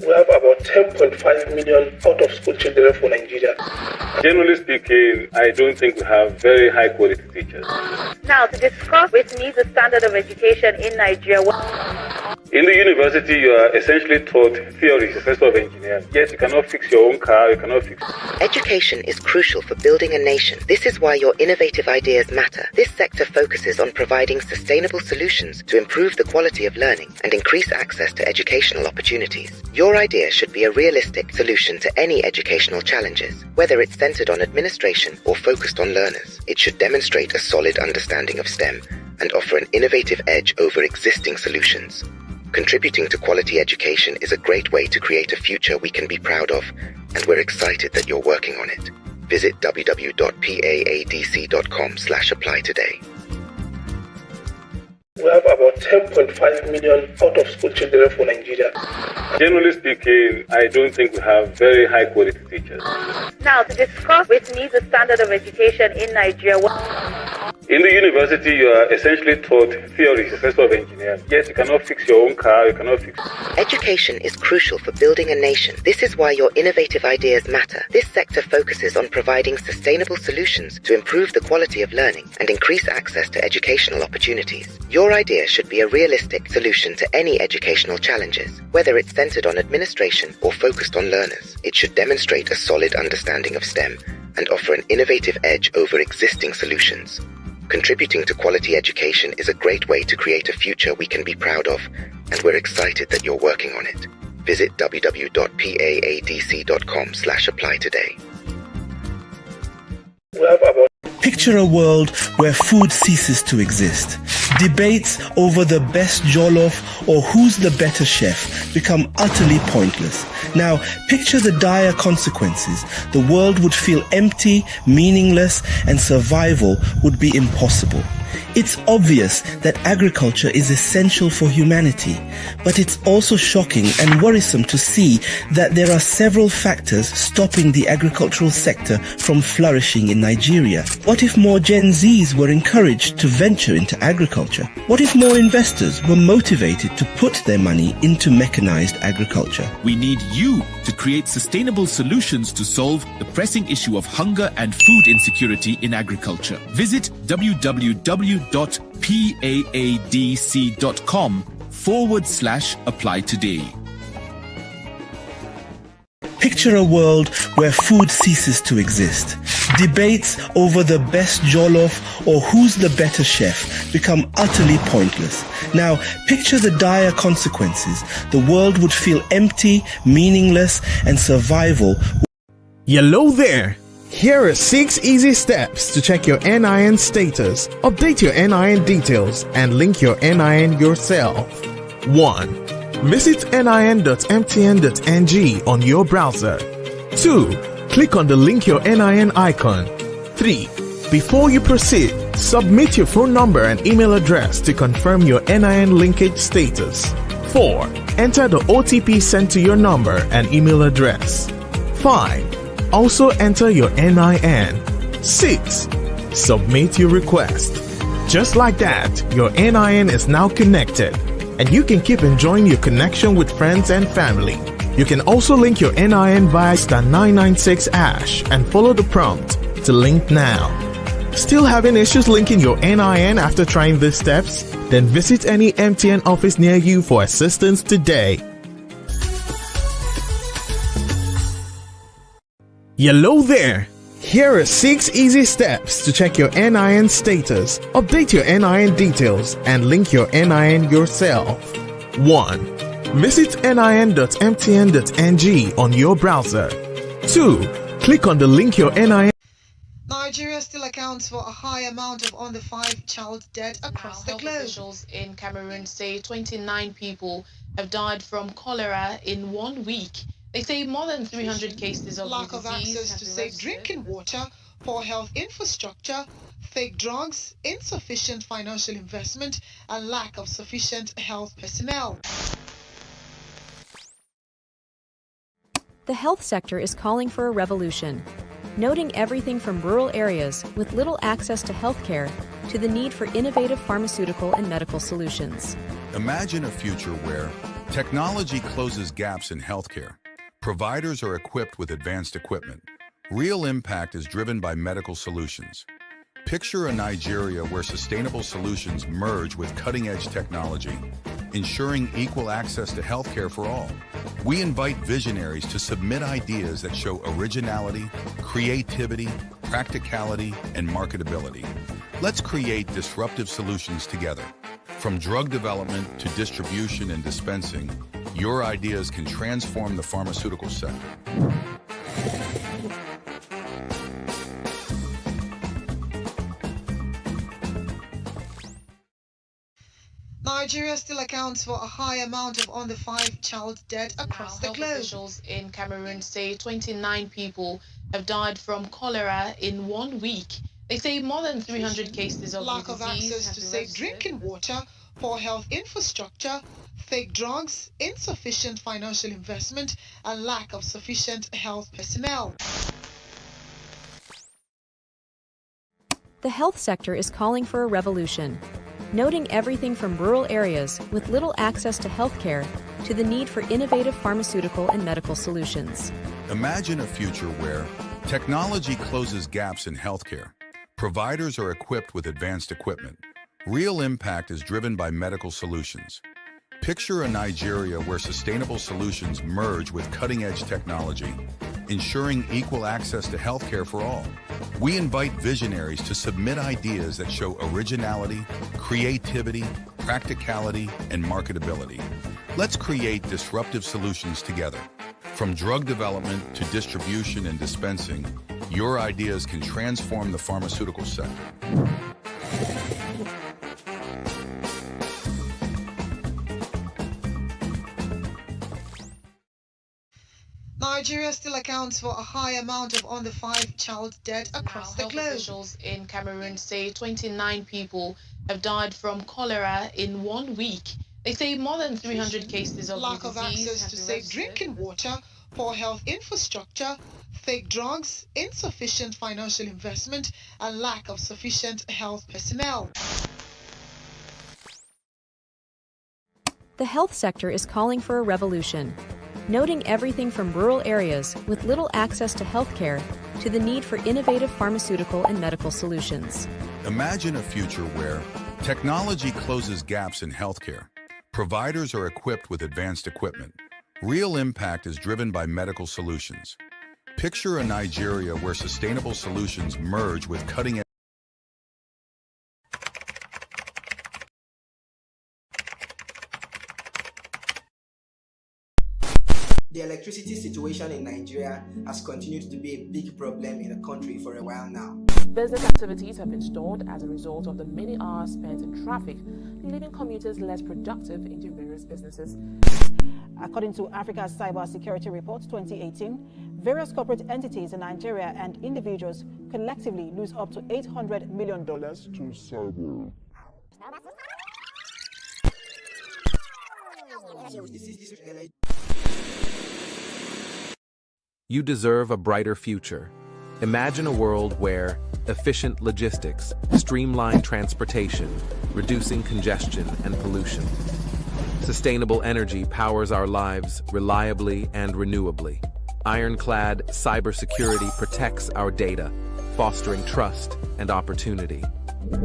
We have about 10.5 million out-of-school children for Nigeria. Generally speaking, I don't think we have very high-quality teachers. Now, to discuss with me the standard of education in Nigeria. In the university, you are essentially taught theory, professor of engineering. Yes, you cannot fix your own car, you cannot fix... Education is crucial for building a nation. This is why your innovative ideas matter. This sector focuses on providing sustainable solutions to improve the quality of learning and increase access to educational opportunities. Your idea should be a realistic solution to any educational challenges, whether it's centered on administration or focused on learners. It should demonstrate a solid understanding of STEM and offer an innovative edge over existing solutions. Contributing to quality education is a great way to create a future we can be proud of, and we're excited that you're working on it. Visit www.paadc.com/apply today. We have about 10.5 million out-of-school children for Nigeria. Generally speaking, I don't think we have very high-quality teachers. Now, to discuss with me the standard of education in Nigeria. In the university, you are essentially taught theory, professor of engineering. Yes, you cannot fix your own car, you cannot fix... Education is crucial for building a nation. This is why your innovative ideas matter. This sector focuses on providing sustainable solutions to improve the quality of learning and increase access to educational opportunities. Your idea should be a realistic solution to any educational challenges, whether it's centered on administration or focused on learners. It should demonstrate a solid understanding of STEM and offer an innovative edge over existing solutions. Contributing to quality education is a great way to create a future we can be proud of, and we're excited that you're working on it. Visit www.paadc.com/apply today. We have about... Picture a world where food ceases to exist. Debates over the best jollof or who's the better chef become utterly pointless. Now, picture the dire consequences. The world would feel empty, meaningless, and survival would be impossible. It's obvious that agriculture is essential for humanity, but it's also shocking and worrisome to see that there are several factors stopping the agricultural sector from flourishing in Nigeria. What if more Gen Zs were encouraged to venture into agriculture? What if more investors were motivated to put their money into mechanized agriculture? We need you to create sustainable solutions to solve the pressing issue of hunger and food insecurity in agriculture. Visit www.paadc.com/apply today. Picture a world where food ceases to exist. Debates over the best jollof or who's the better chef become utterly pointless. Now, picture the dire consequences. The world would feel empty, meaningless, and survival. Hello there! Here are 6 easy steps to check your NIN status, update your NIN details, and link your NIN yourself. 1. Visit nin.mtn.ng on your browser. 2. Click on the Link Your NIN icon. 3. Before you proceed, submit your phone number and email address to confirm your NIN linkage status. 4. Enter the OTP sent to your number and email address. 5. Also enter your NIN. 6. Submit your request. Just like that, your NIN is now connected, and you can keep enjoying your connection with friends and family. You can also link your NIN via *996# and follow the prompt to link now. Still having issues linking your NIN after trying these steps? Then visit any MTN office near you for assistance today. Hello there! Here are 6 easy steps to check your NIN status, update your NIN details, and link your NIN yourself. 1. Visit nin.mtn.ng on your browser. 2. Click on the Link Your NIN. Nigeria still accounts for a high amount of under-5 child death across the globe. Officials in Cameroon say 29 people have died from cholera in 1 week. They say more than 300 cases of lack of access to safe drinking water, poor health infrastructure, fake drugs, insufficient financial investment, and lack of sufficient health personnel. The health sector is calling for a revolution, noting everything from rural areas with little access to healthcare to the need for innovative pharmaceutical and medical solutions. Imagine a future where Technology closes gaps in healthcare. Providers are equipped with advanced equipment. Real impact is driven by medical solutions. Picture a Nigeria where sustainable solutions merge with cutting-edge technology, ensuring equal access to healthcare for all. We invite visionaries to submit ideas that show originality, creativity, practicality, and marketability. Let's create disruptive solutions together. From drug development to distribution and dispensing, your ideas can transform the pharmaceutical sector. Nigeria still accounts for a high amount of under-5 child death across the Health globe. Officials in Cameroon say 29 people have died from cholera in 1 week. They say more than 300 cases of Lack the of disease access have to been safe registered. drinking water, poor health infrastructure, fake drugs, insufficient financial investment, and lack of sufficient health personnel. The health sector is calling for a revolution, noting everything from rural areas with little access to healthcare to the need for innovative pharmaceutical and medical solutions. Imagine a future where technology closes gaps in healthcare. Providers are equipped with advanced equipment. Real impact is driven by medical solutions. Picture a Nigeria where sustainable solutions merge with cutting-edge technology, ensuring equal access to healthcare for all. We invite visionaries to submit ideas that show originality, creativity, practicality, and marketability. Let's create disruptive solutions together. From drug development to distribution and dispensing, your ideas can transform the pharmaceutical sector. Nigeria still accounts for a high amount of under-5 child death across the Health globe. Officials in Cameroon say 29 people have died from cholera in 1 week. They say more than 300 cases of Lack the of disease access have to been safe registered. drinking water, poor health infrastructure, fake drugs, insufficient financial investment, and lack of sufficient health personnel. The health sector is calling for a revolution, noting everything from rural areas with little access to healthcare to the need for innovative pharmaceutical and medical solutions. Imagine a future where technology closes gaps in healthcare. Providers are equipped with advanced equipment. Real impact is driven by medical solutions. Picture a Nigeria where sustainable solutions merge with cutting-edge. The electricity situation in Nigeria has continued to be a big problem in the country for a while now. Business activities have been stalled as a result of the many hours spent in traffic, leaving commuters less productive into various businesses. According to Africa's Cyber Security Report 2018, various corporate entities in Nigeria and individuals collectively lose up to $800 million to cyber. You deserve a brighter future. Imagine a world where efficient logistics, streamlined transportation, reducing congestion and pollution. Sustainable energy powers our lives reliably and renewably. Ironclad cybersecurity protects our data, fostering trust and opportunity.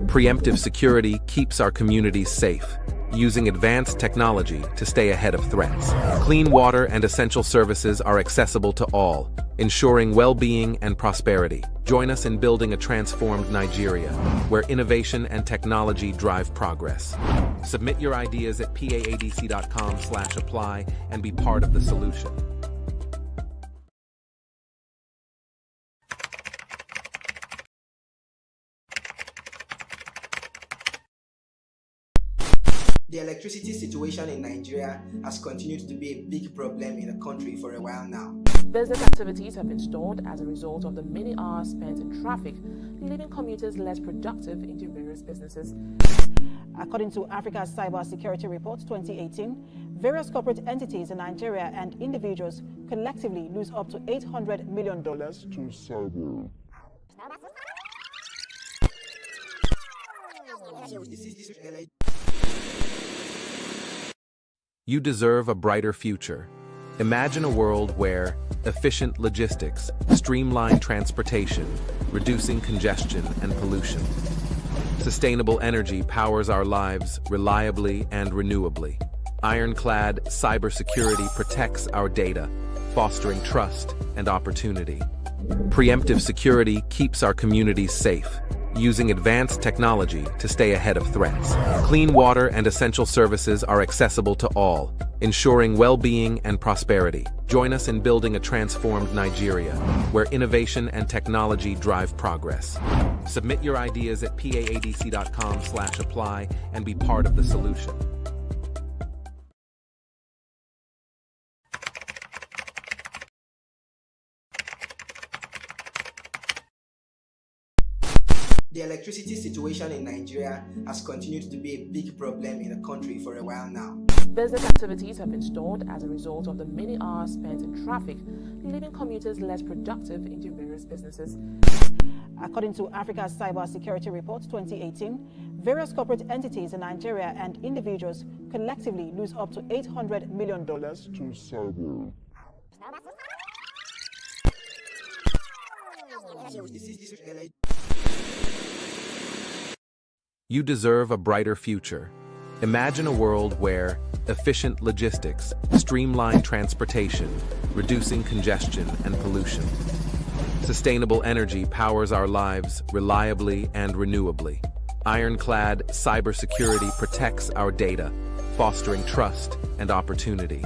Preemptive security keeps our communities safe, using advanced technology to stay ahead of threats. Clean water and essential services are accessible to all, ensuring well-being and prosperity. Join us in building a transformed Nigeria, where innovation and technology drive progress. Submit your ideas at PAADC.com/apply and be part of the solution. The electricity situation in Nigeria has continued to be a big problem in the country for a while now. Business activities have been stalled as a result of the many hours spent in traffic, leaving commuters less productive into various businesses. According to Africa's Cyber Security Report 2018, various corporate entities in Nigeria and individuals collectively lose up to $800 million to cyber. You deserve a brighter future. Imagine a world where efficient logistics, streamlined transportation, reducing congestion and pollution. Sustainable energy powers our lives reliably and renewably. Ironclad cybersecurity protects our data, fostering trust and opportunity. Preemptive security keeps our communities safe, using advanced technology to stay ahead of threats. Clean water and essential services are accessible to all, ensuring well-being and prosperity. Join us in building a transformed Nigeria, where innovation and technology drive progress. Submit your ideas at paadc.com/apply and be part of the solution. The electricity situation in Nigeria has continued to be a big problem in the country for a while now. Business activities have been stalled as a result of the many hours spent in traffic, leaving commuters less productive in their various businesses. According to Africa's Cybersecurity Report 2018, various corporate entities in Nigeria and individuals collectively lose up to $800 million to cyber. You deserve a brighter future. Imagine a world where efficient logistics, streamlined transportation, reducing congestion and pollution. Sustainable energy powers our lives reliably and renewably. Ironclad cybersecurity protects our data, fostering trust and opportunity.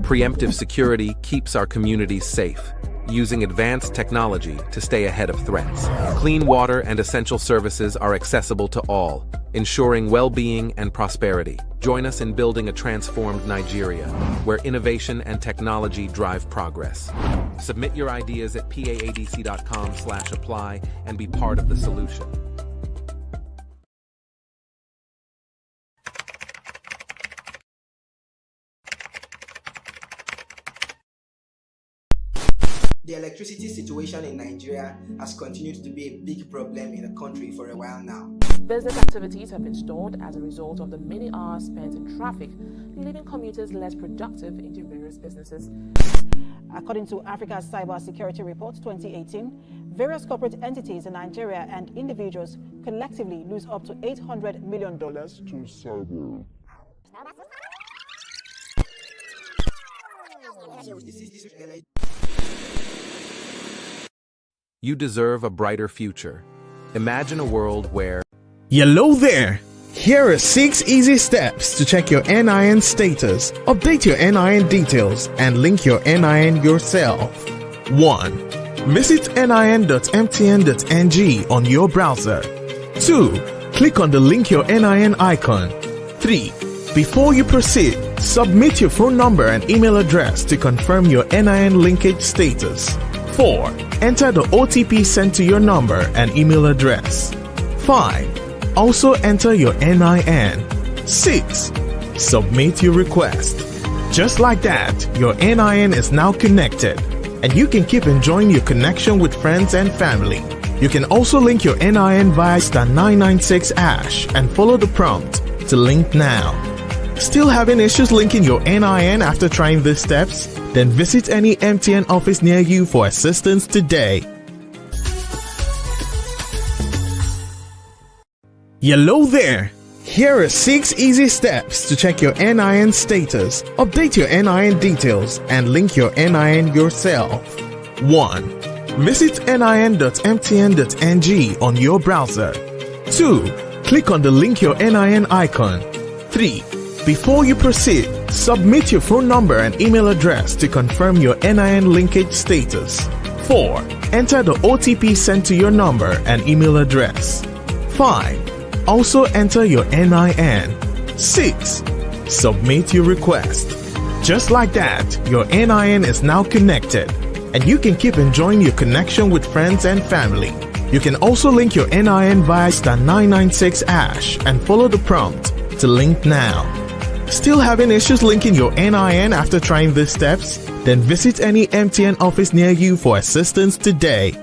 Preemptive security keeps our communities safe, using advanced technology to stay ahead of threats. Clean water and essential services are accessible to all, ensuring well-being and prosperity. Join us in building a transformed Nigeria, where innovation and technology drive progress. Submit your ideas at paadc.com/apply and be part of the solution. The electricity situation in Nigeria has continued to be a big problem in the country for a while now. Business activities have been stalled as a result of the many hours spent in traffic, leaving commuters less productive in their various businesses. According to Africa's Cybersecurity Report 2018, various corporate entities in Nigeria and individuals collectively lose up to $800 million to cyber. You deserve a brighter future. Imagine a world where... Hello there! Here are 6 easy steps to check your NIN status, update your NIN details, and link your NIN yourself. 1. Visit nin.mtn.ng on your browser. 2. Click on the Link Your NIN icon. 3. Before you proceed, submit your phone number and email address to confirm your NIN linkage status. 4. Enter the OTP sent to your number and email address. 5. Also enter your NIN. 6. Submit your request. Just like that, your NIN is now connected, and you can keep enjoying your connection with friends and family. You can also link your NIN via *996# and follow the prompt to link now. Still having issues linking your NIN after trying these steps? Then visit any MTN office near you for assistance today. Hello there! Here are 6 easy steps to check your NIN status, update your NIN details, and link your NIN yourself. 1. Visit nin.mtn.ng on your browser. 2. Click on the Link Your NIN icon. 3. Before you proceed, submit your phone number and email address to confirm your NIN linkage status. 4. Enter the OTP sent to your number and email address. 5. Also enter your NIN. 6. Submit your request. Just like that, your NIN is now connected, and you can keep enjoying your connection with friends and family. You can also link your NIN via *996# and follow the prompt to link now. Still having issues linking your NIN after trying these steps? Then visit any MTN office near you for assistance today.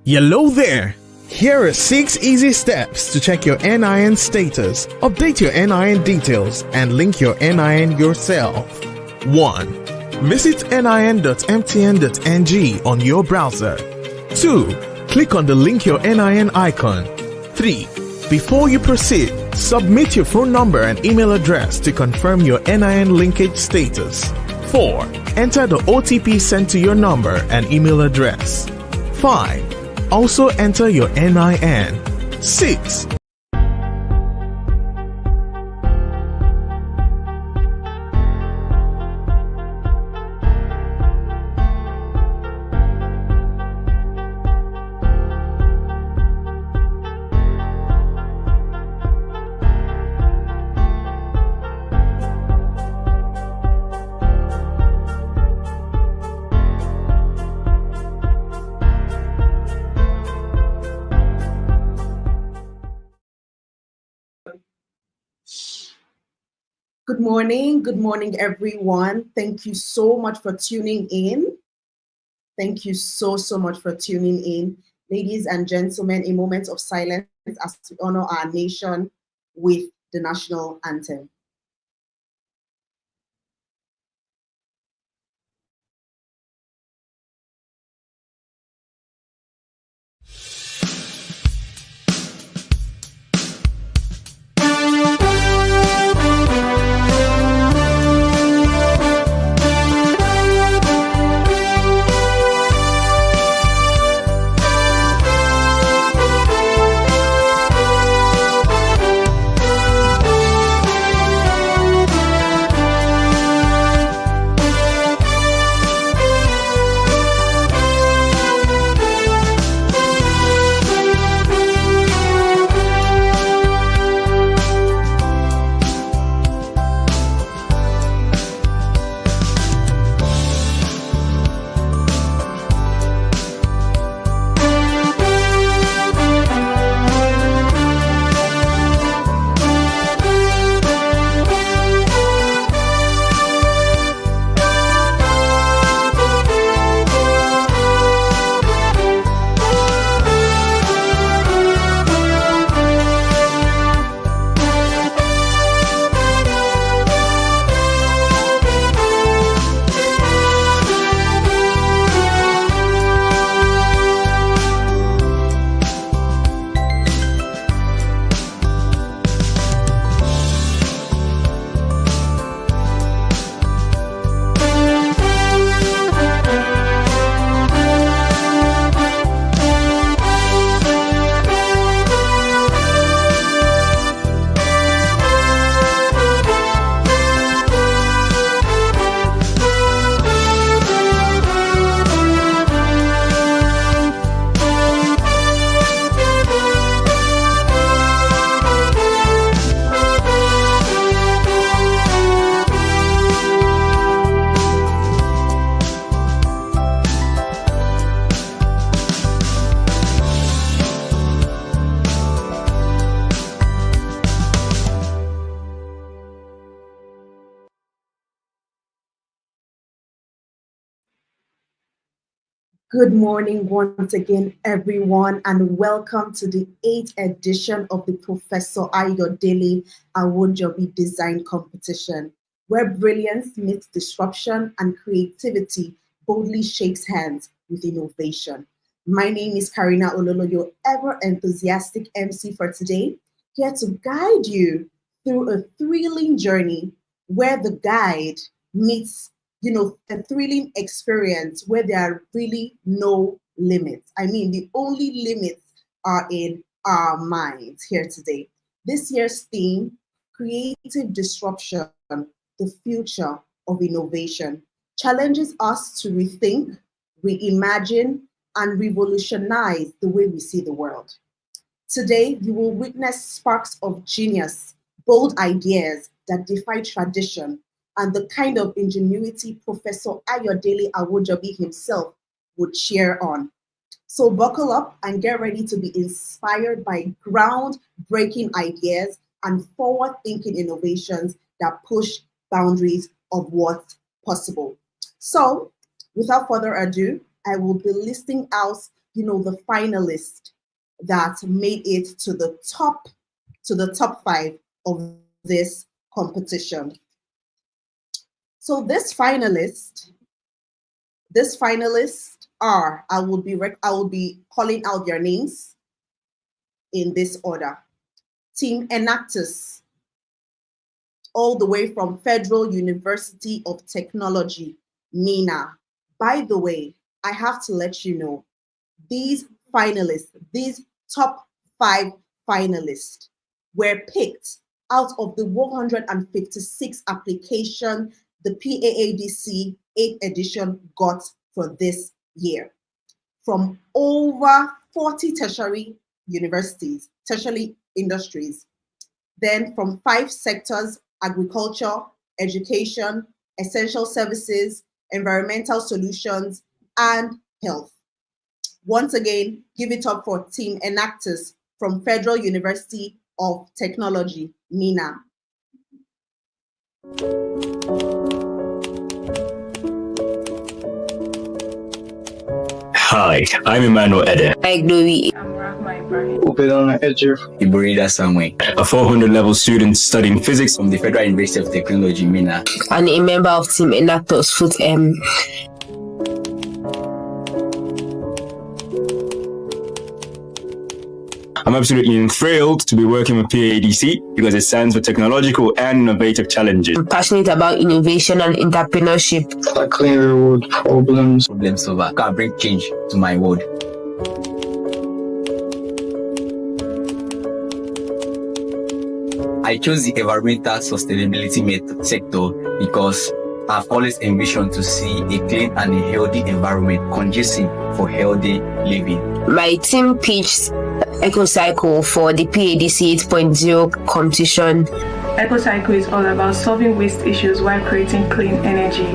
Hello there! Here are 6 easy steps to check your NIN status, update your NIN details, and link your NIN yourself. 1. Visit nin.mtn.ng on your browser. 2. Click on the link your NIN icon. 3. Before you proceed, submit your phone number and email address to confirm your NIN linkage status. 4. Enter the OTP sent to your number and email address. 5. Also enter your NIN. 6. Good morning, everyone. Thank you so much for tuning in. Thank you so much for tuning in. Ladies and gentlemen, a moment of silence as we honor our nation with the national anthem. Good morning once again, everyone, and welcome to the 8th edition of the Professor Ayodele Awonjobi Design Competition, where brilliance meets disruption and creativity boldly shakes hands with innovation. My name is Karina Ololo, your ever-enthusiastic MC for today, here to guide you through a thrilling journey where the guide meets a thrilling experience where there are really no limits. I mean, the only limits are in our minds here today. This year's theme, creative disruption, the future of innovation, challenges us to rethink, reimagine, and revolutionize the way we see the world. Today, you will witness sparks of genius, bold ideas that defy tradition, and the kind of ingenuity Professor Ayodele Awonjobi himself would share on. So buckle up and get ready to be inspired by groundbreaking ideas and forward-thinking innovations that push boundaries of what's possible. So without further ado, I will be listing out, the finalists that made it to the top 5 of this competition. So this finalists are, I will be calling out their names in this order. Team Enactus, all the way from Federal University of Technology, MENA. By the way, I have to let you know, these finalists, these top 5 finalists were picked out of the 156 applications the PAADC 8th edition got for this year from over 40 tertiary universities, tertiary industries, then from 5 sectors: agriculture, education, essential services, environmental solutions, and health. Once again, give it up for Team Enactus from Federal University of Technology, MENA. Hi, I'm Emmanuel Ede. Hi, Glory. I'm Rahma Ibrahim. Ibrahim Samuel. A 400 level student studying physics from the Federal University of Technology, MENA. And a member of Team Enactus Foot M. I'm absolutely thrilled to be working with PAADC because it stands for technological and innovative challenges. I'm passionate about innovation and entrepreneurship. Tackling real world problems. Problem solver. Can bring change to my world. I chose the environmental sustainability sector because I've always envisioned to see a clean and a healthy environment conducive for healthy living. My team pitched EcoCycle for the PAADC 8.0 competition. EcoCycle is all about solving waste issues while creating clean energy.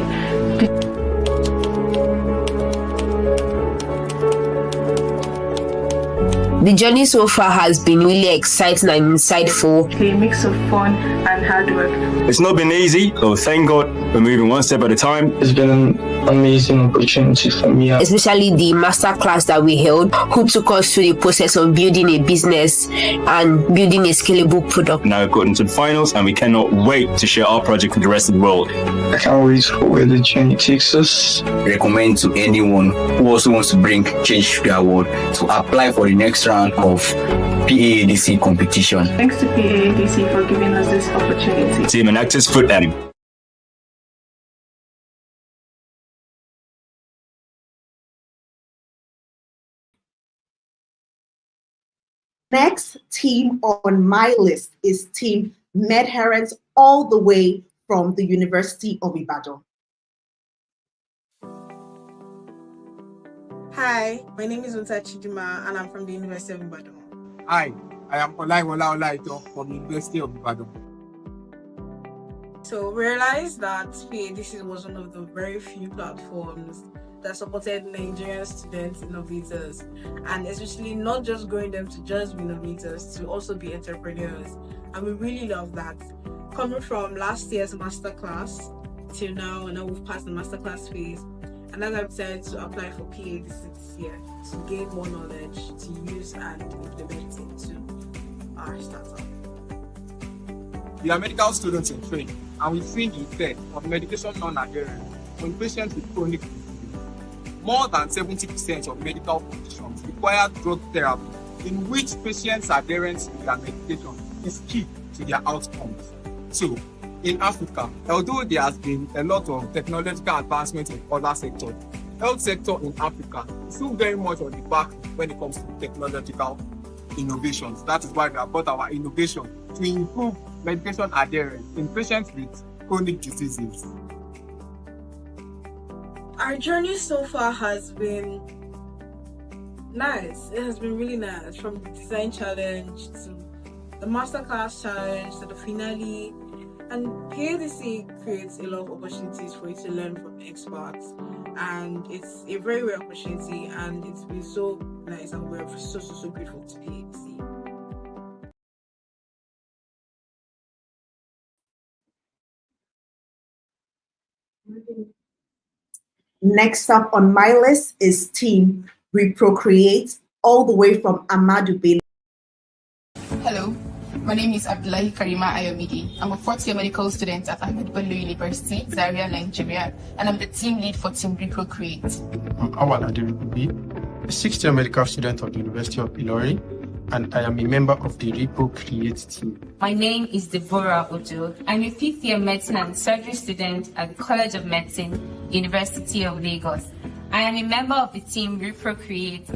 The journey so far has been really exciting and insightful. A mix of fun and hard work. It's not been easy, so thank God we're moving one step at a time. It's been an amazing opportunity for me. Especially the masterclass that we held, who took us through the process of building a business and building a scalable product. Now we've gotten to the finals and we cannot wait to share our project with the rest of the world. I can't wait for where the journey takes us. Recommend to anyone who also wants to bring change to their world to apply for the next round of PAADC competition. Thanks to PAADC for giving us this opportunity. Team Enactus Foot M. Next team on my list is Team Medherents, all the way from the University of Ibadan. Hi, my name is Unta Chidima and I'm from the University of Ibadan. Hi, I am Olaiwola Olaito from the University of Ibadan. So we realized that PAADC was one of the very few platforms that supported Nigerian students innovators, and especially not just growing them to just be innovators, to also be entrepreneurs. And we really love that. Coming from last year's masterclass till now, and now we've passed the masterclass phase, and as I've decided to apply for PAADC this year to gain more knowledge to use and implement into our startup. We are medical students in training, and we've seen the effect of medication non-adherence on patients with chronic disease. More than 70% of medical conditions require drug therapy, in which patients' adherence to their medication is key to their outcomes. So, in Africa, although there has been a lot of technological advancement in other sectors, the health sector in Africa is still very much on the back when it comes to technological innovations. That is why we have brought our innovation to improve medication adherence in patients with chronic diseases. Our journey so far has been nice. It has been really nice, from the design challenge to the masterclass challenge to the finale. And PAADC creates a lot of opportunities for you to learn from experts, and it's a very rare opportunity, and it's been so nice, and we're so grateful to PAADC. Next up on my list is Team Reprocreate, all the way from Ahmadu Bello. Hello, my name is Abdullahi Karima Ayomidi. I'm a fourth-year medical student at Ahmadu Bello University, Zaria, Nigeria, and I'm the team lead for Team Reprocreate. I'm Awal Aderubi, a sixth-year medical student of the University of Ilorin, and I am a member of the Reprocreate team. My name is Deborah Ojo. I'm a fifth-year medicine and surgery student at the College of Medicine, University of Lagos. I am a member of the team Reprocreate.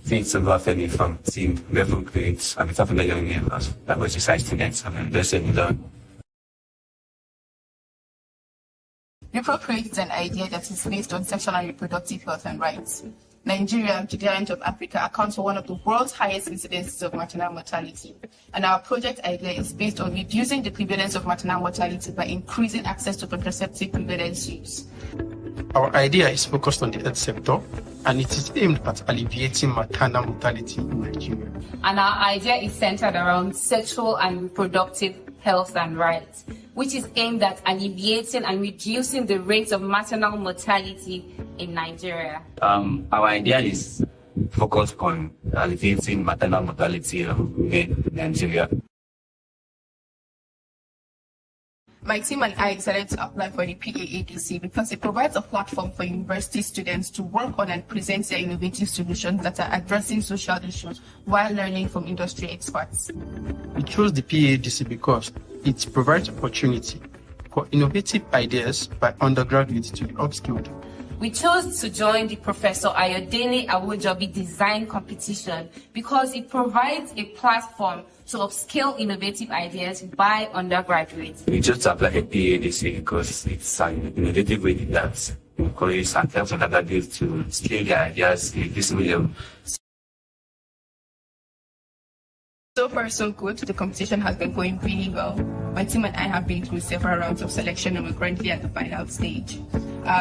Faith Sabafeli from Team Reprocreate. I'm a top of the young man that was just students. I'm blessed with that. Reprocreate is an idea that is based on sexual and reproductive health and rights. Nigeria, the giant of Africa, accounts for one of the world's highest incidences of maternal mortality. And our project idea is based on reducing the prevalence of maternal mortality by increasing access to contraceptive prevalence use. Our idea is focused on the health sector, and it is aimed at alleviating maternal mortality in Nigeria. And our idea is centered around sexual and reproductive health and rights, which is aimed at alleviating and reducing the rates of maternal mortality in Nigeria. Our idea is focused on alleviating maternal mortality in Nigeria. My team and I decided to apply for the PAADC because it provides a platform for university students to work on and present their innovative solutions that are addressing social issues while learning from industry experts. We chose the PAADC because it provides opportunity for innovative ideas by undergraduates to be upskilled. We chose to join the Professor Ayodele Awojobi Design Competition because it provides a platform to upskill innovative ideas by undergraduates. We chose to apply at PAADC because it's an innovative way that encourages and helps undergraduates to scale their ideas in this medium. So far, so good. The competition has been going really well. My team and I have been through several rounds of selection and we're currently at the final stage.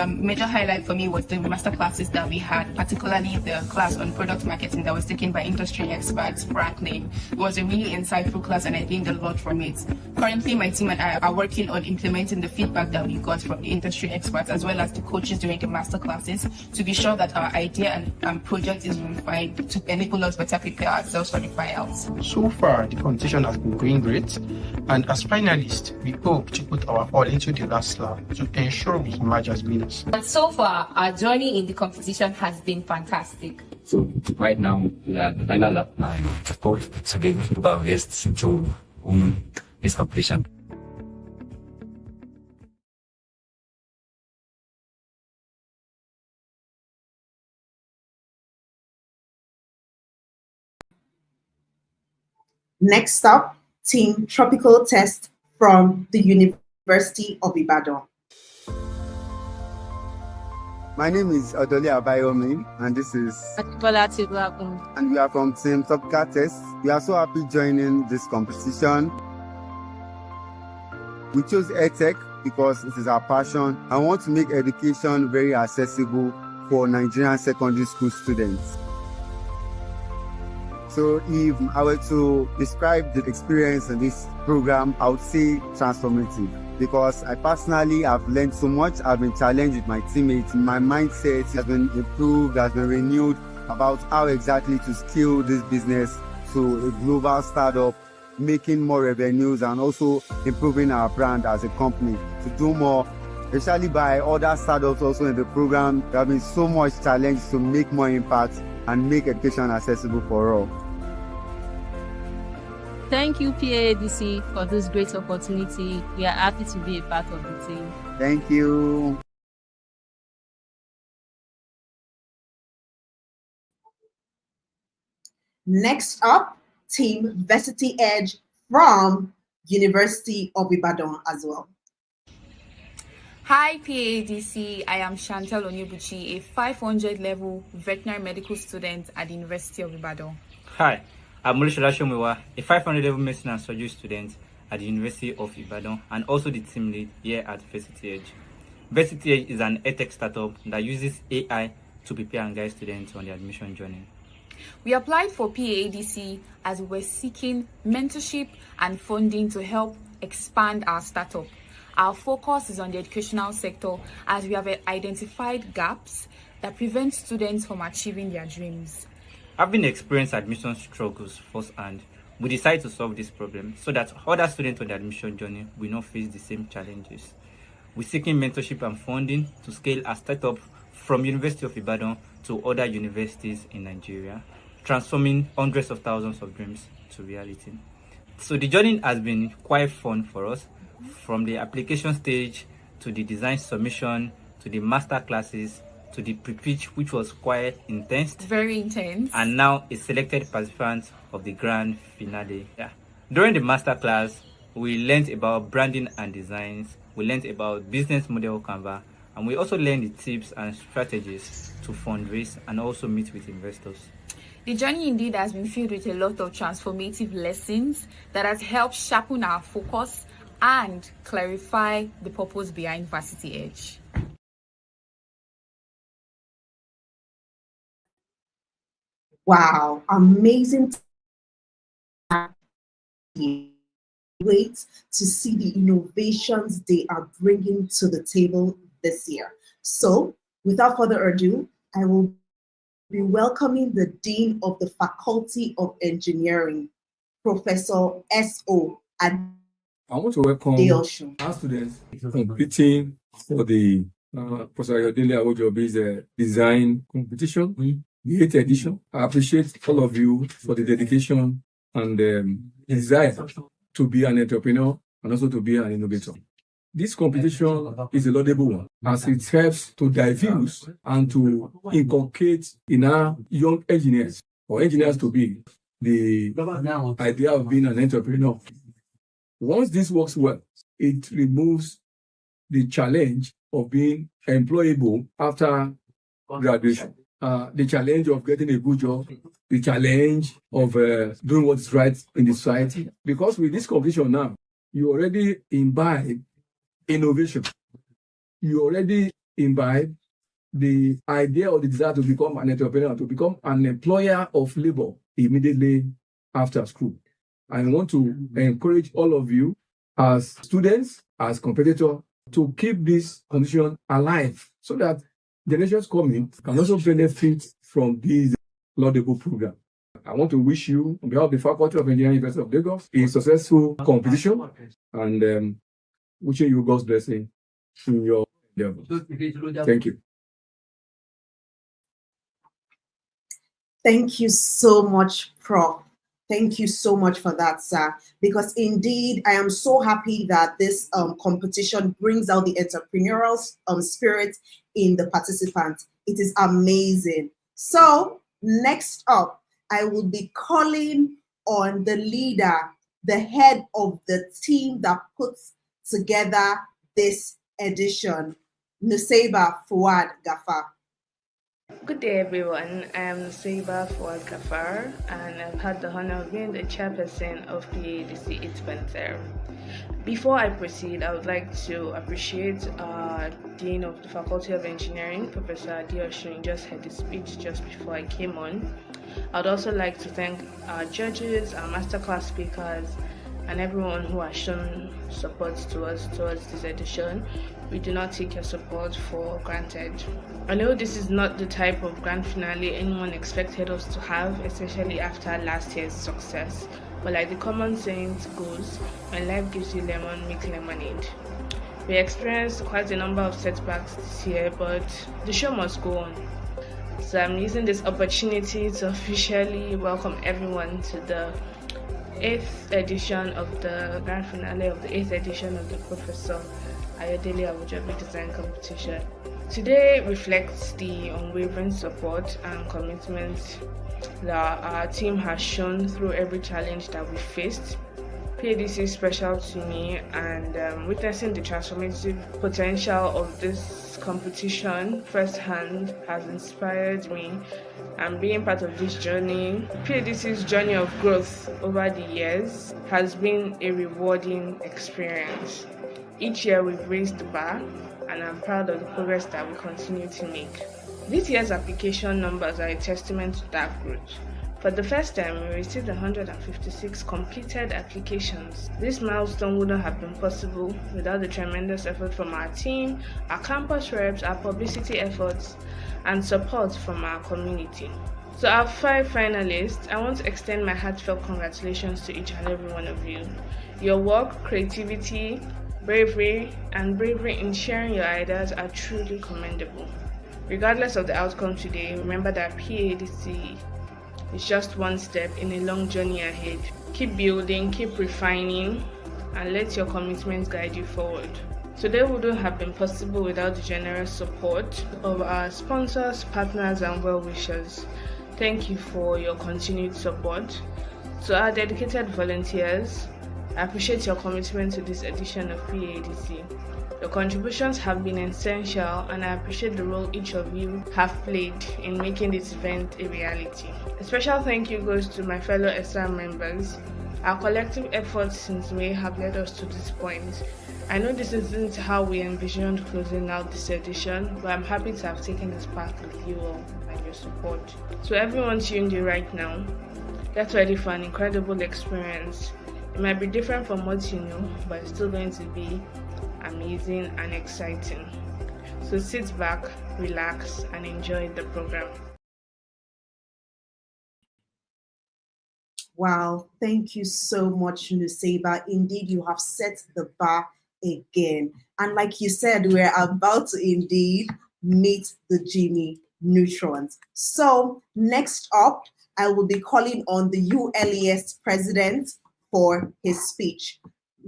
Major highlight for me was the master classes that we had, particularly the class on product marketing that was taken by industry experts, Franklin. It was a really insightful class and I gained a lot from it. Currently, my team and I are working on implementing the feedback that we got from the industry experts as well as the coaches during the master classes to be sure that our idea and project is refined to enable us better prepare ourselves for the trials. So far, the competition has been going great, and as finalists, we hope to put our all into the last lap to ensure we emerge as winners. And so far, our journey in the competition has been fantastic. So right now, we are at the final lap now. Of course, to be able to do our best to win this competition. Next up, Team Tropical Test from the University of Ibadan. My name is Odole Abayomi, and this is and we are from Team Tropical Test. We are so happy joining this competition. We chose EdTech because it is our passion. I want to make education very accessible for Nigerian secondary school students. So if I were to describe the experience in this program, I would say transformative, because I personally have learned so much. I've been challenged with my teammates. My mindset has been improved, has been renewed about how exactly to scale this business to a global startup, making more revenues and also improving our brand as a company to do more, especially by other startups also in the program. There have been so much challenge to make more impact and make education accessible for all. Thank you, PAADC, for this great opportunity. We are happy to be a part of the team. Thank you. Next up, Team Varsity Edge from University of Ibadan as well. Hi PAADC, I am Chantal Onyebuchi, a 500 level veterinary medical student at the University of Ibadan. Hi, I'm Mulishola Shomiwa, a 500 level medicine and surgery student at the University of Ibadan and also the team lead here at Varsity Edge. Varsity Edge is an edtech startup that uses AI to prepare and guide students on their admission journey. We applied for PAADC as we were seeking mentorship and funding to help expand our startup. Our focus is on the educational sector as we have identified gaps that prevent students from achieving their dreams. Having experienced admission struggles firsthand, we decided to solve this problem so that other students on the admission journey will not face the same challenges. We're seeking mentorship and funding to scale our startup from University of Ibadan to other universities in Nigeria, transforming hundreds of thousands of dreams to reality. So the journey has been quite fun for us, from the application stage to the design submission to the master classes to the pre-pitch, which was quite intense. Very intense. And now a selected participant of the grand finale. During the master class, we learned about branding and designs. We learned about business model Canva, and we also learned the tips and strategies to fundraise and also meet with investors. The journey indeed has been filled with a lot of transformative lessons that has helped sharpen our focus and clarify the purpose behind Varsity Edge. Wow, amazing. Wait to see the innovations they are bringing to the table this year. So, without further ado, I will be welcoming the Dean of the Faculty of Engineering, Professor S.O. I want to welcome our students competing for the Professor Ayodele Awojobi's design competition, the 8th edition. I appreciate all of you for the dedication and desire to be an entrepreneur and also to be an innovator. This competition is a laudable one, as it helps to diffuse and to inculcate in our young engineers or engineers to be the idea of being an entrepreneur. Once this works well, it removes the challenge of being employable after graduation. The challenge of getting a good job, the challenge of doing what's right in the society. Because with this competition now, you already imbibe innovation. You already imbibe the idea or the desire to become an entrepreneur, to become an employer of labor immediately after school. I want to encourage all of you as students, as competitors, to keep this condition alive so that generations coming can also benefit from this laudable program. I want to wish you, on behalf of the Faculty of Engineering, University of Lagos, a successful competition and wishing you God's blessing in your endeavor. Thank you. Thank you so much, Prof. Thank you so much for that, sir. Because indeed, I am so happy that this competition brings out the entrepreneurial spirit in the participants. It is amazing. So next up, I will be calling on the leader, the head of the team that puts together this edition, Nusaiba Fuad Gafar. Good day, everyone. I am Nusaiba Fuad Gafar, and I've had the honor of being the chairperson of PAADC 8.0. Before I proceed, I would like to appreciate our Dean of the Faculty of Engineering, Professor Adeosun, just had his speech just before I came on. I would also like to thank our judges, our masterclass speakers, and everyone who has shown support to us towards this edition. We do not take your support for granted. I know this is not the type of grand finale anyone expected us to have, especially after last year's success. But like the common saying goes, when life gives you lemon, make lemonade. We experienced quite a number of setbacks this year, but the show must go on. So I'm using this opportunity to officially welcome everyone to the 8th edition of the grand finale of the 8th edition of the Professor Ayodele Awojobi Design Competition. Today reflects the unwavering support and commitment that our team has shown through every challenge that we faced. PAADC is special to me, and witnessing the transformative potential of this competition firsthand has inspired me, and being part of this journey, PAADC's journey of growth over the years, has been a rewarding experience. Each year we've raised the bar, and I'm proud of the progress that we continue to make. This year's application numbers are a testament to that growth. For the first time, we received 156 completed applications. This milestone wouldn't have been possible without the tremendous effort from our team, our campus reps, our publicity efforts, and support from our community. To our 5 finalists, I want to extend my heartfelt congratulations to each and every one of you. Your work, creativity, bravery in sharing your ideas are truly commendable. Regardless of the outcome today, remember that PAADC is just one step in a long journey ahead. Keep building, keep refining, and let your commitment guide you forward. Today wouldn't have been possible without the generous support of our sponsors, partners, and well-wishers. Thank you for your continued support. To our dedicated volunteers, I appreciate your commitment to this edition of PAADC. Your contributions have been essential, and I appreciate the role each of you have played in making this event a reality. A special thank you goes to my fellow SR members. Our collective efforts since May have led us to this point. I know this isn't how we envisioned closing out this edition, but I'm happy to have taken this path with you all and your support. To everyone tuned in right now, get ready for an incredible experience. It might be different from what you know, but it's still going to be amazing and exciting. So sit back, relax, and enjoy the program. Wow, thank you so much, Nuseba. Indeed, you have set the bar again. And like you said, we're about to indeed meet the Jimmy Neutrons. So next up, I will be calling on the ULES president for his speech.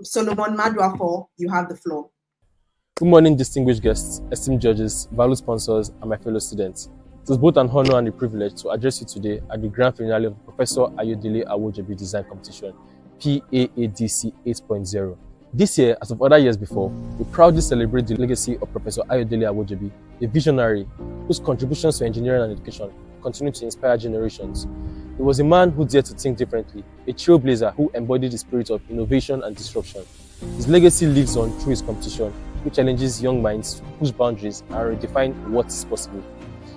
Solomon Madrafo, you have the floor. Good morning, distinguished guests, esteemed judges, valued sponsors, and my fellow students. It is both an honor and a privilege to address you today at the grand finale of the Professor Ayodele Awojobi Design Competition, PAADC 8.0. This year, as of other years before, we proudly celebrate the legacy of Professor Ayodele Awojobi, a visionary whose contributions to engineering and education continue to inspire generations. He was a man who dared to think differently, a trailblazer who embodied the spirit of innovation and disruption. His legacy lives on through his competition, which challenges young minds to push boundaries and redefine what is possible.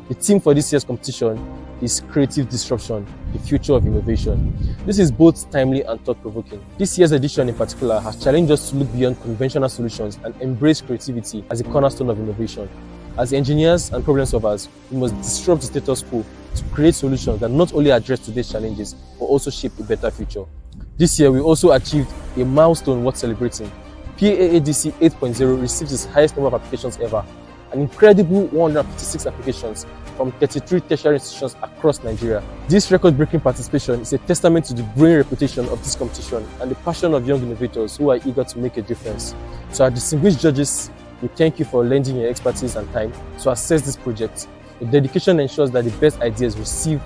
The theme for this year's competition is Creative Disruption, the Future of Innovation. This is both timely and thought-provoking. This year's edition in particular has challenged us to look beyond conventional solutions and embrace creativity as a cornerstone of innovation. As engineers and problem solvers, we must disrupt the status quo to create solutions that not only address today's challenges, but also shape a better future. This year, we also achieved a milestone worth celebrating. PAADC 8.0 received its highest number of applications ever, an incredible 156 applications from 33 tertiary institutions across Nigeria. This record-breaking participation is a testament to the growing reputation of this competition and the passion of young innovators who are eager to make a difference. So our distinguished judges, we thank you for lending your expertise and time to assess this project. Your dedication ensures that the best ideas receive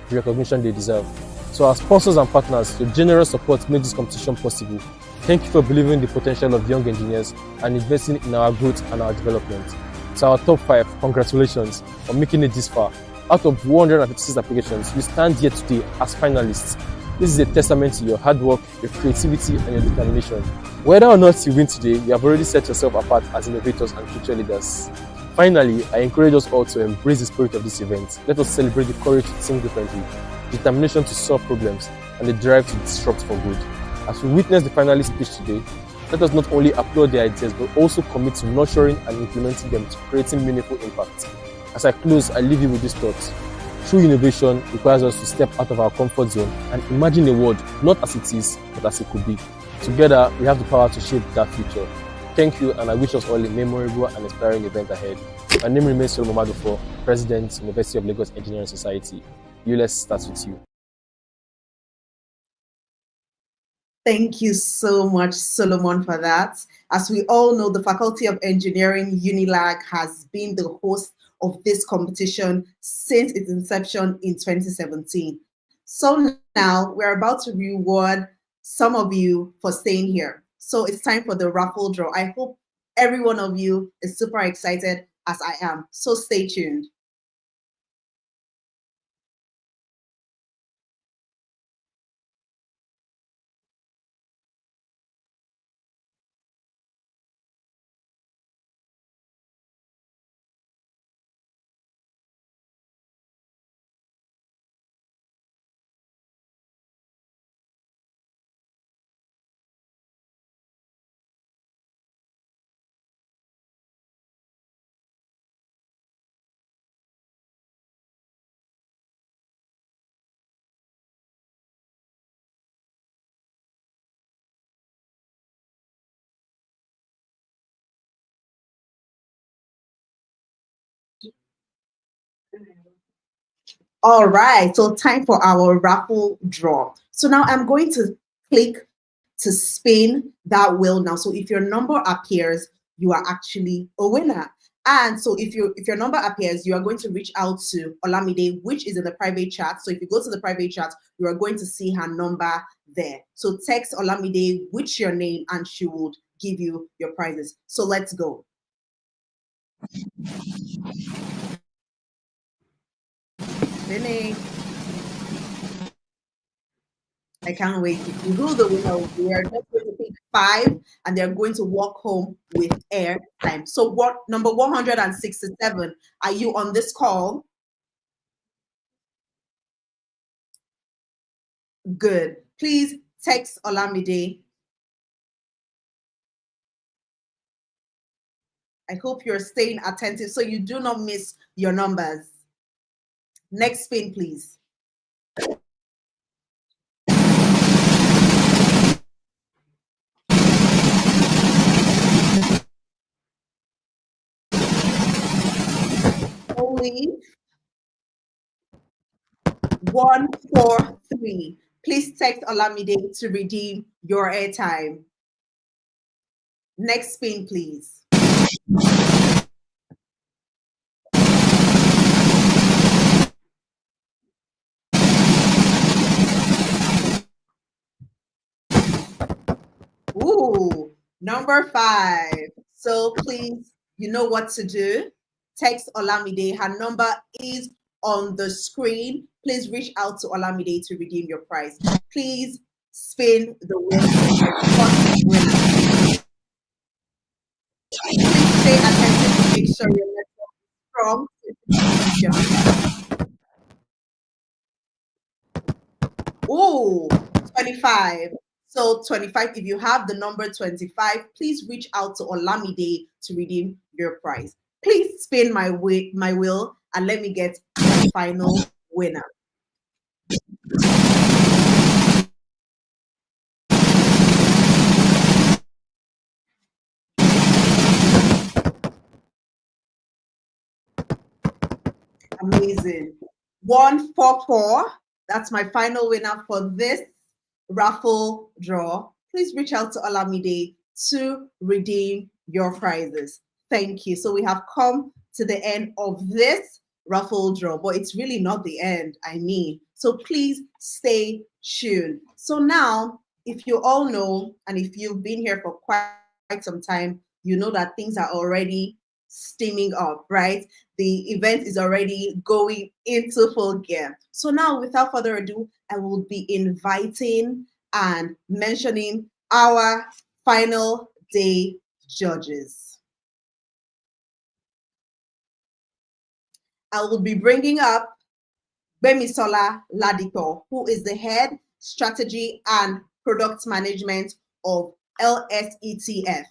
the recognition they deserve. So our sponsors and partners, your generous support made this competition possible. Thank you for believing in the potential of young engineers and investing in our growth and our development. To our top 5, congratulations on making it this far. Out of 156 applications, you stand here today as finalists. This is a testament to your hard work, your creativity, and your determination. Whether or not you win today, you have already set yourself apart as innovators and future leaders. Finally, I encourage us all to embrace the spirit of this event. Let us celebrate the courage to think differently, determination to solve problems, and the drive to disrupt for good. As we witness the finalist speech today, let us not only applaud their ideas, but also commit to nurturing and implementing them to creating meaningful impact. As I close, I leave you with this thought. True innovation requires us to step out of our comfort zone and imagine a world not as it is, but as it could be. Together, we have the power to shape that future. Thank you, and I wish us all a memorable and inspiring event ahead. My name remains Solomon Madufo, President, University of Lagos Engineering Society. ULES starts with you. Thank you so much, Solomon, for that. As we all know, the Faculty of Engineering, UNILAG, has been the host of this competition since its inception in 2017. So now we're about to reward some of you for staying here. So it's time for the raffle draw. I hope every one of you is super excited as I am. So stay tuned. All right, so time for our raffle draw. So now I'm going to click to spin that wheel now. So if your number appears, you are actually a winner. And so if your number appears, you are going to reach out to Olamide, which is in the private chat. So if you go to the private chat, you are going to see her number there. So text Olamide with your name and she would give you your prizes. So let's go. Spinning. I can't wait. Who the winner will be. We are just going to pick 5 and they're going to walk home with air time. So what number 167? Are you on this call? Good. Please text Olamide. I hope you're staying attentive so you do not miss your numbers. Next spin, please. Only 143. Please text Olamide to redeem your airtime. Next spin, please. Ooh, number 5. So please, you know what to do. Text Olamide. Her number is on the screen. Please reach out to Olamide to redeem your prize. Please spin the wheel. Please stay attentive to make sure your network is strong. Ooh, 25. So 25, if you have the number 25, please reach out to Olamide to redeem your prize. Please spin my wheel and let me get the final winner. Amazing. 144. That's my final winner for this raffle draw. Please reach out to Olamide to redeem your prizes. Thank you. So we have come to the end of this raffle draw, but it's really not the end, I mean. So please stay tuned. So now, if you all know, and if you've been here for quite some time, you know that things are already steaming up, right? The event is already going into full gear. So now, without further ado, I will be inviting and mentioning our final day judges. I will be bringing up Bemisola Ladipo, who is the head strategy and product management of LSETF.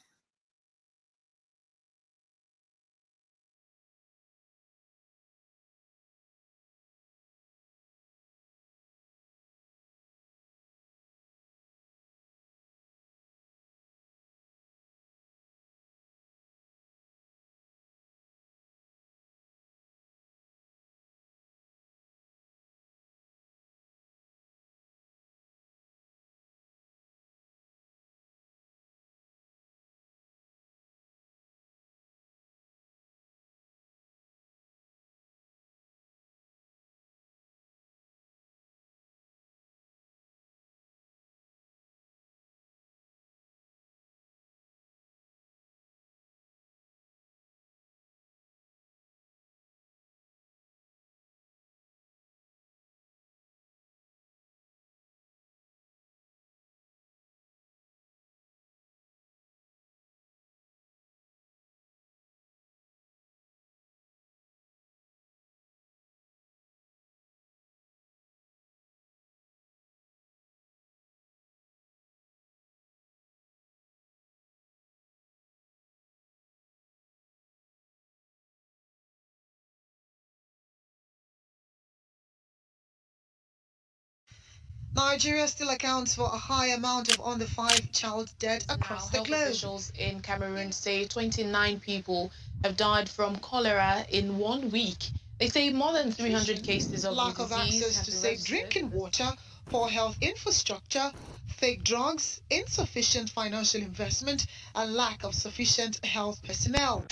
Nigeria still accounts for a high amount of under-5 child death across the globe. Health officials in Cameroon say 29 people have died from cholera in 1 week They say more than 300 cases of lack the of disease access have to been safe registered. drinking water, poor health infrastructure, fake drugs, insufficient financial investment, and lack of sufficient health personnel.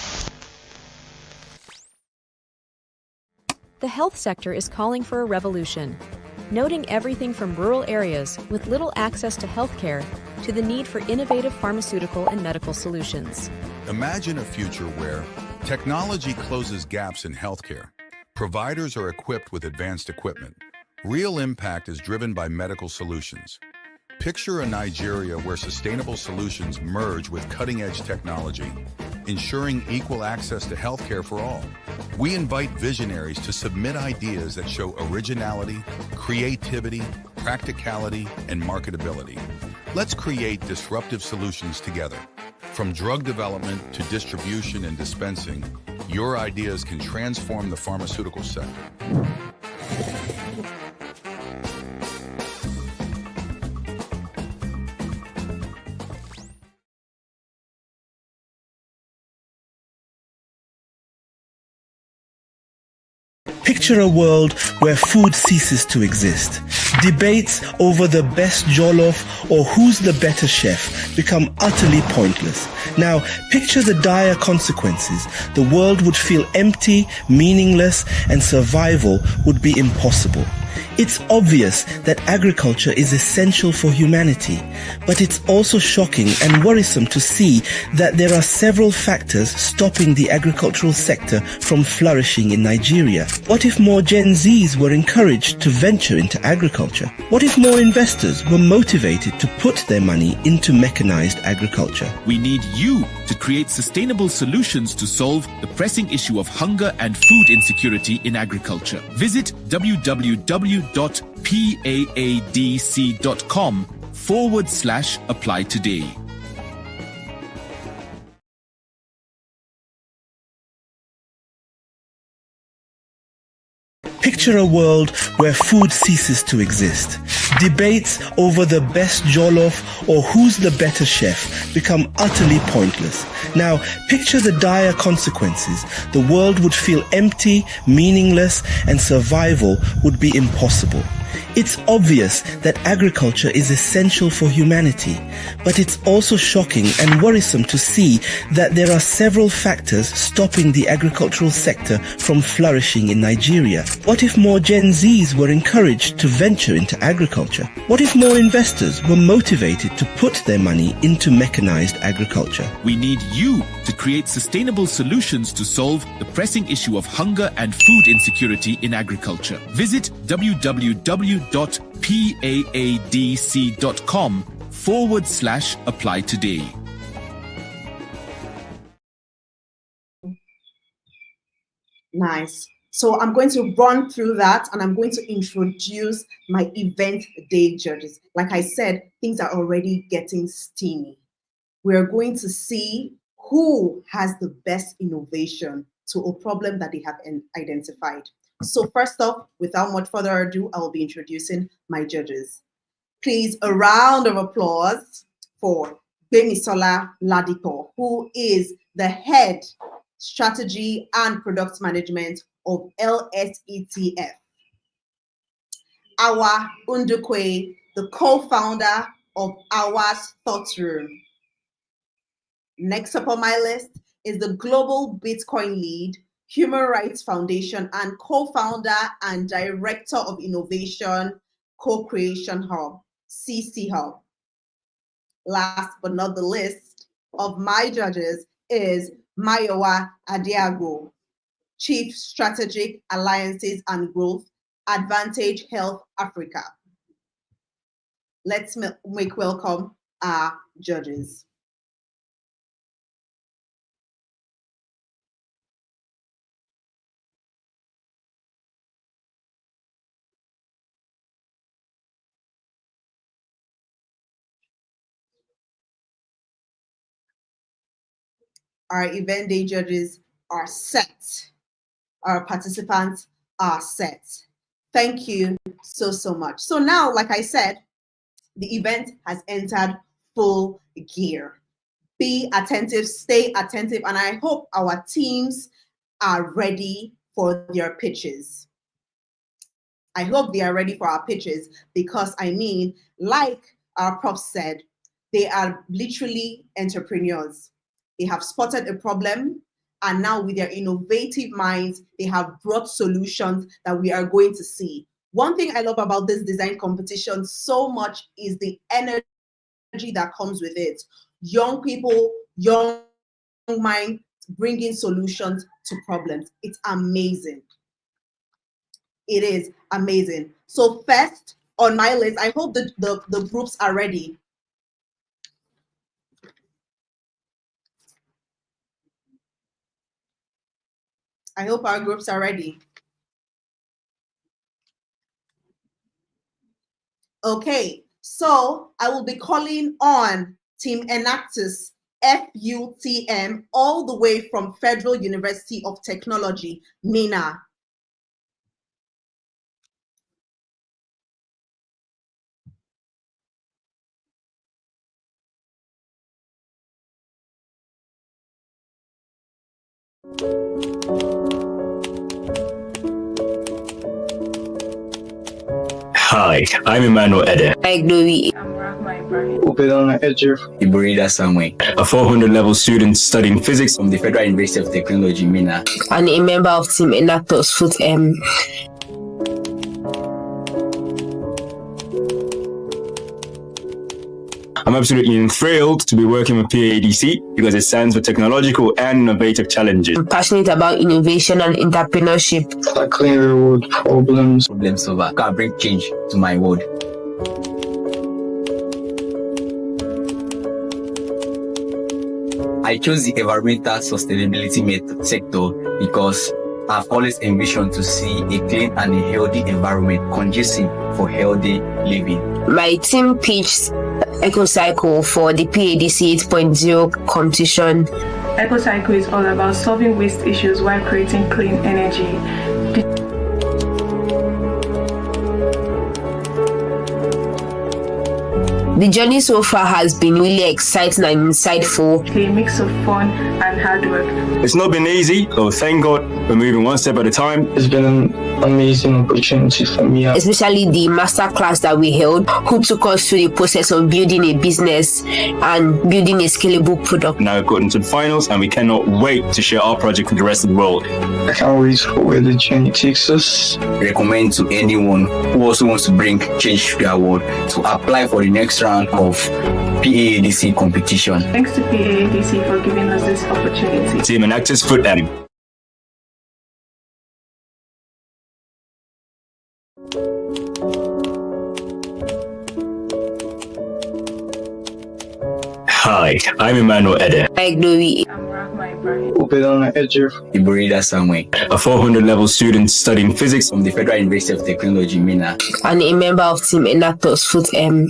The health sector is calling for a revolution, noting everything from rural areas with little access to healthcare to the need for innovative pharmaceutical and medical solutions. Imagine a future where technology closes gaps in healthcare, providers are equipped with advanced equipment, real impact is driven by medical solutions. Picture a Nigeria where sustainable solutions merge with cutting-edge technology, ensuring equal access to healthcare for all. We invite visionaries to submit ideas that show originality, creativity, practicality, and marketability. Let's create disruptive solutions together. From drug development to distribution and dispensing, your ideas can transform the pharmaceutical sector. Picture a world where food ceases to exist. Debates over the best jollof or who's the better chef become utterly pointless. Now, picture the dire consequences. The world would feel empty, meaningless, and survival would be impossible. It's obvious that agriculture is essential for humanity, but it's also shocking and worrisome to see that there are several factors stopping the agricultural sector from flourishing in Nigeria. What if more Gen Zs were encouraged to venture into agriculture? What if more investors were motivated to put their money into mechanized agriculture? We need you to create sustainable solutions to solve the pressing issue of hunger and food insecurity in agriculture. Visit www.paadc.com/apply today. Picture a world where food ceases to exist. Debates over the best jollof or who's the better chef become utterly pointless. Now, picture the dire consequences. The world would feel empty, meaningless, and survival would be impossible. It's obvious that agriculture is essential for humanity, but it's also shocking and worrisome to see that there are several factors stopping the agricultural sector from flourishing in Nigeria. What if more Gen Zs were encouraged to venture into agriculture? What if more investors were motivated to put their money into mechanized agriculture? We need you to create sustainable solutions to solve the pressing issue of hunger and food insecurity in agriculture. Visit www.paadc.com/apply today. Nice. So I'm going to run through that and I'm going to introduce my event day judges. Like I said, things are already getting steamy. We're going to see who has the best innovation to a problem that they have identified. So first off, without much further ado, I will be introducing my judges. Please, a round of applause for Gbemisola Ladipo, who is the head strategy and product management of LSETF. Awa Undukwe, the co-founder of Awa's Thought Room. Next up on my list is the Global Bitcoin Lead, Human Rights Foundation, and co-founder and director of innovation, Co-Creation Hub, CC Hub. Last but not the least of my judges is Mayowa Adiago, Chief Strategic Alliances and Growth, Advantage Health Africa. Let's make welcome our judges. Our event day judges are set. Our participants are set. Thank you so much. So now, like I said, the event has entered full gear. Be attentive, stay attentive, and I hope our teams are ready for their pitches. I hope they are ready for our pitches because, I mean, like our prof said, they are literally entrepreneurs. They have spotted a problem, and now with their innovative minds, they have brought solutions that we are going to see. One thing I love about this design competition so much is the energy that comes with it. Young people, young minds bringing solutions to problems. It's amazing. It is amazing. So first on my list, I hope the groups are ready. I hope our groups are ready. Okay, so I will be calling on Team Enactus, FUTM, all the way from Federal University of Technology, MENA. Hi, I'm Emmanuel Ede. Hi, Glory. Iborida Samwe, a 400-level student studying physics from the Federal University of Technology, MENA. And a member of Team Enactus, FUTM. I'm absolutely thrilled to be working with PAADC because it stands for technological and innovative challenges. I'm passionate about innovation and entrepreneurship. Tackling real-world problems. Problem solver. Can bring change to my world. I chose the environmental sustainability sector because I've always envisioned to see a clean and a healthy environment conducive for healthy living. My team pitched EcoCycle for the PAADC 8.0 competition. EcoCycle is all about solving waste issues while creating clean energy. The journey so far has been really exciting and insightful. A mix of fun and hard work. It's not been easy, but thank God we're moving one step at a time. It's been an amazing opportunity for me. Especially the masterclass that we held, who took us through the process of building a business and building a scalable product. Now we've gotten to the finals and we cannot wait to share our project with the rest of the world. I can't wait for where the journey takes us. Recommend to anyone who also wants to bring change to their world to apply for the next round of PAADC competition. Thanks to PAADC for giving us this opportunity. Team Enactus, FUTM. Hi, I'm Emmanuel Ede. Hi, Glory. Iborida Samwe, a 400-level student studying physics from the Federal University of Technology, MENA. And a member of Team Enactus, FUTM.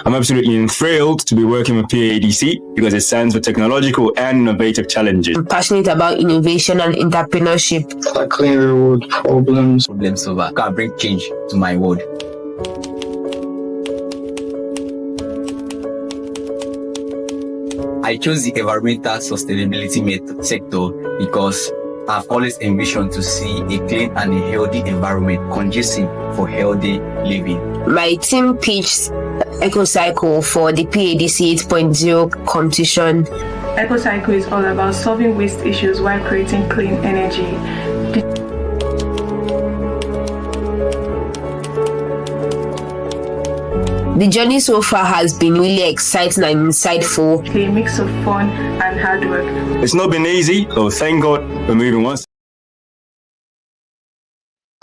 I'm absolutely thrilled to be working with PAADC because it stands for technological and innovative challenges. I'm passionate about innovation and entrepreneurship. Tackling real-world problems. Problem solver. Can bring change to my world. I chose the environmental sustainability sector because I've always envisioned to see a clean and a healthy environment conducive for healthy living. My team pitched EcoCycle for the PAADC 8.0 competition. EcoCycle is all about solving waste issues while creating clean energy. The journey so far has been really exciting and insightful. A mix of fun and hard work. It's not been easy, so thank God we're moving one.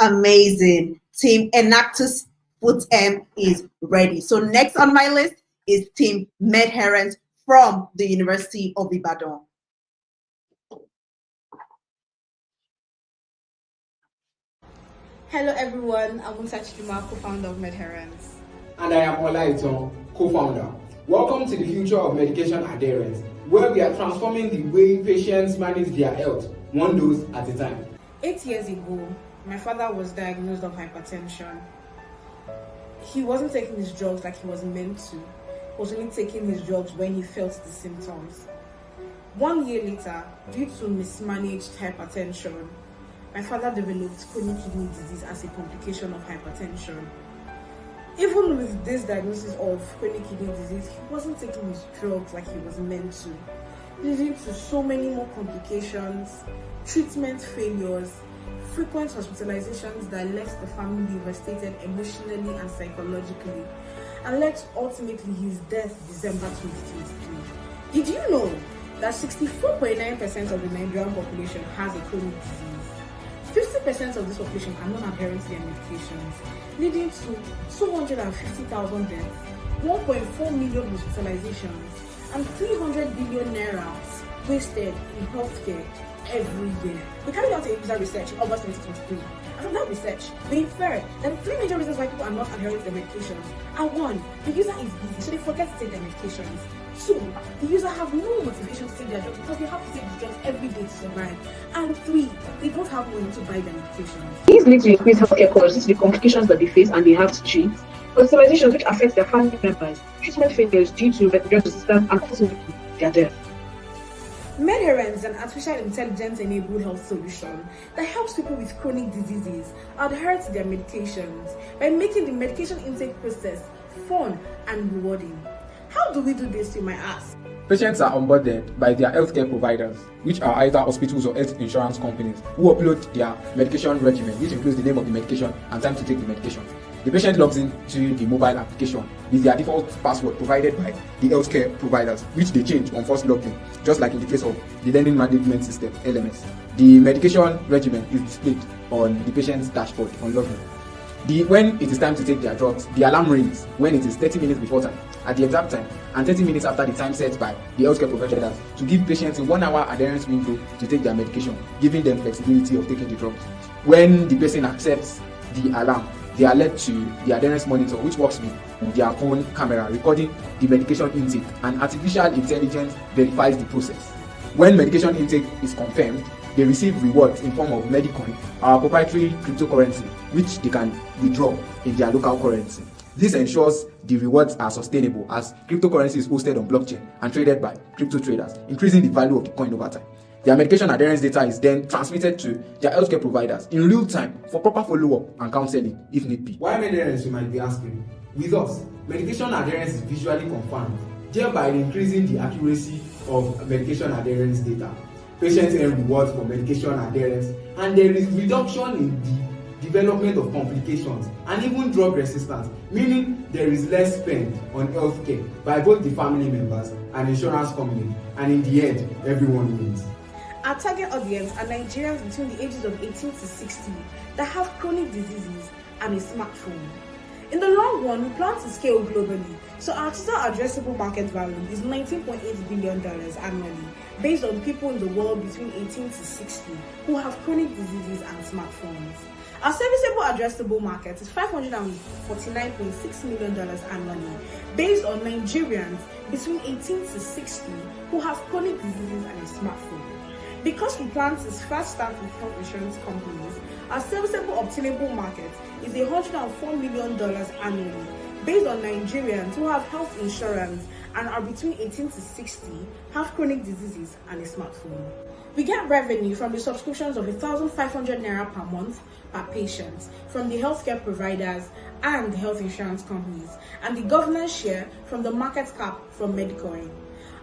Amazing. Team Enactus FUTM is ready. So next on my list is Team Medherent from the University of Ibadan. Hello everyone, I'm Musa Chiduma, co-founder of Medherents. And I am Olaiton, co-founder. Welcome to the future of medication adherence, where we are transforming the way patients manage their health, one dose at a time. 8 years ago, my father was diagnosed of hypertension. He wasn't taking his drugs like he was meant to. was only taking his drugs when he felt the symptoms. 1 year later, due to mismanaged hypertension, my father developed chronic kidney disease as a complication of hypertension. Even with this diagnosis of chronic kidney disease, he wasn't taking his drugs like he was meant to, leading to so many more complications, treatment failures, frequent hospitalizations that left the family devastated emotionally and psychologically, and led ultimately his death December 2023. Did you know that 64.9% of the Nigerian population has a chronic disease? 50% of this population are non-adherent to their medications, leading to 250,000 deaths, 1.4 million hospitalizations, and 300 billion naira wasted in healthcare every year. We carried out a user research in August 2023, and from that research, we inferred that the 3 major reasons why people are not adhering to their medications are: 1, the user is busy, so they forget to take their medications; 2, the user have no motivation to take their drugs because they have to take the drugs every day to survive; and 3, they don't have money to buy their medications. These lead to increased healthcare costs due to the complications that they face and they have to treat, hospitalizations which affect their family members, treatment failures due to drug resistance, and also their death. MedHerens is an artificial intelligence-enabled health solution that helps people with chronic diseases adhere to their medications by making the medication intake process fun and rewarding. How do we do this, you might ask? Patients are onboarded by their healthcare providers, which are either hospitals or health insurance companies, who upload their medication regimen, which includes the name of the medication and time to take the medication. The patient logs into the mobile application with their default password provided by the healthcare providers, which they change on first login, just like in the case of the Learning Management System, LMS. The medication regimen is displayed on the patient's dashboard on login. When it is time to take their drugs, the alarm rings when it is 30 minutes before time, at the exact time, and 30 minutes after the time set by the healthcare providers to give patients a 1-hour adherence window to take their medication, giving them flexibility of taking the drugs. When the person accepts the alarm, they are led to the adherence monitor, which works with their phone camera, recording the medication intake, and artificial intelligence verifies the process. When medication intake is confirmed, they receive rewards in form of Medicoin, our proprietary cryptocurrency, which they can withdraw in their local currency. This ensures the rewards are sustainable, as cryptocurrency is hosted on blockchain and traded by crypto traders, increasing the value of the coin over time. Their medication adherence data is then transmitted to their healthcare providers in real time for proper follow-up and counseling if need be. Why adherence, you might be asking? With us, medication adherence is visually confirmed, thereby increasing the accuracy of medication adherence data. Patients earn rewards for medication adherence, and there is reduction in the development of complications and even drug resistance, meaning there is less spent on healthcare by both the family members and insurance companies, and in the end, everyone wins. Our target audience are Nigerians between the ages of 18 to 60 that have chronic diseases and a smartphone. In the long run, we plan to scale globally, so our total addressable market value is $19.8 billion annually, based on people in the world between 18 to 60 who have chronic diseases and smartphones. Our serviceable addressable market is $549.6 million annually, based on Nigerians between 18 to 60 who have chronic diseases and a smartphone. Because we plan to first start with health insurance companies, our serviceable obtainable market is $104 million annually, based on Nigerians who have health insurance and are between 18 to 60, have chronic diseases and a smartphone. We get revenue from the subscriptions of 1,500 naira per month per patient from the healthcare providers and the health insurance companies, and the governance share from the market cap from Medicoin.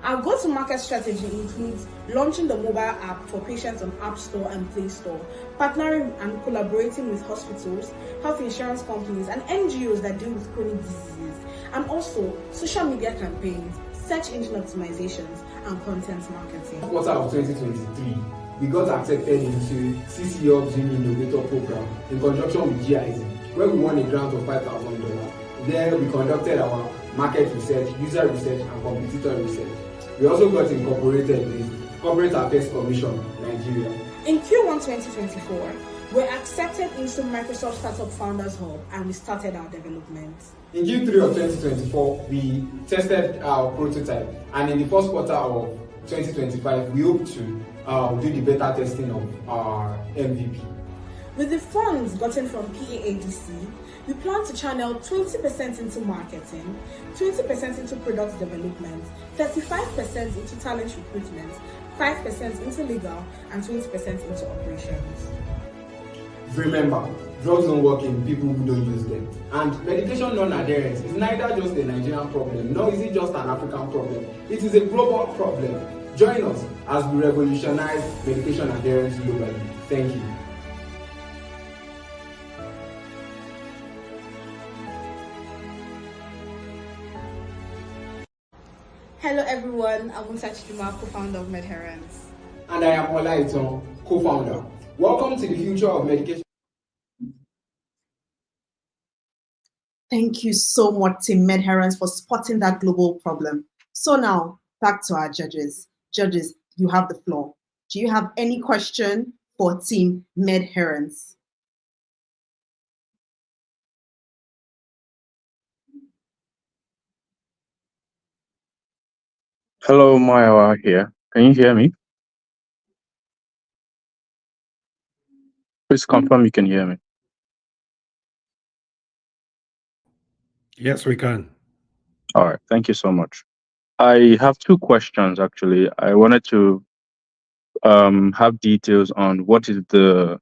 Our go-to-market strategy includes launching the mobile app for patients on App Store and Play Store, partnering and collaborating with hospitals, health insurance companies, and NGOs that deal with chronic diseases, and also social media campaigns, search engine optimizations, and content marketing. Quarter of 2023, we got accepted into CC Hub's New Innovator Program in conjunction with GIZ, where we won a grant of $5,000. There, we conducted our market research, user research, and competitor research. We also got incorporated with Corporate Affairs Commission, Nigeria. In Q1 2024, we were accepted into Microsoft Startup Founders Hub and we started our development. In Q3 of 2024, we tested our prototype, and in the first quarter of 2025, we hope to do the beta testing of our MVP. With the funds gotten from PAADC, we plan to channel 20% into marketing, 20% into product development, 35% into talent recruitment, 5% into legal, and 20% into operations. Remember, drugs don't work in people who don't use them. And medication non-adherence is neither just a Nigerian problem, nor is it just an African problem. It is a global problem. Join us as we revolutionize medication adherence globally. Thank you. Hello everyone, I'm Musa Chiduma, co-founder of MedHerence. And I am Ola Iton, co-founder. Welcome to the future of medication. Thank you so much, Team MedHerence, for spotting that global problem. So now, back to our judges. Judges, you have the floor. Do you have any question for Team MedHerence? Hello, Maya here. Can you hear me? Please confirm you can hear me. Yes, we can. All right, thank you so much. I have two questions, actually. I wanted to have details on what is to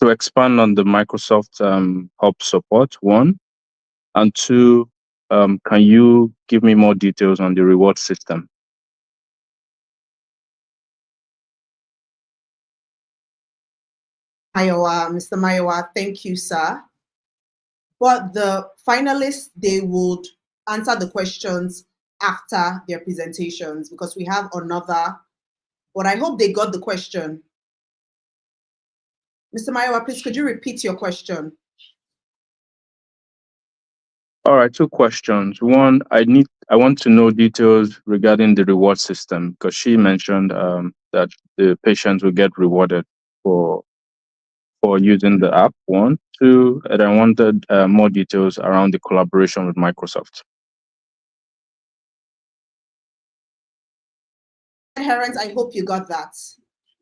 expand on the Microsoft Hub support, one, and two, can you give me more details on the reward system? Mr. Mayowa, thank you, sir. But the finalists, they would answer the questions after their presentations because we have another, but I hope they got the question. Mr. Mayowa, please, could you repeat your question? All right, two questions. One, I want to know details regarding the reward system because she mentioned that the patients will get rewarded for using the app. One, two, and I wanted more details around the collaboration with Microsoft. MedHerence, I hope you got that.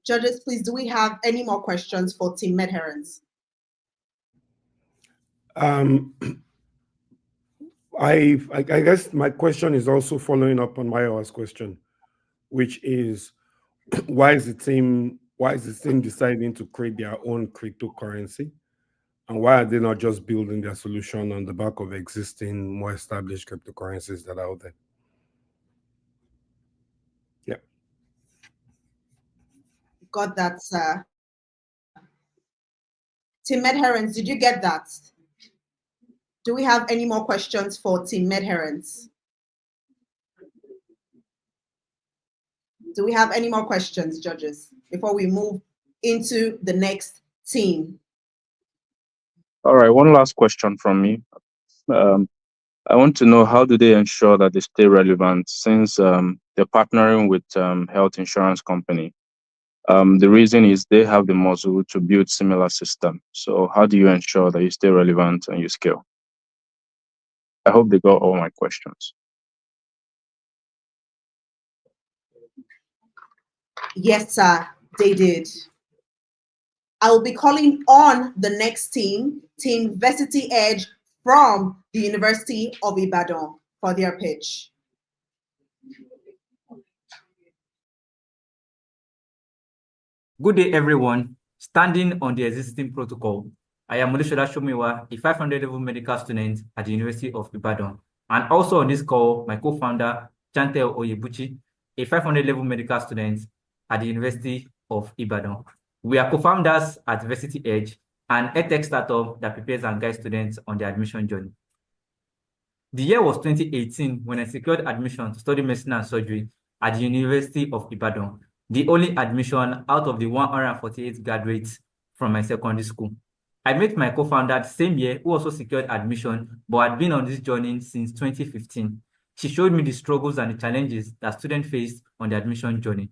Judges, please, do we have any more questions for Team MedHerence? I guess my question is also following up on Mayowa's question, which is why is the team deciding to create their own cryptocurrency, and why are they not just building their solution on the back of existing, more established cryptocurrencies that are out there? Yeah. Got that, sir. Team MedHerence, did you get that? Do we have any more questions for Team MedHerence? Do we have any more questions, judges, before we move into the next team? All right, one last question from me. I want to know, how do they ensure that they stay relevant since they're partnering with health insurance company? The reason is they have the muscle to build similar system. So how do you ensure that you stay relevant and you scale? I hope they got all my questions. Yes, sir, they did. I will be calling on the next team, Team Varsity Edge from the University of Ibadan, for their pitch. Good day, everyone. Standing on the existing protocol, I am Olusola Shomiwa, a 500 level medical student at the University of Ibadan. And also on this call, my co-founder, Chantel Oyebuchi, a 500 level medical student at the University of Ibadan. We are co-founders at Varsity Edge, an edtech startup that prepares and guides students on their admission journey. The year was 2018 when I secured admission to study medicine and surgery at the University of Ibadan, the only admission out of the 148 graduates from my secondary school. I met my co-founder the same year, who also secured admission, but had been on this journey since 2015. She showed me the struggles and the challenges that students faced on the admission journey.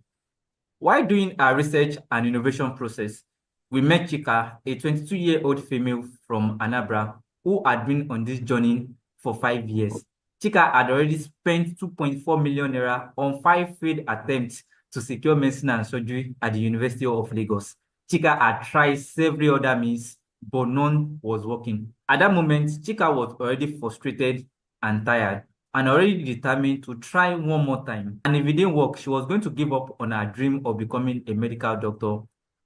While doing our research and innovation process, we met Chika, a 22-year-old female from Anambra, who had been on this journey for 5 years. Chika had already spent 2.4 million naira on 5 failed attempts to secure medicine and surgery at the University of Lagos. Chika had tried several other means, but none was working. At that moment, Chika was already frustrated and tired, and already determined to try one more time. And if it didn't work, she was going to give up on her dream of becoming a medical doctor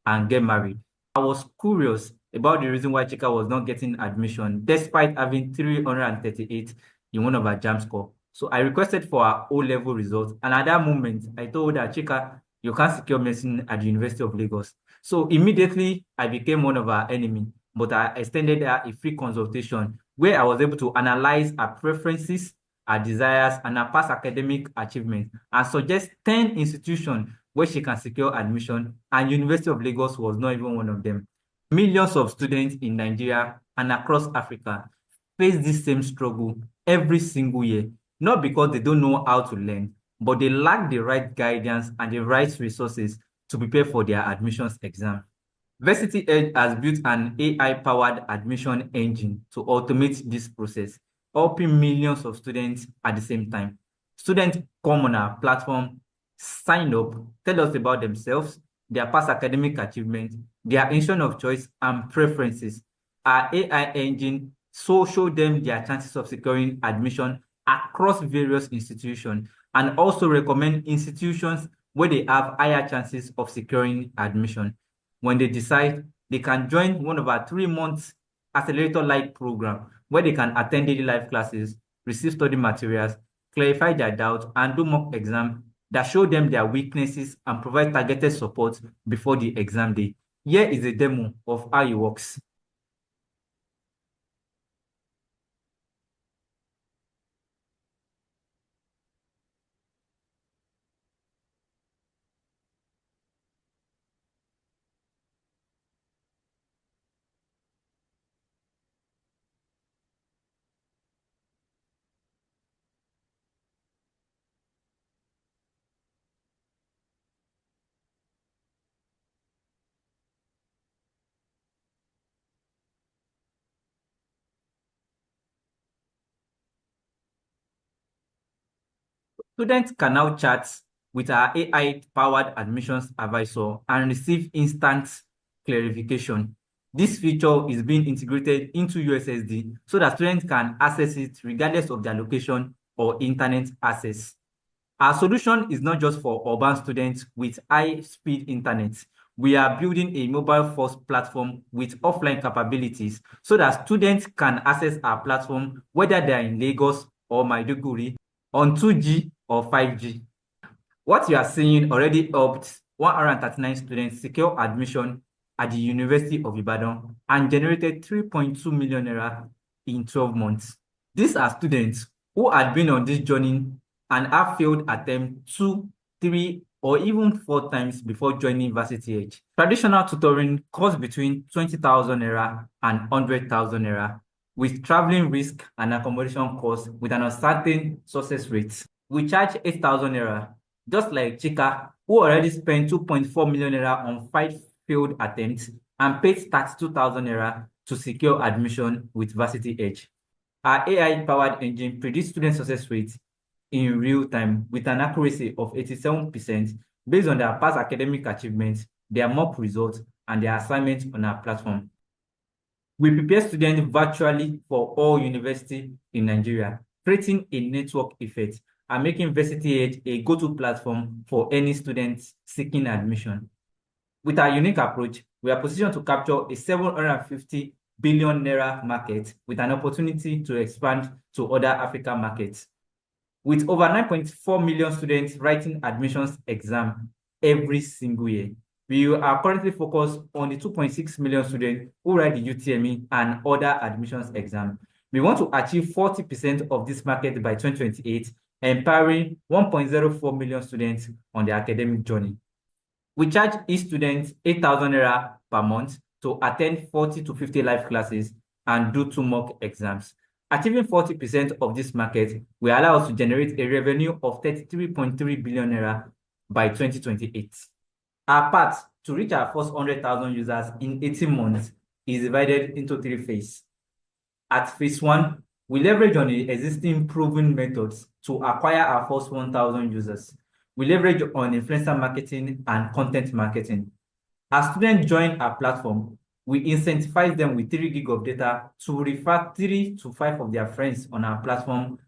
and get married. I was curious about the reason why Chika was not getting admission, despite having 338 in one of her JAM score. So I requested for her O-level results, and at that moment, I told her, Chika, you can't secure medicine at the University of Lagos. So immediately, I became one of her enemy, but I extended her a free consultation where I was able to analyze her preferences, her desires, and her past academic achievements, and suggest 10 institutions where she can secure admission, and University of Lagos was not even one of them. Millions of students in Nigeria and across Africa face this same struggle every single year, not because they don't know how to learn, but they lack the right guidance and the right resources to prepare for their admissions exam. Varsity Edge has built an AI-powered admission engine to automate this process, helping millions of students at the same time. Students come on our platform, sign up, tell us about themselves, their past academic achievements, their institution of choice, and preferences. Our AI engine show them their chances of securing admission across various institutions, and also recommend institutions where they have higher chances of securing admission. When they decide, they can join one of our 3-month accelerator-like program where they can attend daily life classes, receive study materials, clarify their doubts, and do mock exam that show them their weaknesses and provide targeted support before the exam day. Here is a demo of how it works. Students can now chat with our AI-powered admissions advisor and receive instant clarification. This feature is being integrated into USSD so that students can access it regardless of their location or internet access. Our solution is not just for urban students with high-speed internet. We are building a mobile-first platform with offline capabilities so that students can access our platform whether they are in Lagos or Maiduguri on 2G or 5G. What you are seeing already helped 139 students secure admission at the University of Ibadan and generated 3.2 million naira in 12 months. These are students who had been on this journey and have failed attempts 2, 3, or even 4 times before joining Varsity Edge. Traditional tutoring costs between 20,000 naira and 100,000 naira, with traveling risk and accommodation costs with an uncertain success rate. We charge 8,000 naira, just like Chika, who already spent 2.4 million naira on 5 failed attempts and paid 32,000 naira to secure admission with Varsity Edge. Our AI-powered engine predicts student success rates in real time with an accuracy of 87% based on their past academic achievements, their mock results, and their assignments on our platform. We prepare students virtually for all universities in Nigeria, creating a network effect and making Varsity Edge a go-to platform for any students seeking admission. With our unique approach, we are positioned to capture a 750 billion naira market with an opportunity to expand to other African markets. With over 9.4 million students writing admissions exam every single year, we are currently focused on the 2.6 million students who write the UTME and other admissions exam. We want to achieve 40% of this market by 2028, empowering 1.04 million students on their academic journey. We charge each student 8,000 naira per month to attend 40 to 50 live classes and do 2 mock exams. Achieving 40% of this market will allow us to generate a revenue of 33.3 billion naira by 2028. Our path to reach our first 100,000 users in 18 months is divided into 3 phases. At phase 1, we leverage on the existing proven methods to acquire our first 1,000 users. We leverage on influencer marketing and content marketing. As students join our platform, we incentivize them with 3 gig of data to refer 3 to 5 of their friends on our platform,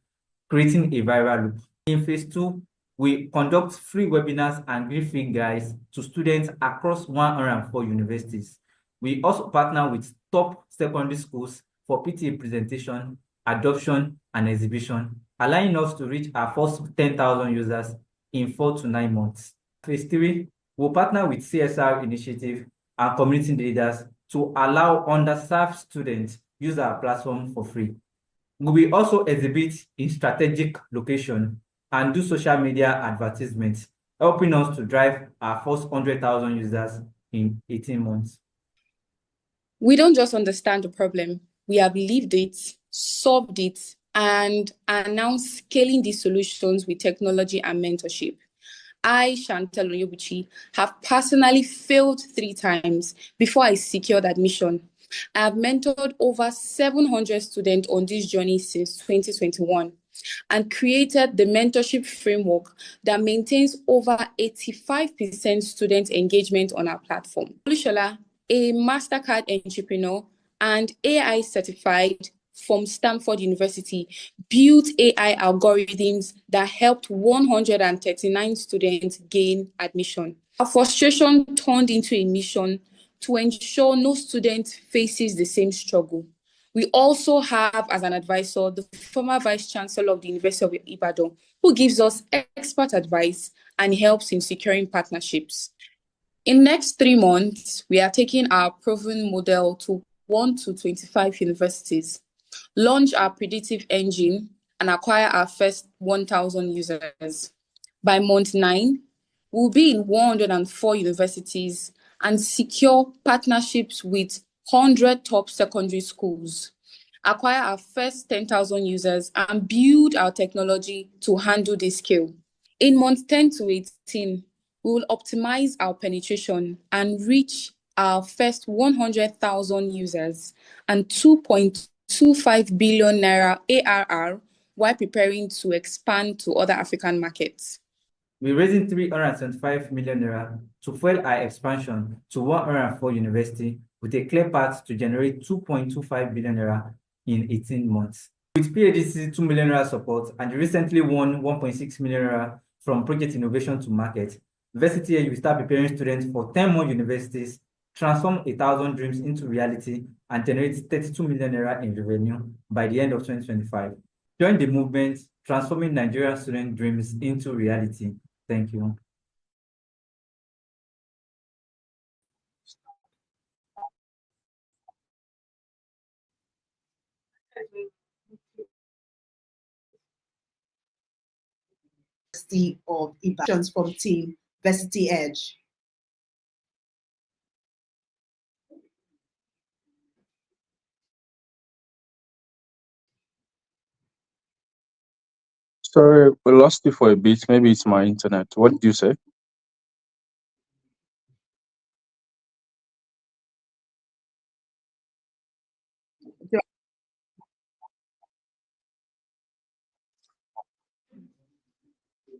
creating a viral loop. In phase 2, we conduct free webinars and give free guides to students across 104 universities. We also partner with top secondary schools for PTA presentation, adoption, and exhibition, allowing us to reach our first 10,000 users in 4 to 9 months. Phase 3, we'll partner with CSR initiative and community leaders to allow underserved students use our platform for free. We will also exhibit in strategic location and do social media advertisements, helping us to drive our first 100,000 users in 18 months. We don't just understand the problem, we have lived it, solved it, and are now scaling these solutions with technology and mentorship. I, Chantal Onyebuchi, have personally failed 3 times before I secured admission. I have mentored over 700 students on this journey since 2021 and created the mentorship framework that maintains over 85% student engagement on our platform. Olushola, a MasterCard entrepreneur and AI certified from Stanford University, built AI algorithms that helped 139 students gain admission. Our frustration turned into a mission to ensure no student faces the same struggle. We also have as an advisor the former Vice Chancellor of the University of Ibadan, who gives us expert advice and helps in securing partnerships. In the next 3 months, we are taking our proven model to 1 to 25 universities, launch our predictive engine, and acquire our first 1,000 users. By month 9, we'll be in 104 universities and secure partnerships with 100 top secondary schools, acquire our first 10,000 users, and build our technology to handle this scale. In months 10 to 18, we will optimize our penetration and reach our first 100,000 users and 2.25 billion naira ARR while preparing to expand to other African markets. We're raising 375 million naira to fuel our expansion to 104 universities with a clear path to generate 2.25 billion naira in 18 months. With PAADC 2 million naira support and recently won 1.6 million naira from Project Innovation to Market, Varsity Edge will start preparing students for 10 more universities, transform 1,000 dreams into reality, and generate 32 million naira in revenue by the end of 2025. Join the movement, transforming Nigerian student dreams into reality. Thank you. Of Ibadan from Team Varsity Edge. Sorry, we lost you for a bit. Maybe it's my internet. What did you say?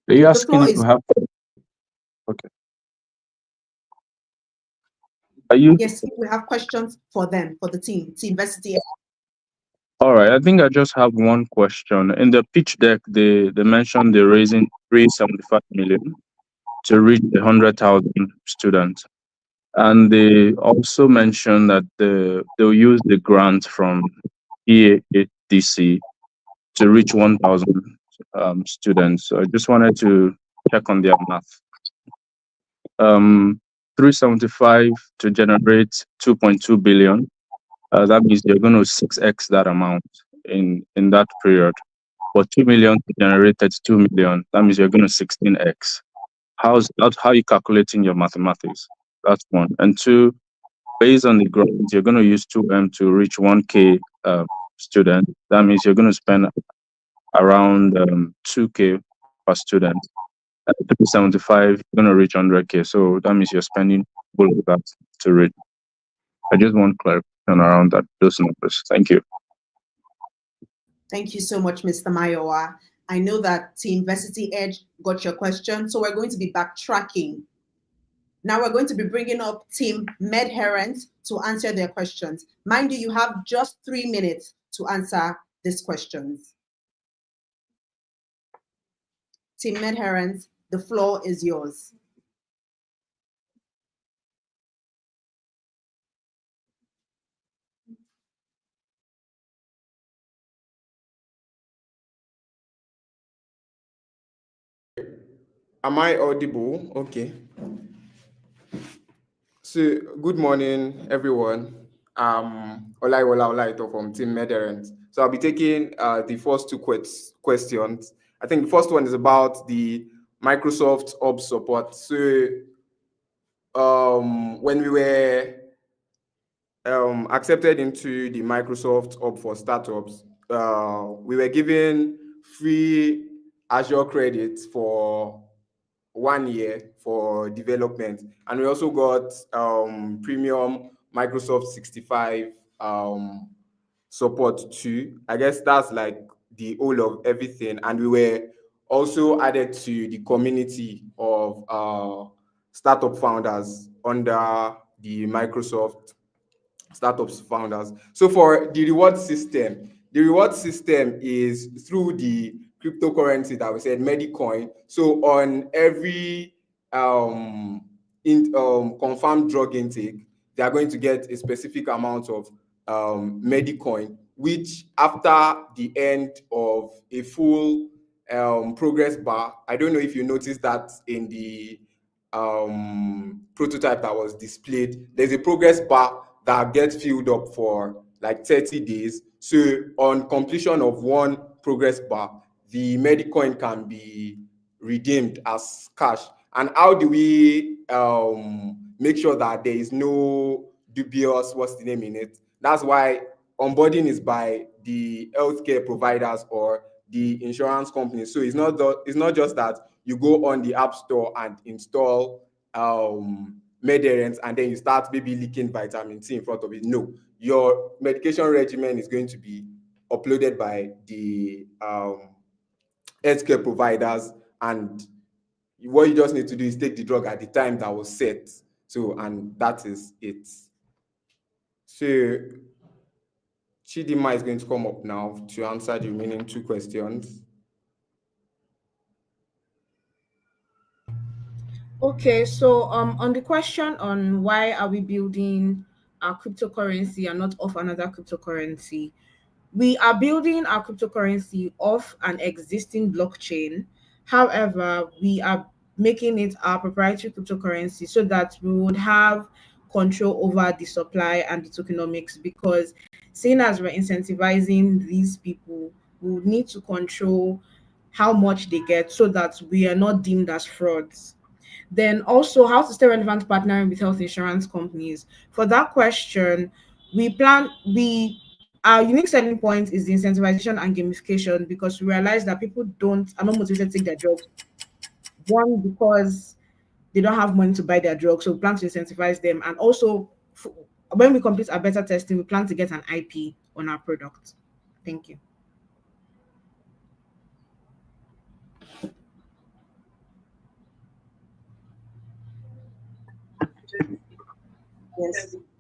Are you asking if we have? Okay. Are you? Yes, we have questions for them, for the team Varsity Edge. All right. I think I just have one question. In the pitch deck, they mentioned they're raising 375 million to reach 100,000 students. And they also mentioned that they'll use the grant from PAADC to reach 1,000 students. So I just wanted to check on their math. 375 to generate 2.2 billion. That means you're going to 6x that amount in that period. For 2 million to generate 32 million, that means you're going to 16x. How are you calculating your mathematics? That's one. And two, based on the grant, you're going to use 2M to reach 1K student. That means you're going to spend around 2K per student. At 375, you're going to reach 100K. So that means you're spending all of that to reach. I just want clarification around those numbers. Thank you. Thank you so much, Mr. Mayowa. I know that Team Varsity Edge got your question, so we're going to be backtracking. Now we're going to be bringing up Team Medherent to answer their questions. Mind you, you have just 3 minutes to answer these questions. Team Medherent, the floor is yours. Am I audible? Okay. So, good morning, everyone. Olaiwola Olaito from Team Medherent. So, I'll be taking the first two questions. I think the first one is about the Microsoft Hub support. So, when we were accepted into the Microsoft Hub for startups, we were given free Azure credits for 1 year for development, and we also got premium Microsoft 65 support too. I guess that's like the whole of everything, and we were also added to the community of startup founders under the Microsoft startups founders. So for the reward system is through the cryptocurrency that we said, Medicoin. So on every confirmed drug intake, they are going to get a specific amount of Medicoin, which after the end of a full progress bar, I don't know if you noticed that in the prototype that was displayed, there's a progress bar that gets filled up for like 30 days. So on completion of one progress bar, the Medicoin can be redeemed as cash. And how do we make sure that there is no dubious, what's the name in it? That's why onboarding is by the healthcare providers or the insurance companies. So it's not just that you go on the App Store and install Medherent and then you start maybe leaking vitamin C in front of it. No, your medication regimen is going to be uploaded by the healthcare providers, and what you just need to do is take the drug at the time that was set. So, and that is it. So Chidima is going to come up now to answer the remaining two questions. Okay, so on the question on why are we building our cryptocurrency and not off another cryptocurrency, we are building our cryptocurrency off an existing blockchain. However, we are making it our proprietary cryptocurrency so that we would have control over the supply and the tokenomics, because seeing as we're incentivizing these people, we would need to control how much they get so that we are not deemed as frauds. Then also how to stay relevant partnering with health insurance companies. For that question, we our unique selling point is the incentivization and gamification, because we realize that people are not motivated to take their drugs. One, because they don't have money to buy their drugs, so we plan to incentivize them. And also, when we complete our beta testing, we plan to get an IP on our product. Thank you.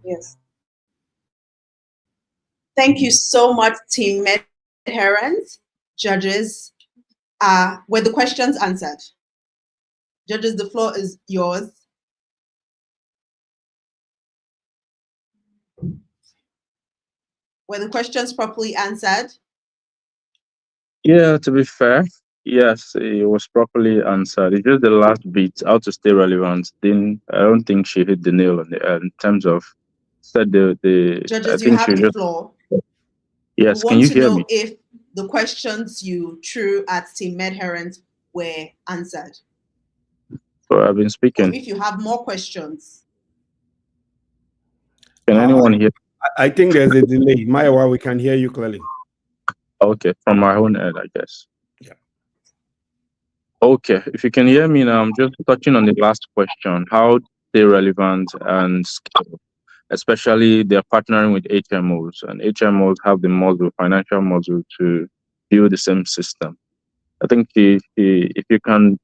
Yes. Thank you so much, Team Medherent. Judges, were the questions answered? Judges, the floor is yours. Were the questions properly answered? Yeah, to be fair, yes, it was properly answered. It's just the last bit, how to stay relevant. Then I don't think she hit the nail on the head in terms of said the. I Judges, you think she have the just. floor. Yes, We can want you to hear know me? if the questions you threw at Team Medherent were answered. So I've been Or speaking. if you have more questions. Can anyone hear? I think there's a delay. Maiwa, we can hear you clearly. Okay, from my own end, I guess. Yeah. Okay, if you can hear me now, I'm just touching on the last question, how stay relevant and scale, especially they're partnering with HMOs, and HMOs have the financial muscle to build the same system. I think if you can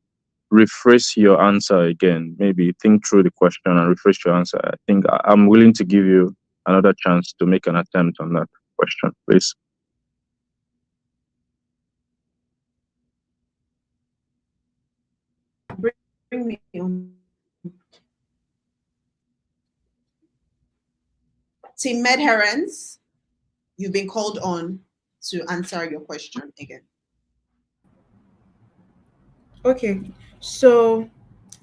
rephrase your answer again. Maybe think through the question and rephrase your answer. I think I'm willing to give you another chance to make an attempt on that question, please. Bring me on. Team Medherens, you've been called on to answer your question again. Okay, so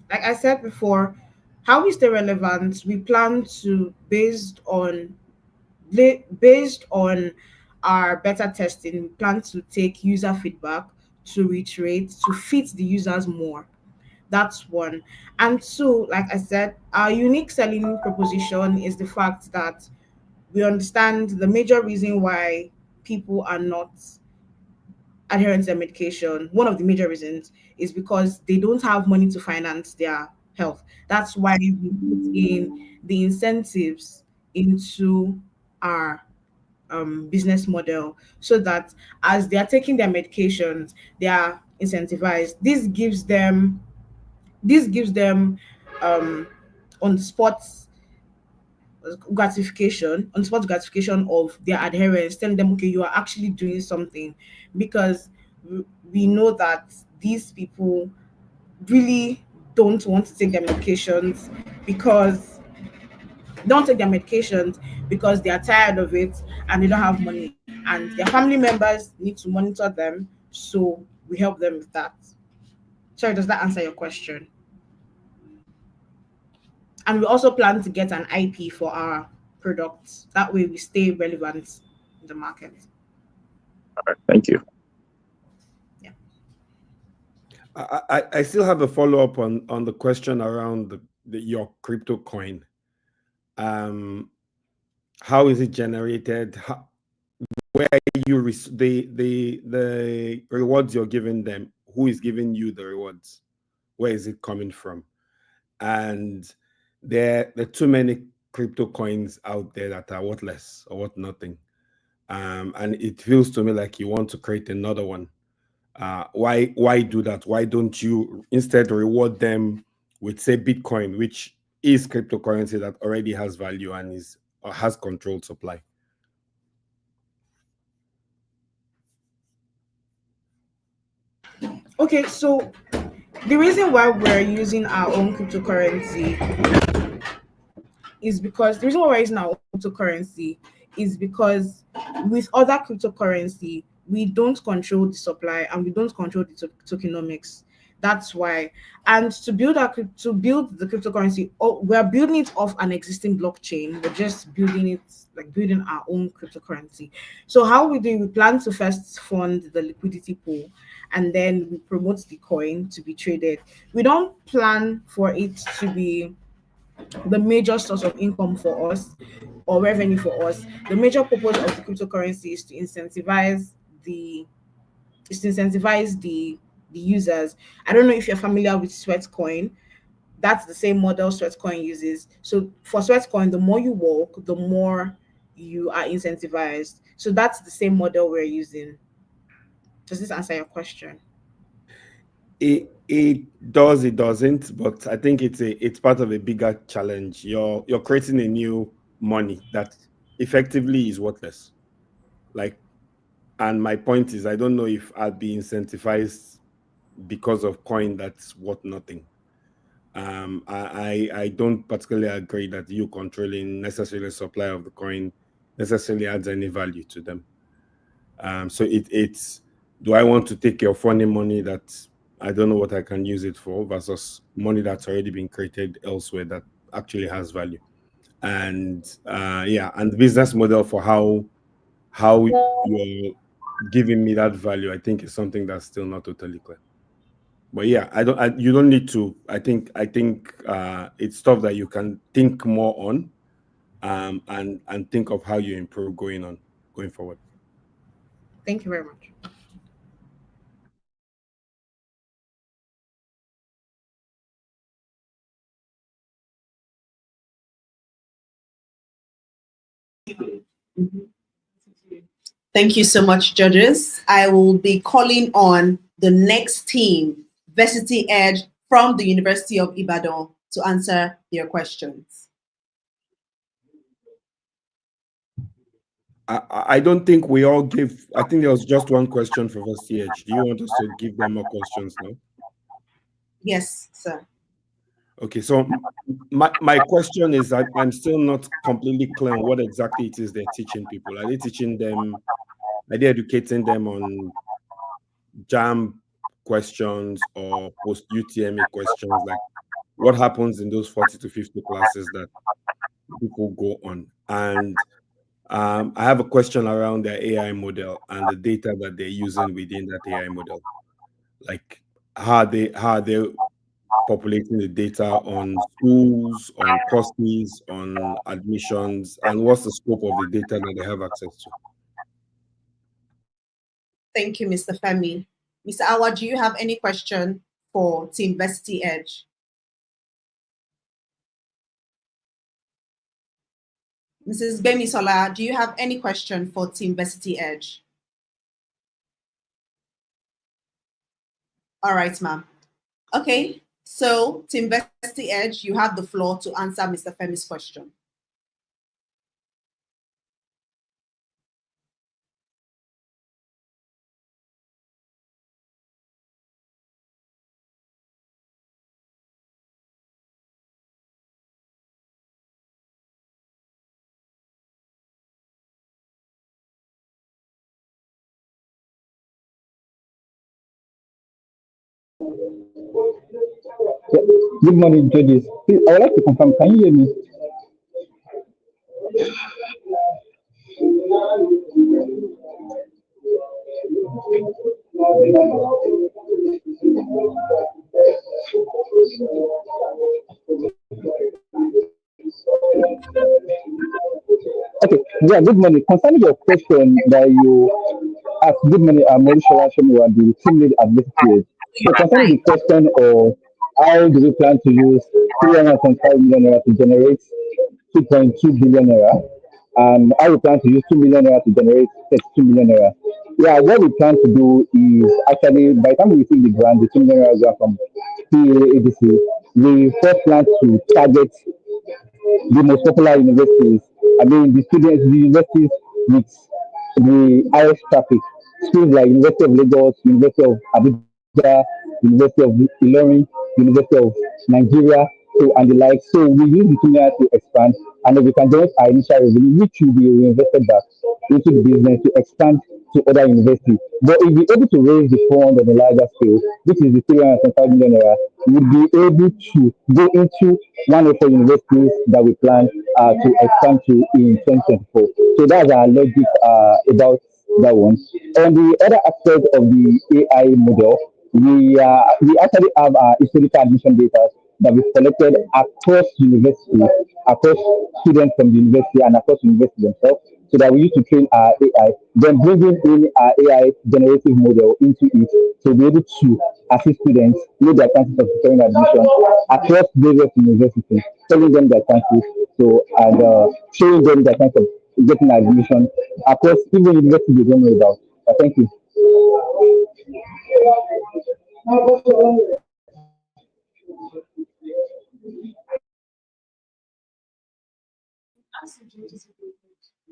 like I said before, how we stay relevant, we plan to based on our beta testing, we plan to take user feedback to reiterate to fit the users more. That's one. And two, like I said, our unique selling proposition is the fact that we understand the major reason why people are not adherent to their medication. One of the major reasons is because they don't have money to finance their health. That's why we put in the incentives into our business model, so that as they are taking their medications, they are incentivized. This gives them um, on the spot gratification of their adherence, telling them, okay, you are actually doing something, because we know that these people really don't want to take their medications because don't take their medications because they are tired of it and they don't have money, and their family members need to monitor them, so we help them with that. Sorry, does that answer your question? And we also plan to get an IP for our products. That way we stay relevant in the market. All right, thank you. I still have a follow-up on the question around your crypto coin. How is it generated? Where you the rewards you're giving them? Who is giving you the rewards? Where is it coming from? And there are too many crypto coins out there that are worthless or worth nothing. And it feels to me like you want to create another one. Why do that? Why don't you instead reward them with, say, Bitcoin, which is cryptocurrency that already has value and is or has controlled supply? Okay, so the reason why we're using our own cryptocurrency is because with other cryptocurrency, we don't control the supply and we don't control the tokenomics. That's why. And to build the cryptocurrency, we're building it off an existing blockchain. We're just building our own cryptocurrency. So how we do, we plan to first fund the liquidity pool, and then we promote the coin to be traded. We don't plan for it to be the major source of income for us or revenue for us. The major purpose of the cryptocurrency is to incentivize the users. I don't know if you're familiar with Sweatcoin. That's the same model Sweatcoin uses. So for Sweatcoin, the more you walk, the more you are incentivized. So that's the same model we're using. Does this answer your question? It does, it doesn't, but I think it's part of a bigger challenge. You're creating a new money that effectively is worthless. And my point is, I don't know if I'll be incentivized because of coin that's worth nothing. I don't particularly agree that you controlling necessarily supply of the coin necessarily adds any value to them. So it's, do I want to take your funny money that I don't know what I can use it for versus money that's already been created elsewhere that actually has value? And and the business model for how you're giving me that value, I think, is something that's still not totally clear. But yeah, you don't need to. I think it's stuff that you can think more on, and think of how you improve going forward. Thank you very much. Thank you so much, judges. I will be calling on the next team, Varsity Edge from the University of Ibadan to answer their questions. I don't think we all give. I think there was just one question for first year. Do you want us to give them more questions now? Yes, sir. Okay, so my question is, I'm still not completely clear on what exactly it is they're teaching people. Are they teaching them, are they educating them on JAM questions or post UTME questions? Like what happens in those 40 to 50 classes that people go on? And I have a question around their AI model and the data that they're using within that AI model. Like how are they populating the data on schools, on courses, on admissions, and what's the scope of the data that they have access to? Thank you, Mr. Femi. Mr. Awa, do you have any question for Teamversity Edge? Mrs. Bemisola, do you have any question for Teamversity Edge? All right, ma'am. Okay, so Teamversity Edge, you have the floor to answer Mr. Femi's question. Good morning, judges. Please, I would like to confirm, can you hear me? Okay, yeah, good morning. Concerning your question that you asked, good morning, I'm Mauricio Shemiwa, the team lead at this period. So concerning the question of how do we plan to use 325 million naira to generate 2.2 billion naira, and how we plan to use 2 million naira to generate 32 million naira. Yeah, what we plan to do is actually, by the time we receive the grant, the 2 million naira grant from PAADC, we first plan to target the most popular universities. I mean, the universities with the highest traffic. Schools like University of Lagos, University of Abuja, University of Ilorin, University of Nigeria, so and the like. So we use the similar to expand, and then we can generate our initial revenue, which will be reinvested back into the business to expand to other universities. But if we're able to raise the fund on a larger scale, which is the 325 million naira, we'll be able to go into one of the universities that we plan to expand to in 2024. So that's our logic about that one. On the other aspect of the AI model, we actually have our historical admission data that we collected across universities, across students from the university and across universities themselves, so that we used to train our AI, then bringing in our AI generative model into it to be able to assist students with their chances of securing admission across various universities, telling them their chances, so and showing them their chance of getting admission across even universities they don't know about. Thank you.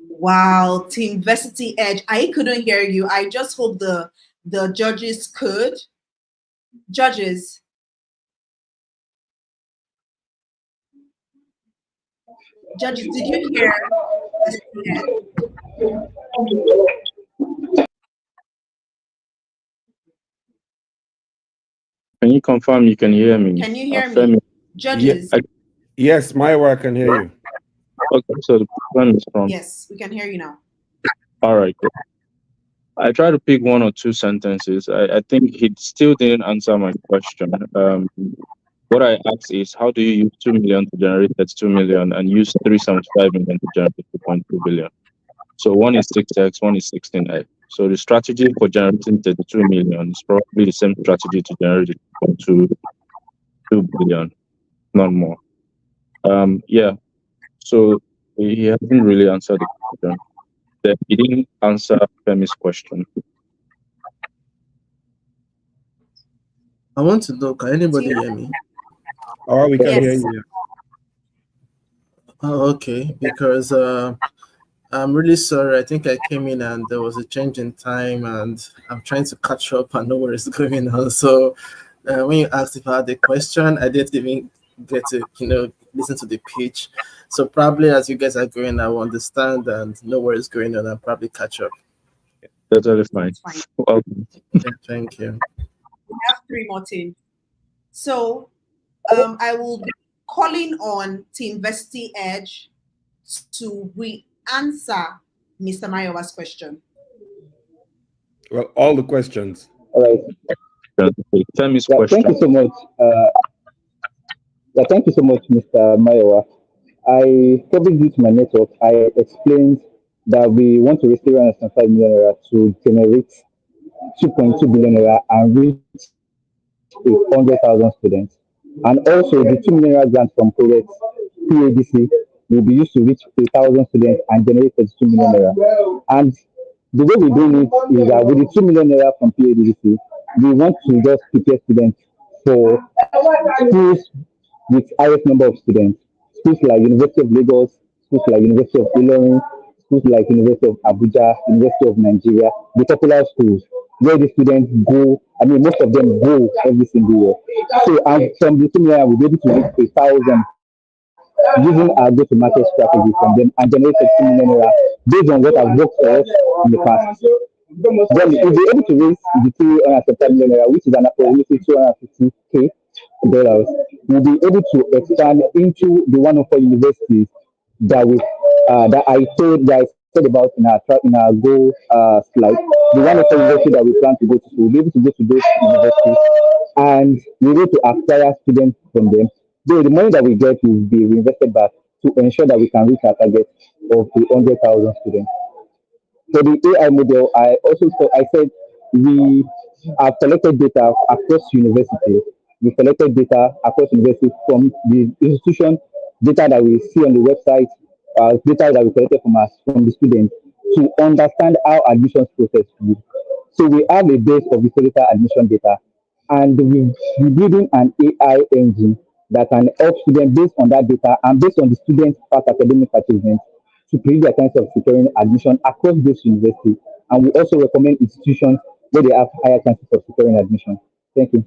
Wow, Teamversity Edge. I couldn't hear you. I just hope the judges could. Judges. Judges, did you hear? Can you confirm you can hear me? Can you hear me? Judges. Yes, Maiwa, I can hear you. Okay, so the problem is from. Yes, we can hear you now. All right, good. I try to pick one or two sentences. I think he still didn't answer my question. What I asked is, how do you use 2 million to generate 32 million and use 375 million to generate 2.2 billion? So one is 6x, one is 16x. So the strategy for generating 32 million is probably the same strategy to generate 2 billion, not more. Yeah. So he hasn't really answered the question. He didn't answer Femi's question. I want to know, can anybody hear me? Oh, we can Yes. hear you. Oh, okay, because I'm really sorry. I think I came in and there was a change in time, and I'm trying to catch up and know what is going on. So when you asked if I had a question, I didn't even get to, listen to the pitch. So probably as you guys are going, I will understand and know what is going on and probably catch up. Totally fine. Welcome. Thank you. We have three more teams. So I will be calling on Team Vesti Edge to re-answer Mr. Mayowa's question. Well, all the questions. All right. Femi's Yeah, question. thank you so much. Thank you so much, Mr. Mayowa. I probably due to my network, I explained that we want to raise 305 million naira to generate 2.2 billion naira and reach 100,000 students. And also, the 2 million naira grant from project PADC will be used to reach 1,000 students and generate 32 million naira. And the way we're doing it is that with the 2 million naira from PADC, we want to just prepare students for schools with highest number of students. Schools like University of Lagos, schools like University of Ilorin, schools like University of Abuja, University of Nigeria, the popular schools where the students go. I mean, most of them go every single year. So, and from the same year, we'll be able to reach 1,000 using our go-to-market strategy from them and generate 60 million naira based on what has worked for us in the past. Then we'll be able to raise the 375 million naira, which is an approximately 250K dollars. We'll be able to expand into the 104 universities that we that I said about in our go slide. The 104 university that we plan to go to, so we'll be able to go to those universities and we're able to acquire students from them. Though the money that we get will be reinvested back to ensure that we can reach our target of the 100,000 students. For the AI model, I said we have collected data across universities. We collected data across universities from the institution, data that we see on the website, data that we collected from the students to understand how admissions process works. So we have a base of historical admission data, and we're building an AI engine that can help students based on that data and based on the students' past academic achievements to predict their chances of securing admission across those universities. And we also recommend institutions where they have higher chances of securing admission. Thank you.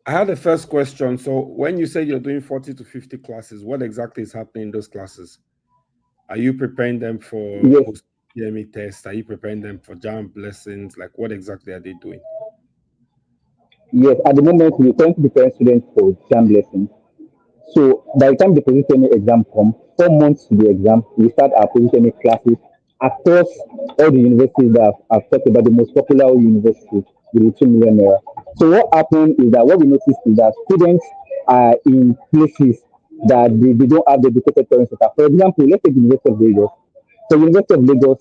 I had the first question. So when you say you're doing 40 to 50 classes, what exactly is happening in those classes? Are you preparing them for post-PME tests? Are you preparing them for JAMB lessons? Like, what exactly are they doing? Yes, at the moment, we're trying to prepare students for JAMB lessons. So by the time the positioning exam comes, 4 months to the exam, we start our positioning classes across all the universities that I've talked about, the most popular universities with the 2 million naira. So what happened is that what we noticed is that students are in places that they don't have dedicated parent center. For example, let's take the University of Lagos. For University of Lagos,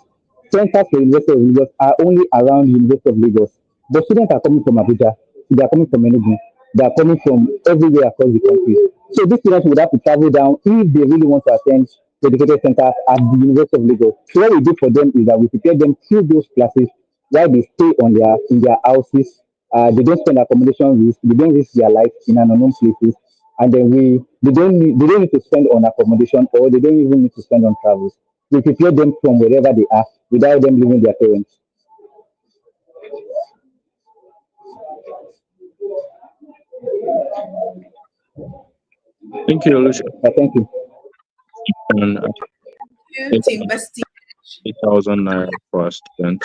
centers for University of Lagos are only around University of Lagos. The students are coming from Abuja, they are coming from Enugu, they are coming from everywhere across the country. So these students would have to travel down if they really want to attend dedicated centers at the University of Lagos. So what we do for them is that we prepare them through those classes while they stay on in their houses. They don't spend accommodation risk, they don't risk their life in an unknown places. And then they don't need to spend on accommodation or they don't even need to spend on travels. We prepare them from wherever they are without them leaving their parents. Thank you, Alicia. Thank you. And Team Vesti. 8,000 naira for a student.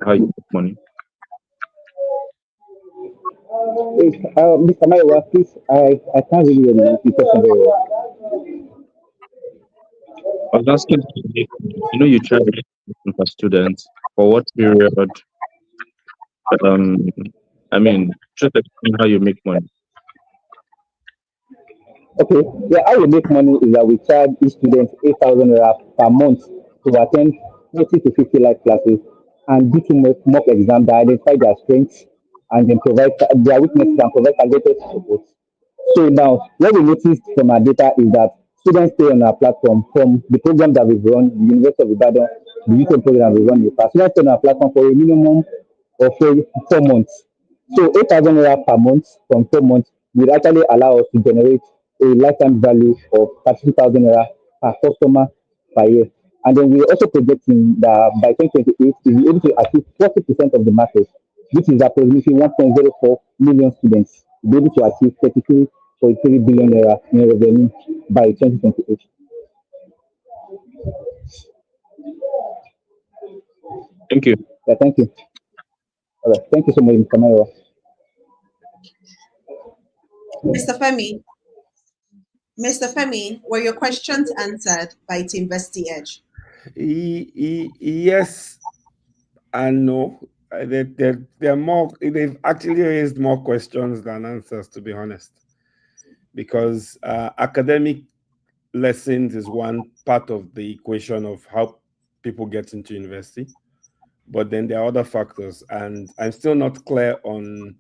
How you make money? Mr. Maiwa, please, I can't really hear the question very well. I was asking, you charge per student for what period? Just explain how you make money. Okay, yeah, how we make money is that we charge each student 8,000 naira per month to attend 40 to 50 live classes and do two mock exams that identify their strengths and then provide their weaknesses and provide targeted support. So now, what we noticed from our data is that students stay on our platform from the program that we've run, the University of Ibadan, the UK program we run in the past. We have on our platform for a minimum of 4 months. So 8,000 naira per month from 4 months will actually allow us to generate a lifetime value of 32,000 naira per customer per year. And then we're also projecting that by 2028, we'll be able to achieve 40% of the market, which is approximately 1.04 million students, be able to achieve 33.3 billion naira in revenue by 2028. Thank you. Yeah, thank you. All right. Thank you so much, Mr. Mayor. Mr. Femi, were your questions answered by Team Vesti Edge? Yes and no. They're more. They've actually raised more questions than answers, to be honest, because academic lessons is one part of the equation of how people get into university, but then there are other factors, and I'm still not clear on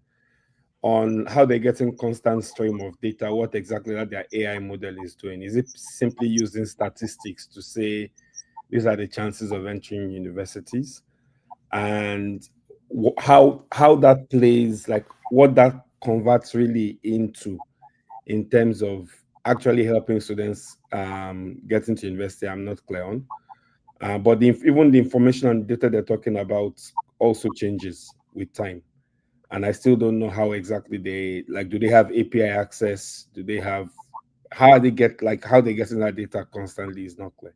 how they're getting constant stream of data, what exactly that their AI model is doing. Is it simply using statistics to say these are the chances of entering universities, and how that plays, like what that converts really into in terms of actually helping students get into university, I'm not clear on. But even the information and data they're talking about also changes with time. And I still don't know how exactly they, like, do they have API access? Do they have, how they get, like, how they getting that data constantly is not clear.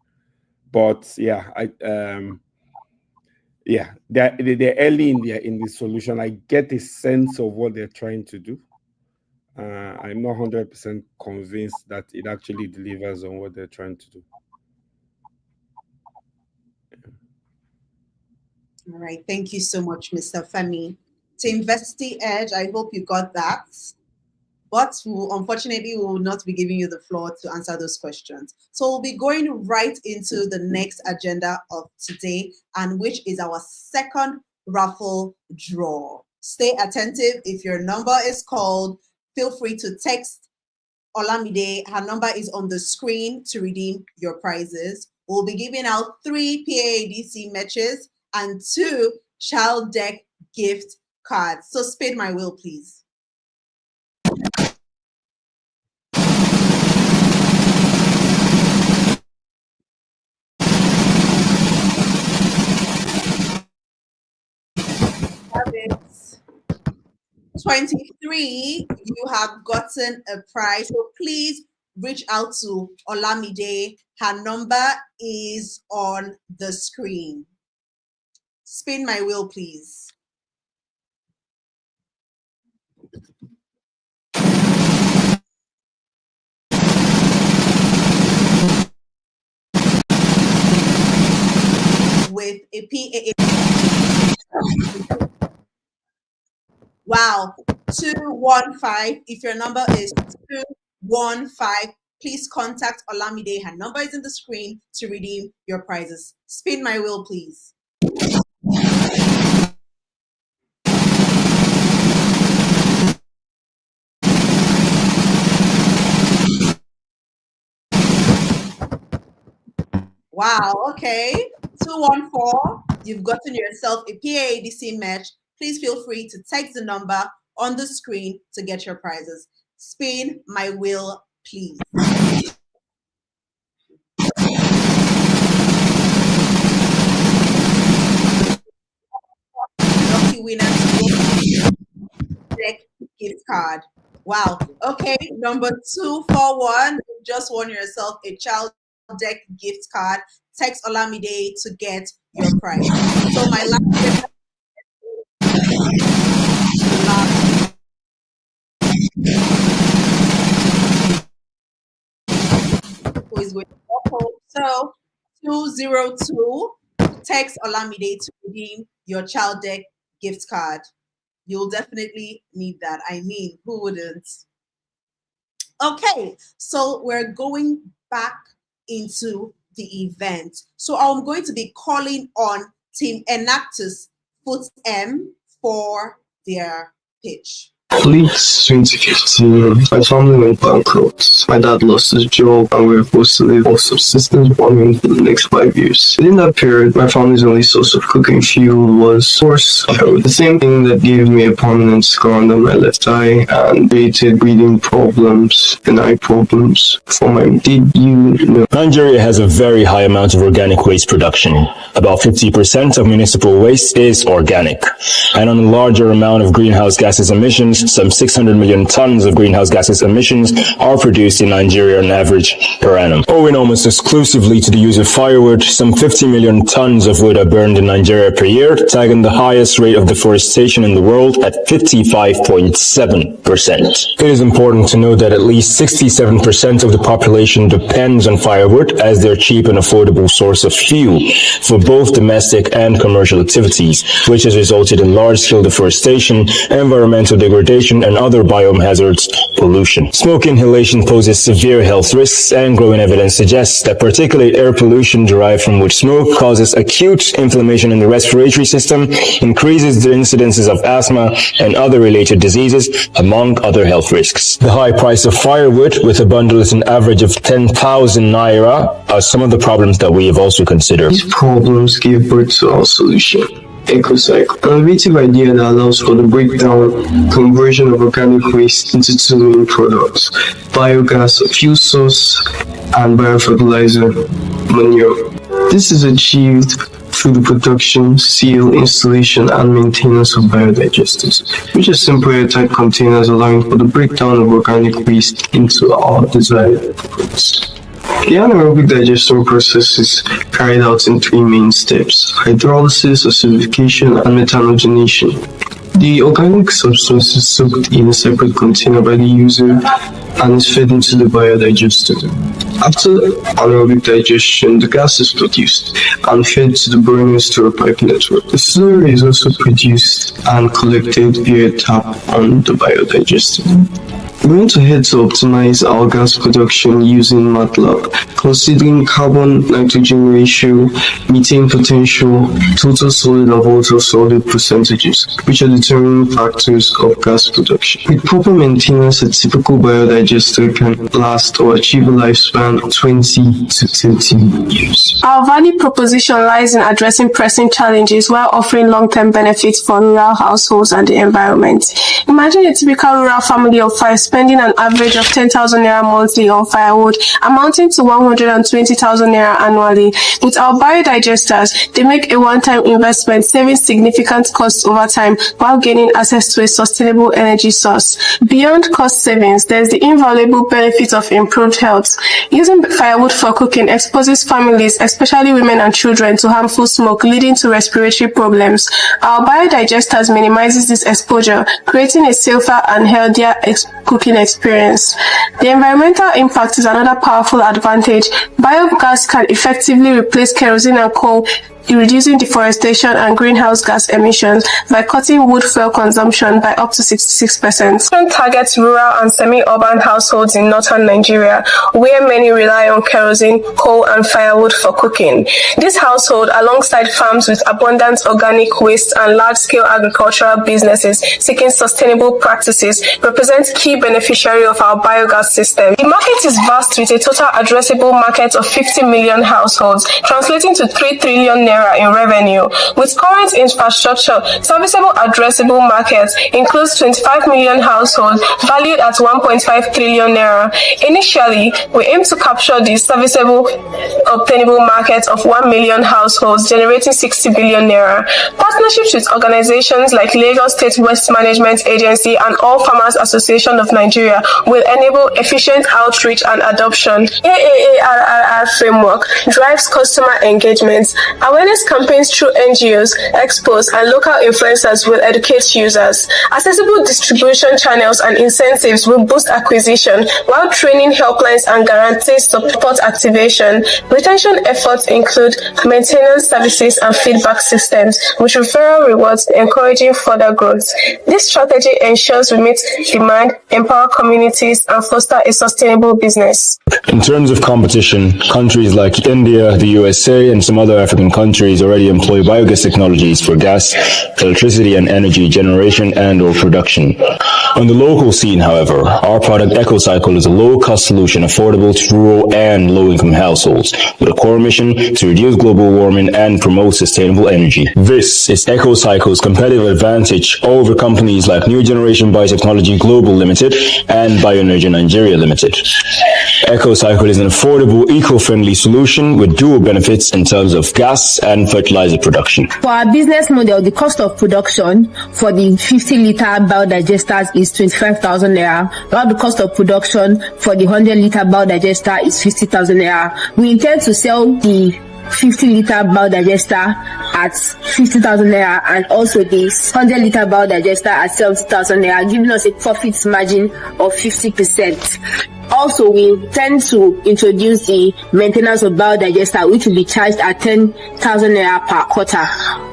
But yeah, they're early in the solution. I get a sense of what they're trying to do. I'm not 100% convinced that it actually delivers on what they're trying to do. All right, thank you so much, Mr. Femi. Team Vesti Edge, I hope you got that. But unfortunately, we will not be giving you the floor to answer those questions. So we'll be going right into the next agenda of today, and which is our second raffle draw. Stay attentive. If your number is called, feel free to text Olamide. Her number is on the screen to redeem your prizes. We'll be giving out 3 PAADC matches and 2 child deck gift cards. So spin my wheel, please. Have it. 23, you have gotten a prize. So please reach out to Olamide. Her number is on the screen. Spin my wheel, please. With a PAA. Wow, 215. If your number is 215, please contact Olamide. Her number is in the screen to redeem your prizes. Spin my wheel, please. Wow, okay. 214, you've gotten yourself a PAADC match. Please feel free to text the number on the screen to get your prizes. Spin my wheel, please. Lucky winner deck gift card. Wow. Okay, number 241, you just won yourself a child deck gift card. Text Olamide to get your prize. So my last who is going to so 202, text Olamide to redeem your child deck gift card. You'll definitely need that. I mean, who wouldn't? Okay, so we're going back into the event. So I'm going to be calling on Team Enactus Foot M for their pitch. Late 2015, my family went bankrupt. My dad lost his job and we were forced to live off subsistence farming for the next 5 years. Within that period, my family's only source of cooking fuel was horse firewood. The same thing that gave me a permanent scar under my left eye and created breathing problems and eye problems for my. Did you know? Nigeria has a very high amount of organic waste production. About 50% of municipal waste is organic. And on a larger amount of greenhouse gases emissions, some 600 million tons of greenhouse gases emissions are produced in Nigeria on average per annum. Owing almost exclusively to the use of firewood, some 50 million tons of wood are burned in Nigeria per year, tagging the highest rate of deforestation in the world at 55.7%. It is important to note that at least 67% of the population depends on firewood as their cheap and affordable source of fuel for both domestic and commercial activities, which has resulted in large-scale deforestation, environmental degradation, and other biome hazards, pollution. Smoke inhalation poses severe health risks, and growing evidence suggests that particulate air pollution derived from wood smoke causes acute inflammation in the respiratory system, increases the incidences of asthma and other related diseases, among other health risks. The high price of firewood, with a bundle at an average of 10,000 naira, are some of the problems that we have also considered. These problems gave birth to our solution, EcoCycle, an innovative idea that allows for the breakdown, conversion of organic waste into two main products: biogas, a fuel source, and biofertilizer, manure. This is achieved through the production, sale, installation, and maintenance of biodigesters, which are simple airtight containers allowing for the breakdown of organic waste into our desired products. The anaerobic digestion process is carried out in three main steps: hydrolysis, acidification, and methanogenation. The organic substance is soaked in a separate container by the user and is fed into the biodigester. After anaerobic digestion, the gas is produced and fed to the burners through a pipe network. The slurry is also produced and collected via a tap on the biodigester. We went ahead to optimize our gas production using MATLAB, considering carbon-nitrogen ratio, methane potential, total solid and volatile solid percentages, which are determining factors of gas production. With proper maintenance, a typical biodigester can last or achieve a lifespan of 20 to 30 years. Our value proposition lies in addressing pressing challenges while offering long-term benefits for rural households and the environment. Imagine a typical rural family of 5 spending an average of 10,000 naira monthly on firewood, amounting to 120,000 naira annually. With our biodigesters, they make a one-time investment, saving significant costs over time while gaining access to a sustainable energy source. Beyond cost savings, there's the invaluable benefit of improved health. Using firewood for cooking exposes families, especially women and children, to harmful smoke, leading to respiratory problems. Our biodigesters minimizes this exposure, creating a safer and healthier cooking experience. The environmental impact is another powerful advantage. Biogas can effectively replace kerosene and coal, reducing deforestation and greenhouse gas emissions by cutting wood fuel consumption by up to 66%. Targets rural and semi-urban households in northern Nigeria, where many rely on kerosene, coal, and firewood for cooking. This household, alongside farms with abundant organic waste and large-scale agricultural businesses seeking sustainable practices, represents key beneficiary of our biogas system. The market is vast, with a total addressable market of 50 million households, translating to 3 trillion in revenue. With current infrastructure, serviceable addressable markets includes 25 million households valued at 1.5 trillion naira. Initially, we aim to capture the serviceable obtainable market of 1 million households, generating 60 billion naira. Partnerships with organizations like Lagos State Waste Management Agency and All Farmers Association of Nigeria will enable efficient outreach and adoption. AAARRR framework drives customer engagement. Awareness campaigns through NGOs, expos, and local influencers will educate users. Accessible distribution channels and incentives will boost acquisition, while training helplines and guarantees support activation. Retention efforts include maintenance services and feedback systems, with referral rewards encouraging further growth. This strategy ensures we meet demand, empower communities, and foster a sustainable business. In terms of competition, countries like India, the USA, and some other African countries countries already employ biogas technologies for gas, electricity, and energy generation and/or production. On the local scene, however, our product EcoCycle is a low-cost solution affordable to rural and low-income households, with a core mission to reduce global warming and promote sustainable energy. This is EcoCycle's competitive advantage over companies like New Generation Biotechnology Global Limited and Bioenergy Nigeria Limited. EcoCycle is an affordable, eco-friendly solution with dual benefits in terms of gas and fertilizer production. For our business model, the cost of production for the 50-liter biodigesters is 25,000 naira, while the cost of production for the 100-liter biodigester is 50,000 naira. We intend to sell the 50-liter biodigester at 50,000 naira and also the 100-liter biodigester at 70,000 naira, giving us a profit margin of 50%. Also, we intend to introduce the maintenance of biodigester, which will be charged at 10,000 naira per quarter.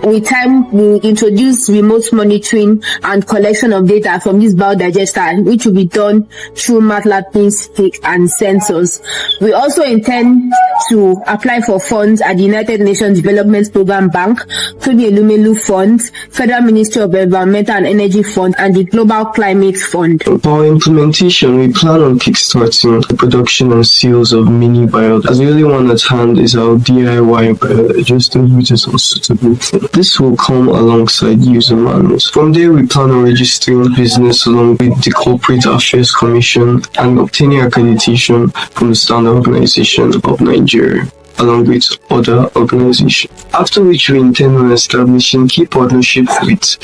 With time, we will introduce remote monitoring and collection of data from this biodigester, which will be done through MATLAB Pinspeak and sensors. We also intend to apply for funds at the United Nations Development Program Bank, through the Lumelu Fund, Federal Ministry of Environmental and Energy Fund, and the Global Climate Fund. For implementation, we plan on kickstarting the production and sales of mini biodigesters. The only one at hand is our DIY biodigester, which is unsuitable. This will come alongside user manuals. From there, we plan on registering business along with the Corporate Affairs Commission and obtaining accreditation from the Standard Organization of Nigeria, along with other organizations. After which, we intend on establishing key partnerships with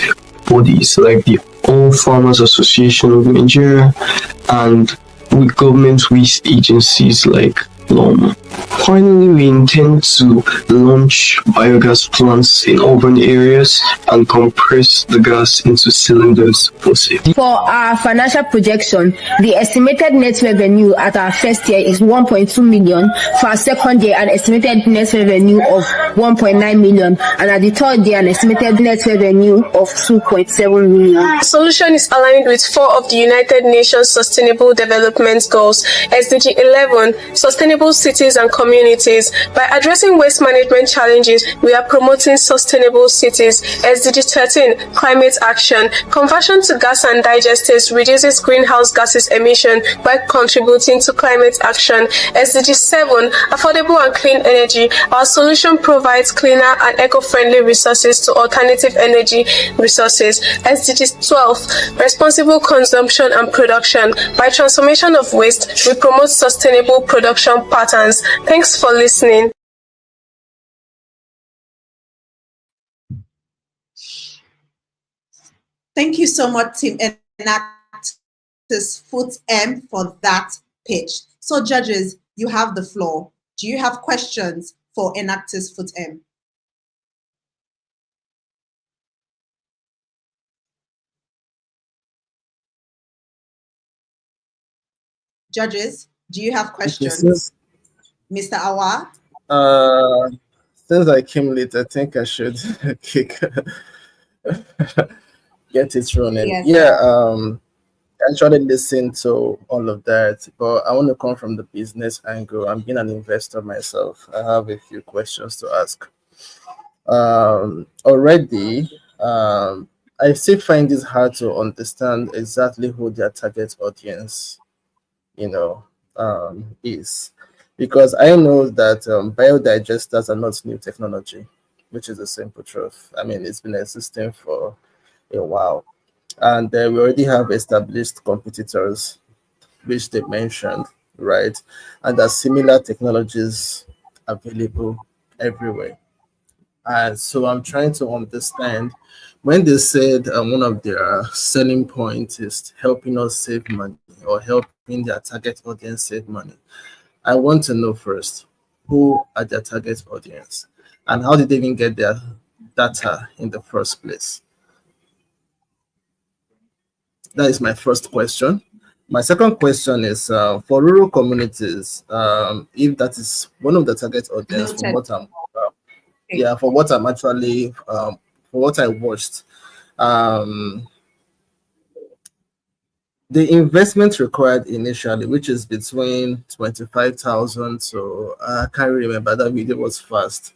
bodies like the All Farmers Association of Nigeria and with government waste agencies like LOM. Finally, we intend to launch biogas plants in urban areas and compress the gas into cylinders for sale. For our financial projection, the estimated net revenue at our first year is 1.2 million. For our second year, an estimated net revenue of 1.9 million. And at the third year, an estimated net revenue of 2.7 million. The solution is aligned with 4 of the United Nations Sustainable Development Goals, SDG 11, Sustainable Cities and Communities. By addressing waste management challenges, we are promoting sustainable cities. SDG 13, Climate Action. Conversion to gas and digesters reduces greenhouse gases emission by contributing to climate action. SDG 7, Affordable and Clean Energy. Our solution provides cleaner and eco-friendly resources to alternative energy resources. SDG 12, Responsible Consumption and Production. By transformation of waste, we promote sustainable production patterns. Thanks for listening. Thank you so much, Team Enactus Foot M, for that pitch. So, judges, you have the floor. Do you have questions for Enactus Foot M? Judges, do you have questions? Mr. Awa? Since I came late, I think I should get it running. Yes. Yeah, I actually listened to all of that, but I want to come from the business angle. I'm being an investor myself. I have a few questions to ask. Already, I still find it hard to understand exactly who their target audience, is. Because I know that biodigesters are not new technology, which is a simple truth. I mean, it's been existing for a while. And we already have established competitors, which they mentioned, right? And there's similar technologies available everywhere. And so I'm trying to understand when they said one of their selling points is helping us save money or helping their target audience save money. I want to know first, who are their target audience and how did they even get their data in the first place? That is my first question. My second question is for rural communities, if that is one of the target audience from what I'm for what I'm actually for what I watched, the investment required initially, which is between 25,000 to I can't remember, that video was fast,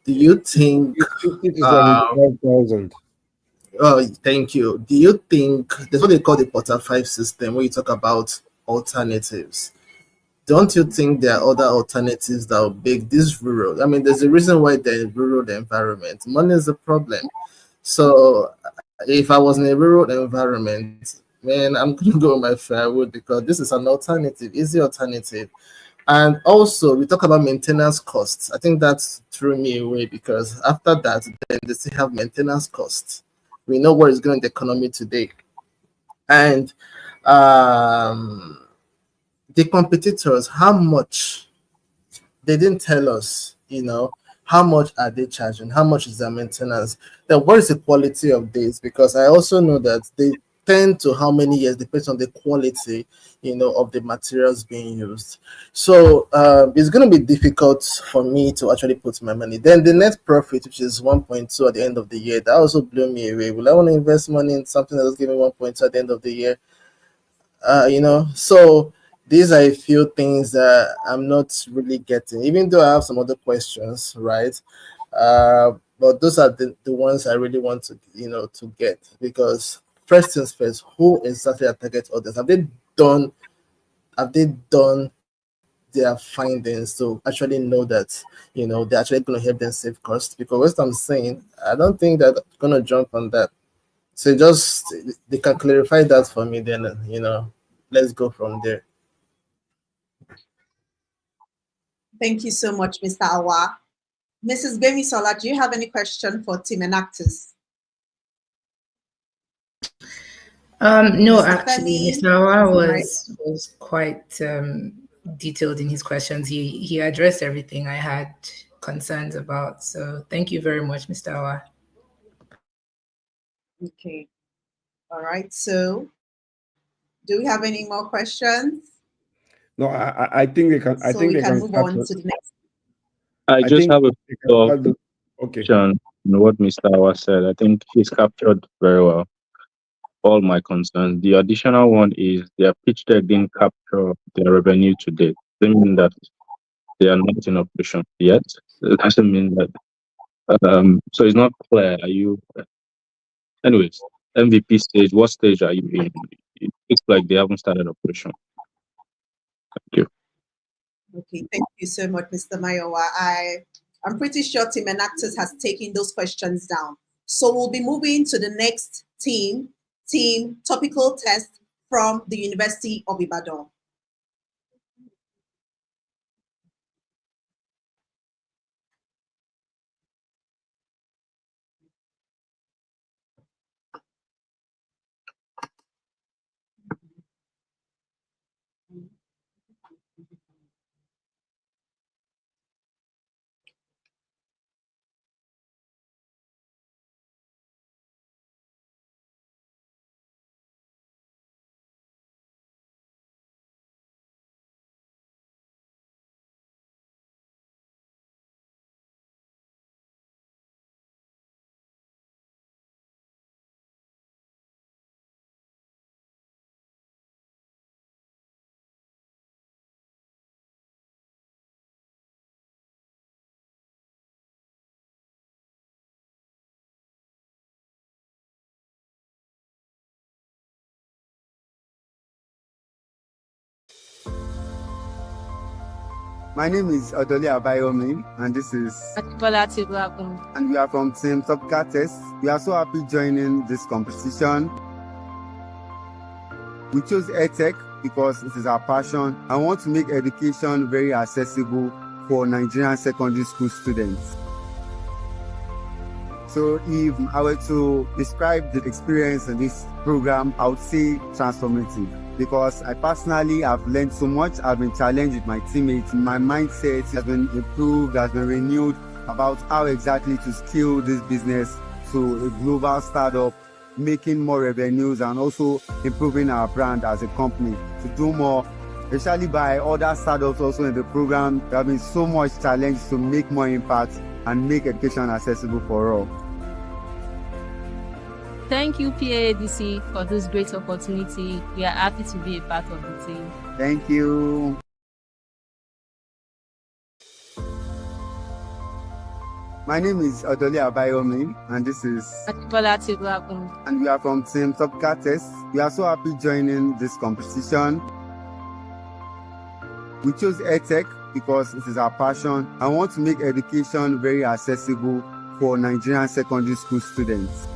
Do you think? 50 to 75,000. Oh, thank you. Do you think that's what they call the Porter 5 system, where you talk about alternatives? Don't you think there are other alternatives that will make this rural? I mean, there's a reason why they're in rural environment. Money is a problem. So if I was in a rural environment, man, I'm gonna go with my firewood because this is an alternative, easy alternative. And also, we talk about maintenance costs. I think that's threw me away because after that, then they still have maintenance costs. We know what is going on in the economy today. And the competitors, how much they didn't tell us, how much are they charging? How much is their maintenance? Then what is the quality of this? Because I also know that they tend to how many years depends on the quality, of the materials being used. So it's going to be difficult for me to actually put my money. Then the net profit, which is 1.2 at the end of the year, that also blew me away. Will I want to invest money in something that will give me 1.2 at the end of the year? So these are a few things that I'm not really getting, even though I have some other questions, right? But those are the ones I really want to, to get, because first things first, who exactly are target audience? Have they done their findings to actually know that, they're actually going to help them save costs? Because what I'm saying, I don't think they're going to jump on that. So just, they can clarify that for me, then, let's go from there. Thank you so much, Mr. Awa. Mrs. Bemisola, do you have any question for Team Enactors? No, Mr. actually, Femi? Mr. Awa was quite detailed in his questions. He addressed everything I had concerns about. So thank you very much, Mr. Awa. Okay. All right. So do we have any more questions? No, I think they can. I So think we they can can move start on with- to the next. I just think have a they can start the- okay. question on what Mr. Awa said. I think he's captured very well all my concerns. The additional one is their pitch deck didn't capture their revenue to date. Doesn't mean that they are not in operation yet. It doesn't mean that. So it's not clear. Are you? Anyways, MVP stage. What stage are you in? It looks like they haven't started operation. Thank you. Okay, thank you so much, Mr. Mayowa. I'm pretty sure Team Enactors has taken those questions down. So we'll be moving to the next team topical test from the University of Ibadan. My name is Odoli Abayomi, and this is and we are from Team Topical Test. We are so happy joining this competition. We chose EdTech because it is our passion and want to make education very accessible for Nigerian secondary school students. So if I were to describe the experience in this program, I would say transformative, because I personally have learned so much. I've been challenged with my teammates. My mindset has been improved, has been renewed about how exactly to scale this business to a global startup, making more revenues and also improving our brand as a company to do more, especially by other startups also in the program. There have been so much challenge to make more impact and make education accessible for all. Thank you, PAADC, for this great opportunity. We are happy to be a part of the team. Thank you. My name is Odoli Abayomi, and this is and we are from Team Topical Test. We are so happy joining this competition. We chose EdTech because it is our passion and want to make education very accessible for Nigerian secondary school students.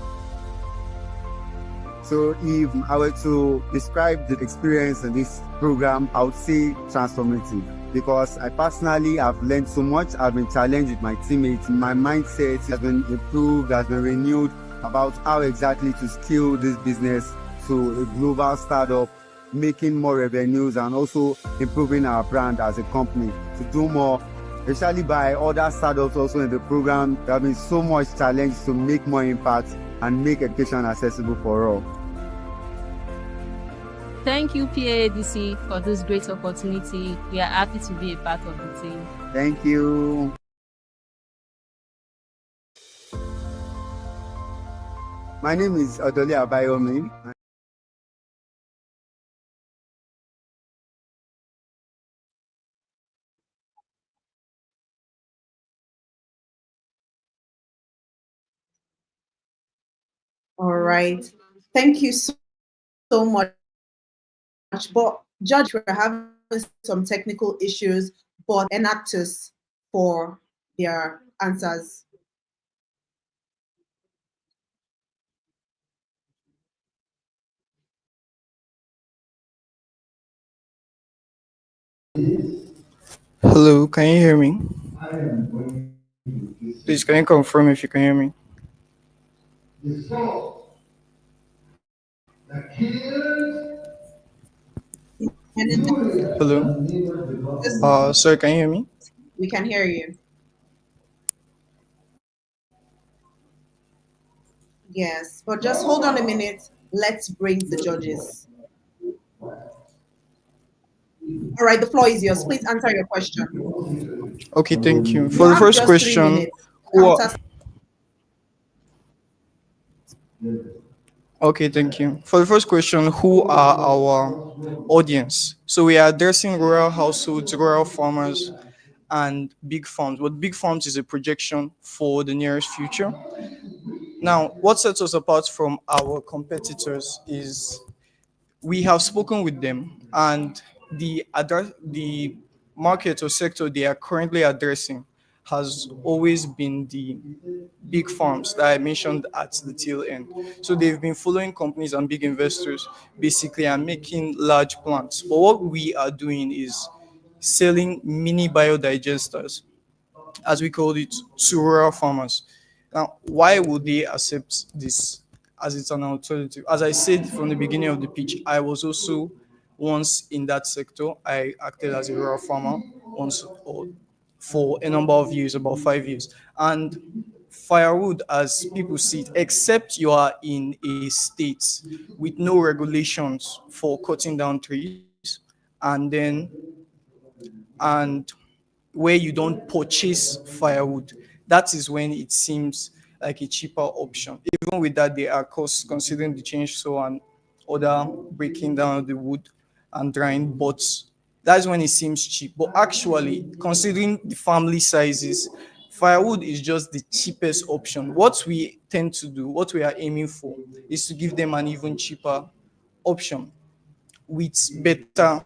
So if I were to describe the experience in this program, I would say transformative, because I personally have learned so much. I've been challenged with my teammates. My mindset has been improved, has been renewed about how exactly to scale this business to a global startup, making more revenues and also improving our brand as a company to do more, especially by other startups also in the program. There have been so much challenge to make more impact and make education accessible for all. Thank you, PAADC, for this great opportunity. We are happy to be a part of the team. Thank you. My name is Odoli Abayomi. All right. Thank you so much. But Judge, we're having some technical issues, but enactors for their answers. Hello, can you hear me? Please, can you confirm if you can hear me? Hello? Sir, can you hear me? We can hear you. Yes, but just hold on a minute. Let's bring the judges. All right, the floor is yours. Please answer your question. Okay, thank you. For the first question, okay, thank you. For the first question, who are our audience? So we are addressing rural households, rural farmers, and big farms. But big farms is a projection for the nearest future. Now, what sets us apart from our competitors is we have spoken with them, and the market or sector they are currently addressing has always been the big farms that I mentioned at the tail end. So they've been following companies and big investors basically and making large plants. But what we are doing is selling mini biodigesters, as we called it, to rural farmers. Now, why would they accept this as it's an alternative? As I said from the beginning of the pitch, I was also once in that sector. I acted as a rural farmer once for a number of years, about 5 years. And firewood, as people see it, except you are in a state with no regulations for cutting down trees, and where you don't purchase firewood, that is when it seems like a cheaper option. Even with that, there are costs considering the chainsaw and other breaking down of the wood and drying, but that's when it seems cheap. But actually, considering the family sizes, firewood is just the cheapest option. What we tend to do, what we are aiming for, is to give them an even cheaper option with better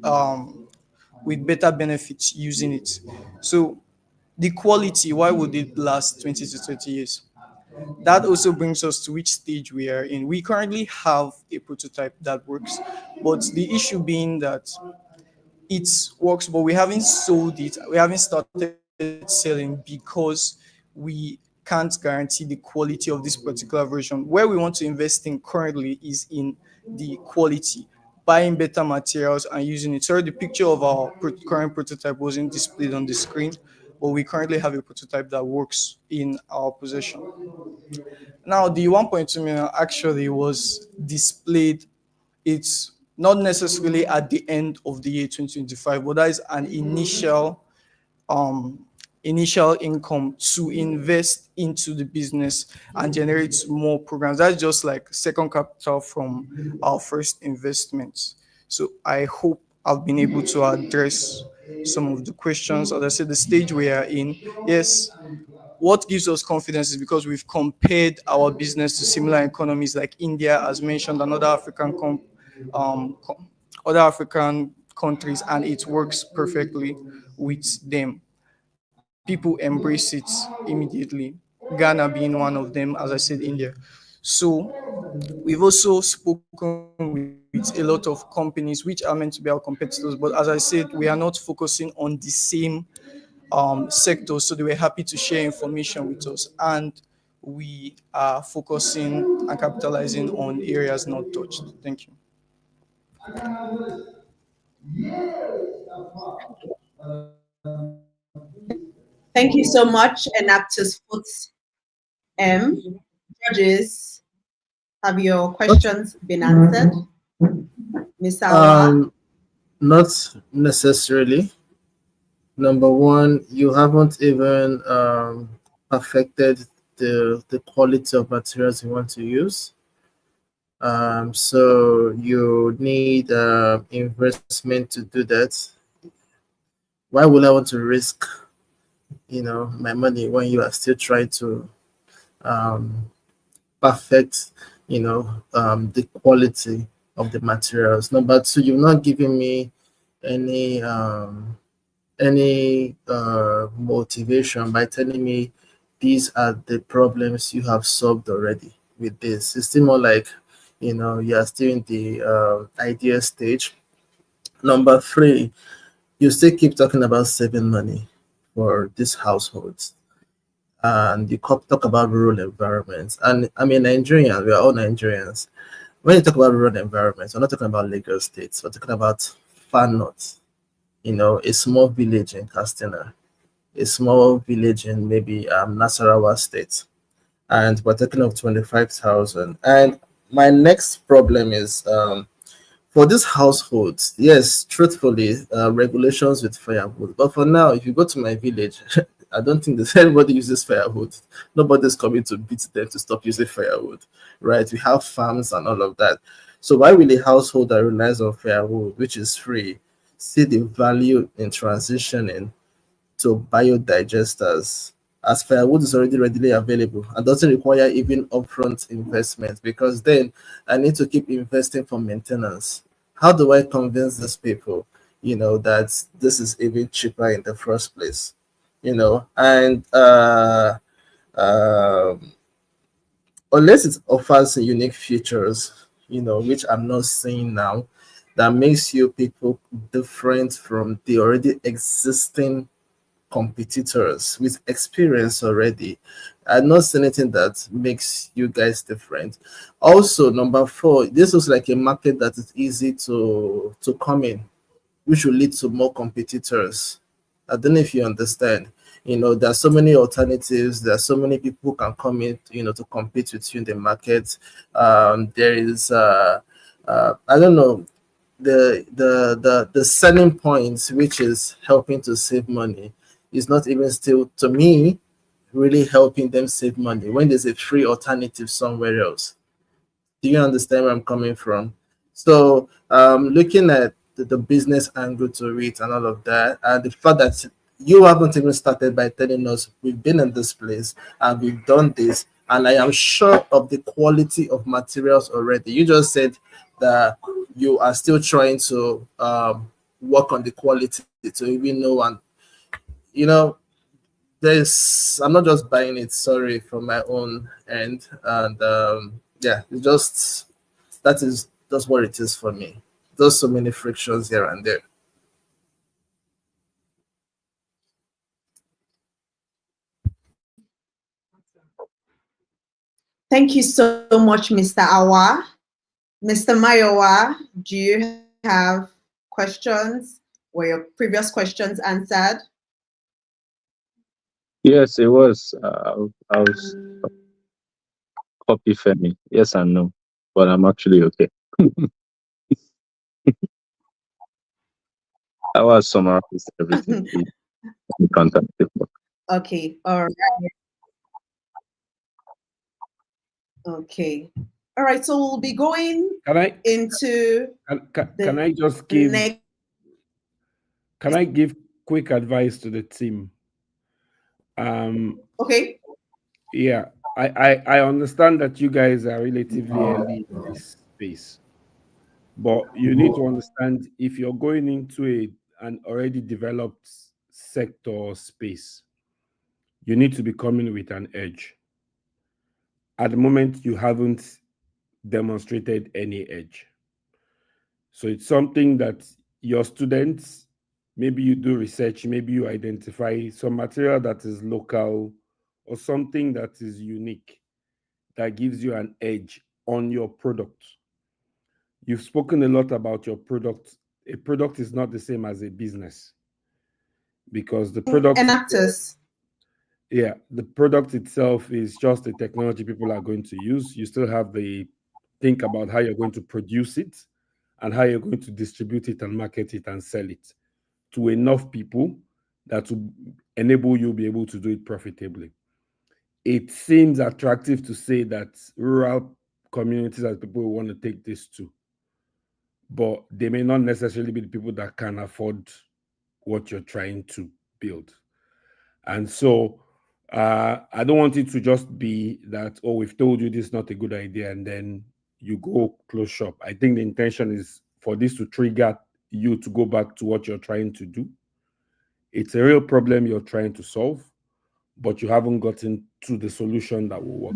um, with better benefits using it. So the quality, why would it last 20 to 30 years? That also brings us to which stage we are in. We currently have a prototype that works, but the issue being that it works, but we haven't sold it. We haven't started selling because we can't guarantee the quality of this particular version. Where we want to invest in currently is in the quality, buying better materials and using it. Sorry, the picture of our current prototype wasn't displayed on the screen, but we currently have a prototype that works in our possession. Now, the 1.2 million actually was displayed. It's not necessarily at the end of the year 2025, but that is an initial income to invest into the business and generate more programs. That's just like second capital from our first investments. So I hope I've been able to address some of the questions. As I said, the stage we are in, yes, what gives us confidence is because we've compared our business to similar economies like India, as mentioned, and other other African countries, and it works perfectly with them. People embrace it immediately. Ghana being one of them, as I said, India. So we've also spoken with a lot of companies which are meant to be our competitors, but as I said, we are not focusing on the same sector, so they were happy to share information with us, and we are focusing and capitalizing on areas not touched. Thank you. Thank you so much, Enactus Foot M. Judges, have your questions been answered? Ms. Awa? Not necessarily. Number one, you haven't even perfected the quality of materials you want to use. So you need investment to do that. Why would I want to risk, my money when you are still trying to perfect, the quality of the materials? Number two, you're not giving me any motivation by telling me these are the problems you have solved already with this. It's still more like, you are still in the idea stage. Number three, you still keep talking about saving money for these households. And you talk about rural environments. And I mean, Nigerians, we are all Nigerians. When you talk about rural environments, we're not talking about Lagos states, we're talking about far north, a small village in Castina, a small village in maybe Nasarawa state. And we're talking of 25,000. And my next problem is for these households, yes, truthfully, regulations with firewood. But for now, if you go to my village, I don't think there's anybody uses firewood. Nobody's coming to beat them to stop using firewood, right? We have farms and all of that. So why will a household that relies on firewood, which is free, see the value in transitioning to biodigesters, as firewood is already readily available and doesn't require even upfront investment, because then I need to keep investing for maintenance? How do I convince these people, that this is even cheaper in the first place? And unless it offers unique features, which I'm not seeing now, that makes you people different from the already existing competitors with experience already. I'm not seeing anything that makes you guys different. Also, number four, this looks like a market that is easy to come in, which will lead to more competitors. I don't know if you understand. There are so many alternatives. There are so many people who can come in, to compete with you in the market. There is, I don't know, the selling points, which is helping to save money, is not even still, to me, really helping them save money when there's a free alternative somewhere else. Do you understand where I'm coming from? So looking at the business angle to it and all of that, and the fact that you haven't even started by telling us we've been in this place and we've done this, and I am sure of the quality of materials already. You just said that you are still trying to work on the quality to even know, and I'm not just buying it, sorry, from my own end. And yeah, that is just what it is for me. There's so many frictions here and there. Thank you so much, Mr. Awa. Mr. Mayowa, do you have questions? Were your previous questions answered? Yes, it was. I was copy Femi. Yes and no, but I'm actually okay. I was summarized everything. In contact. Okay, all right. Okay. All right, so we'll be going into can I just give can I give quick advice to the team? Okay. Yeah, I understand that you guys are relatively early in this space, but you need to understand if you're going into an already developed sector or space, you need to be coming with an edge. At the moment, you haven't demonstrated any edge. So it's something that your students, maybe you do research, maybe you identify some material that is local or something that is unique that gives you an edge on your product. You've spoken a lot about your product. A product is not the same as a business because the product And actors. yeah, the product itself is just the technology people are going to use. You still have the think about how you're going to produce it and how you're going to distribute it and market it and sell it to enough people that will enable you to be able to do it profitably. It seems attractive to say that rural communities as people who want to take this to, but they may not necessarily be the people that can afford what you're trying to build. And so I don't want it to just be that, oh, we've told you this is not a good idea, and then you go close shop. I think the intention is for this to trigger you to go back to what you're trying to do. It's a real problem you're trying to solve, but you haven't gotten to the solution that will work.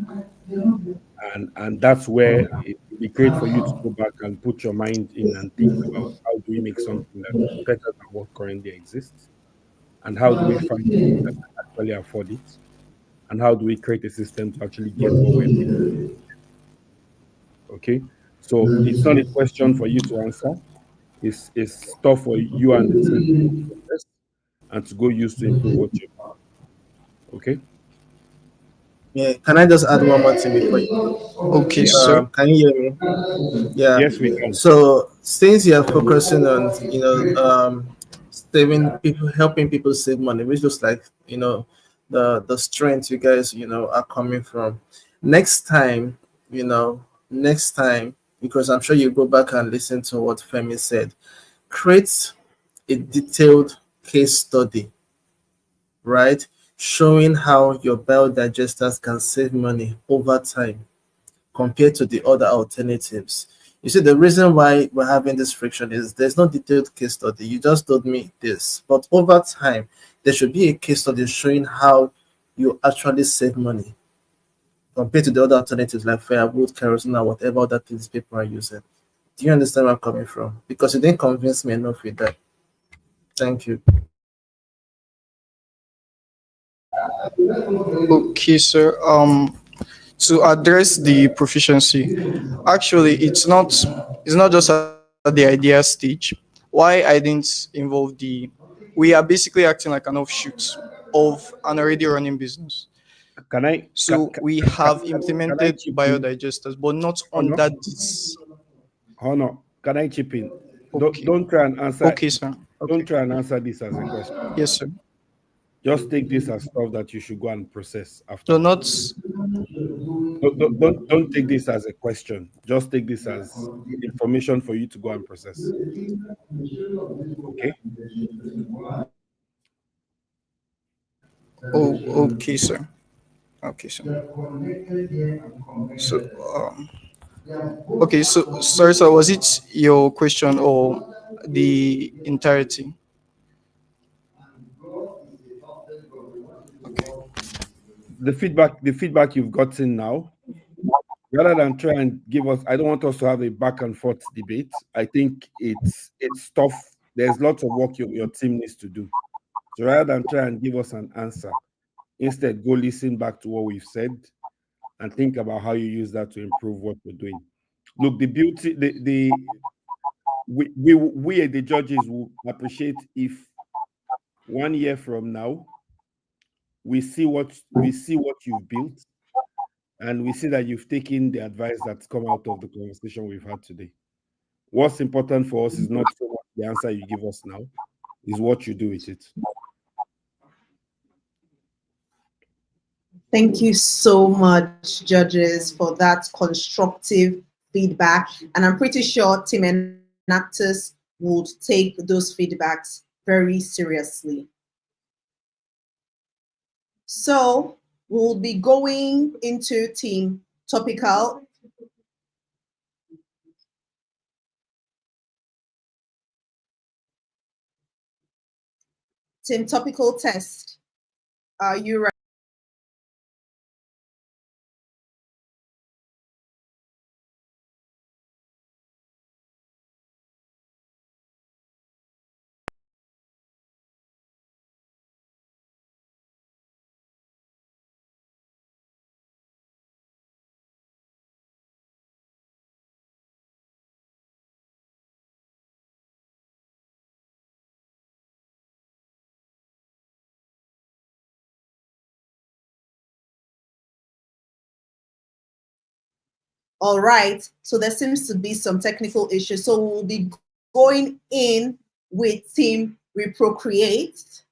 And that's where it would be great for you to go back and put your mind in and think about how do we make something that's better than what currently exists, and how do we find people that can actually afford it, and how do we create a system to actually get what we're building. Okay, so it's not a question for you to answer. It's stuff for you and the team to process and to go use to improve what you do. Okay. Yeah, can I just add one more thing before you? Okay, sir. Can you hear me? Yeah. Yes, we can. So since you're focusing on, saving people, helping people save money, which looks like, the strength you guys, are coming from. Next time, next time, because I'm sure you go back and listen to what Femi said, create a detailed case study, right? Showing how your biodigesters can save money over time compared to the other alternatives. You see, the reason why we're having this friction is there's no detailed case study. You just told me this, but over time, there should be a case study showing how you actually save money compared to the other alternatives like firewood, kerosene, or whatever other things people are using. Do you understand where I'm coming from? Because you didn't convince me enough with that. Thank you. Okay, sir. To address the proficiency, actually, it's not just at the idea stage. Why I didn't involve we are basically acting like an offshoot of an already running business. Can I? So we have implemented chip in? biodigesters, but not Honor? under this. Honor, can I chip in? Okay. Don't try and answer. Okay, sir. Don't try and answer this as a question. Yes, sir. Just take this as stuff that you should go and process after. So not. Don't take this as a question. Just take this as information for you to go and process. Okay. Oh, okay, sir. Okay, sir. So, okay, so sorry, sir. Was it your question or the entirety? The feedback you've gotten now, rather than try and give us, I don't want us to have a back and forth debate. I think it's tough. There's lots of work your team needs to do. So rather than try and give us an answer, instead go listen back to what we've said and think about how you use that to improve what we're doing. Look, the beauty, we the judges will appreciate if 1 year from now we see what you've built, and we see that you've taken the advice that's come out of the conversation we've had today. What's important for us is not so much the answer you give us now, is what you do with it. Thank you so much, judges, for that constructive feedback. And I'm pretty sure team and actors would take those feedbacks very seriously. So we'll be going into team topical. Team topical test. Are you ready? All right, so there seems to be some technical issues. So we'll be going in with Team Reprocreate.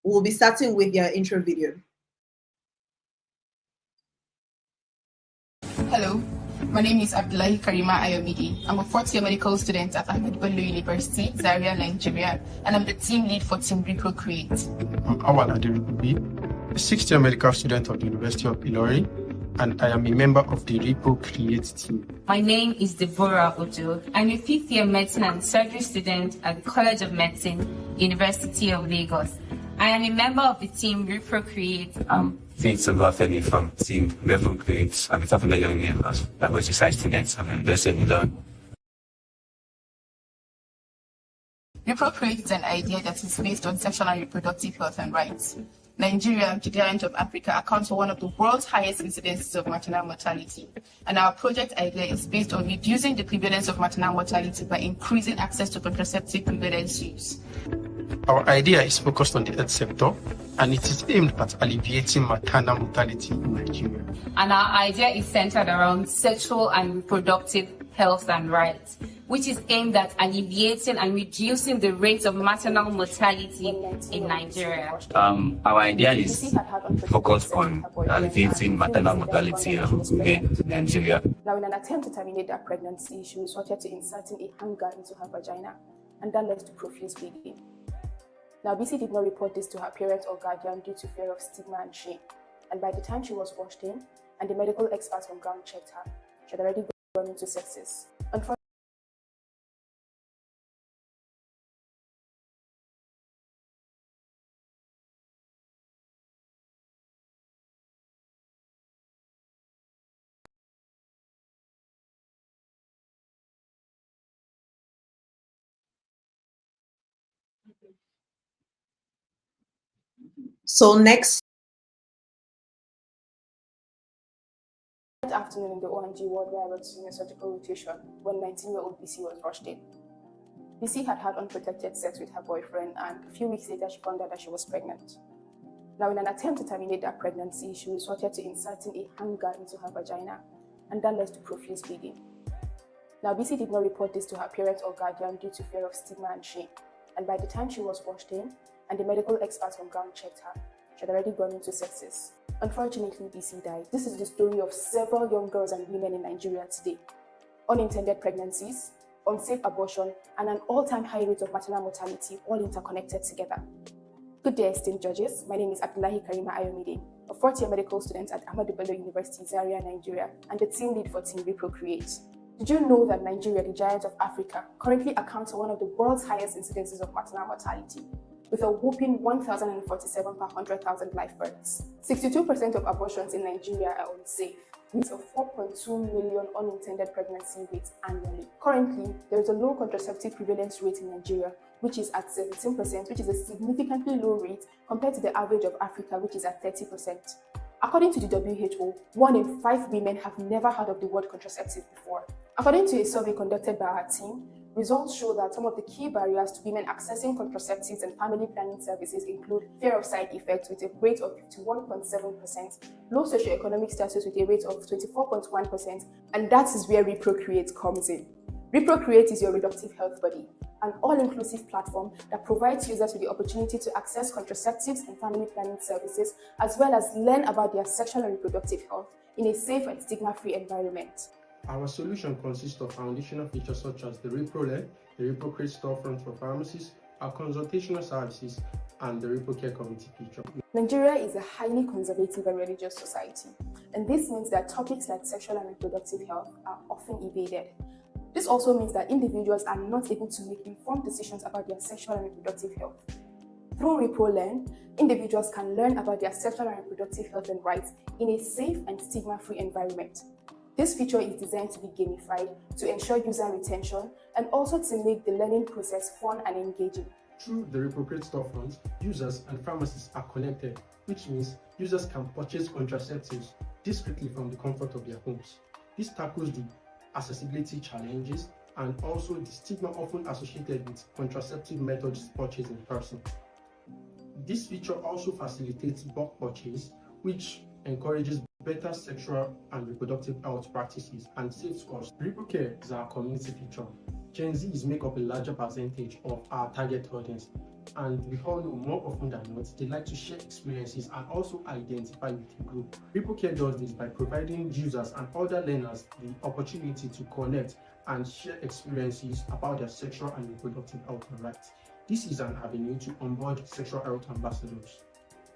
We'll be starting with your intro video. Hello, my name is Abdullahi Karima Ayomidi. I'm a fourth-year medical student at Ahmed Bello University, Zaria, Nigeria, and I'm the team lead for Team Reprocreate. I'm Awal Adirubi, a sixth-year medical student of the University of Ilori, and I am a member of the Reprocreate team. My name is Deborah Ojo. I'm a fifth-year medicine and surgery student at the College of Medicine, University of Lagos. I am a member of the team Reprocreate. Faith Olafemi from Team Reprocreate. I'm a top of the young man that was just students. I'm invested in learn. Reprocreate is an idea that is based on sexual and reproductive health and rights. Nigeria, the giant of Africa, accounts for one of the world's highest incidences of maternal mortality. And our project idea is based on reducing the prevalence of maternal mortality by increasing access to contraceptive prevalence use. Our idea is focused on the health sector, and it is aimed at alleviating maternal mortality in Nigeria. And our idea is centered around sexual and reproductive health and rights, which is aimed at alleviating and reducing the rate of maternal mortality in Nigeria. Our idea is focused on alleviating maternal mortality in Nigeria. Now, in an attempt to terminate that pregnancy, she resorted to inserting a hanger into her vagina, and that led to profuse bleeding. Now, BC did not report this to her parents or guardian due to fear of stigma and shame. And by the time she was washed in and the medical experts on ground checked her, she had already gone into sepsis. So next. That afternoon in the ONG ward where I was doing a surgical rotation when 19-year-old BC was rushed in. BC had had unprotected sex with her boyfriend, and a few weeks later she found out that she was pregnant. Now, in an attempt to terminate that pregnancy, she resorted to inserting a hanger into her vagina, and that led to profuse bleeding. Now, BC did not report this to her parents or guardian due to fear of stigma and shame. And by the time she was washed in and the medical experts on ground checked her, she had already gone into sepsis. Unfortunately, BC died. This is the story of several young girls and women in Nigeria today. Unintended pregnancies, unsafe abortion, and an all-time high rate of maternal mortality, all interconnected together. Good day, esteemed judges. My name is Abdullahi Karima Ayomide, a fourth-year medical student at Ahmed Bello University, Zaria, Nigeria, and the team lead for Team Reprocreate. Did you know that Nigeria, the giant of Africa, currently accounts for one of the world's highest incidences of maternal mortality, with a whopping 1,047 per 100,000 live births? 62% of abortions in Nigeria are unsafe, with a 4.2 million unintended pregnancy rate annually. Currently, there is a low contraceptive prevalence rate in Nigeria, which is at 17%, which is a significantly low rate compared to the average of Africa, which is at 30%. According to the WHO, 1 in 5 women have never heard of the word contraceptive before. According to a survey conducted by our team, results show that some of the key barriers to women accessing contraceptives and family planning services include fear of side effects with a rate of 51.7%, low socioeconomic status with a rate of 24.1%, and that is where Reprocreate comes in. Reprocreate is your reproductive health buddy, an all-inclusive platform that provides users with the opportunity to access contraceptives and family planning services, as well as learn about their sexual and reproductive health in a safe and stigma-free environment. Our solution consists of foundational features such as the ReproLab, the Reprocreate storefront for pharmacies, our consultational services, and the ReproCare community feature. Nigeria is a highly conservative and religious society, and this means that topics like sexual and reproductive health are often evaded. This also means that individuals are not able to make informed decisions about their sexual and reproductive health. Through ReproLearn, individuals can learn about their sexual and reproductive health and rights in a safe and stigma-free environment. This feature is designed to be gamified to ensure user retention and also to make the learning process fun and engaging. Through the ReproCare storefront, users and pharmacists are connected, which means users can purchase contraceptives discreetly from the comfort of their homes. This tackles the accessibility challenges and also the stigma often associated with contraceptive methods purchased in person. This feature also facilitates bulk purchase, which encourages better sexual and reproductive health practices and saves costs. ReproCare is our community feature. Gen Zs make up a larger percentage of our target audience, and we all know more often than not, they like to share experiences and also identify with the group. ReproCare does this by providing users and other learners the opportunity to connect and share experiences about their sexual and reproductive health and rights. This is an avenue to onboard sexual health ambassadors.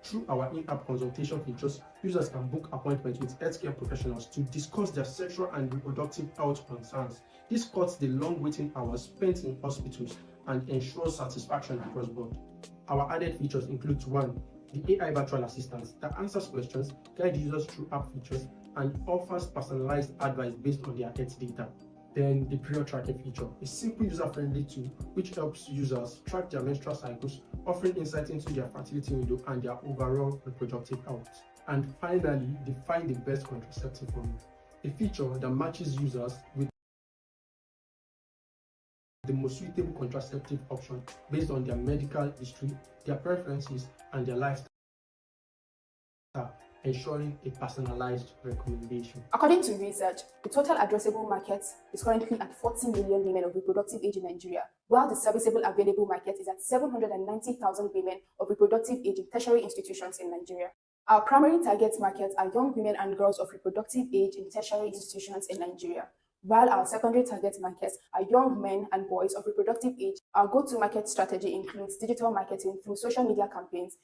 Through our in-app consultation features, users can book appointments with healthcare professionals to discuss their sexual and reproductive health concerns. This cuts the long waiting hours spent in hospitals and ensures satisfaction across board. Our added features include 1. The AI virtual assistant that answers questions, guides users through app features, and offers personalized advice based on their health data. Then the period tracking feature, a simple user-friendly tool which helps users track their menstrual cycles, offering insight into their fertility window and their overall reproductive health. And finally, the Find the Best Contraceptive for You, a feature that matches users with the most suitable contraceptive option based on their medical history, their preferences, and their lifestyle, ensuring a personalized recommendation. According to research, the total addressable market is currently at 40 million women of reproductive age in Nigeria, while the serviceable available market is at 790,000 women of reproductive age in tertiary institutions in Nigeria. Our primary target markets are young women and girls of reproductive age in tertiary institutions in Nigeria, while our secondary target markets are young men and boys of reproductive age. Our go-to-market strategy includes digital marketing through social media campaigns,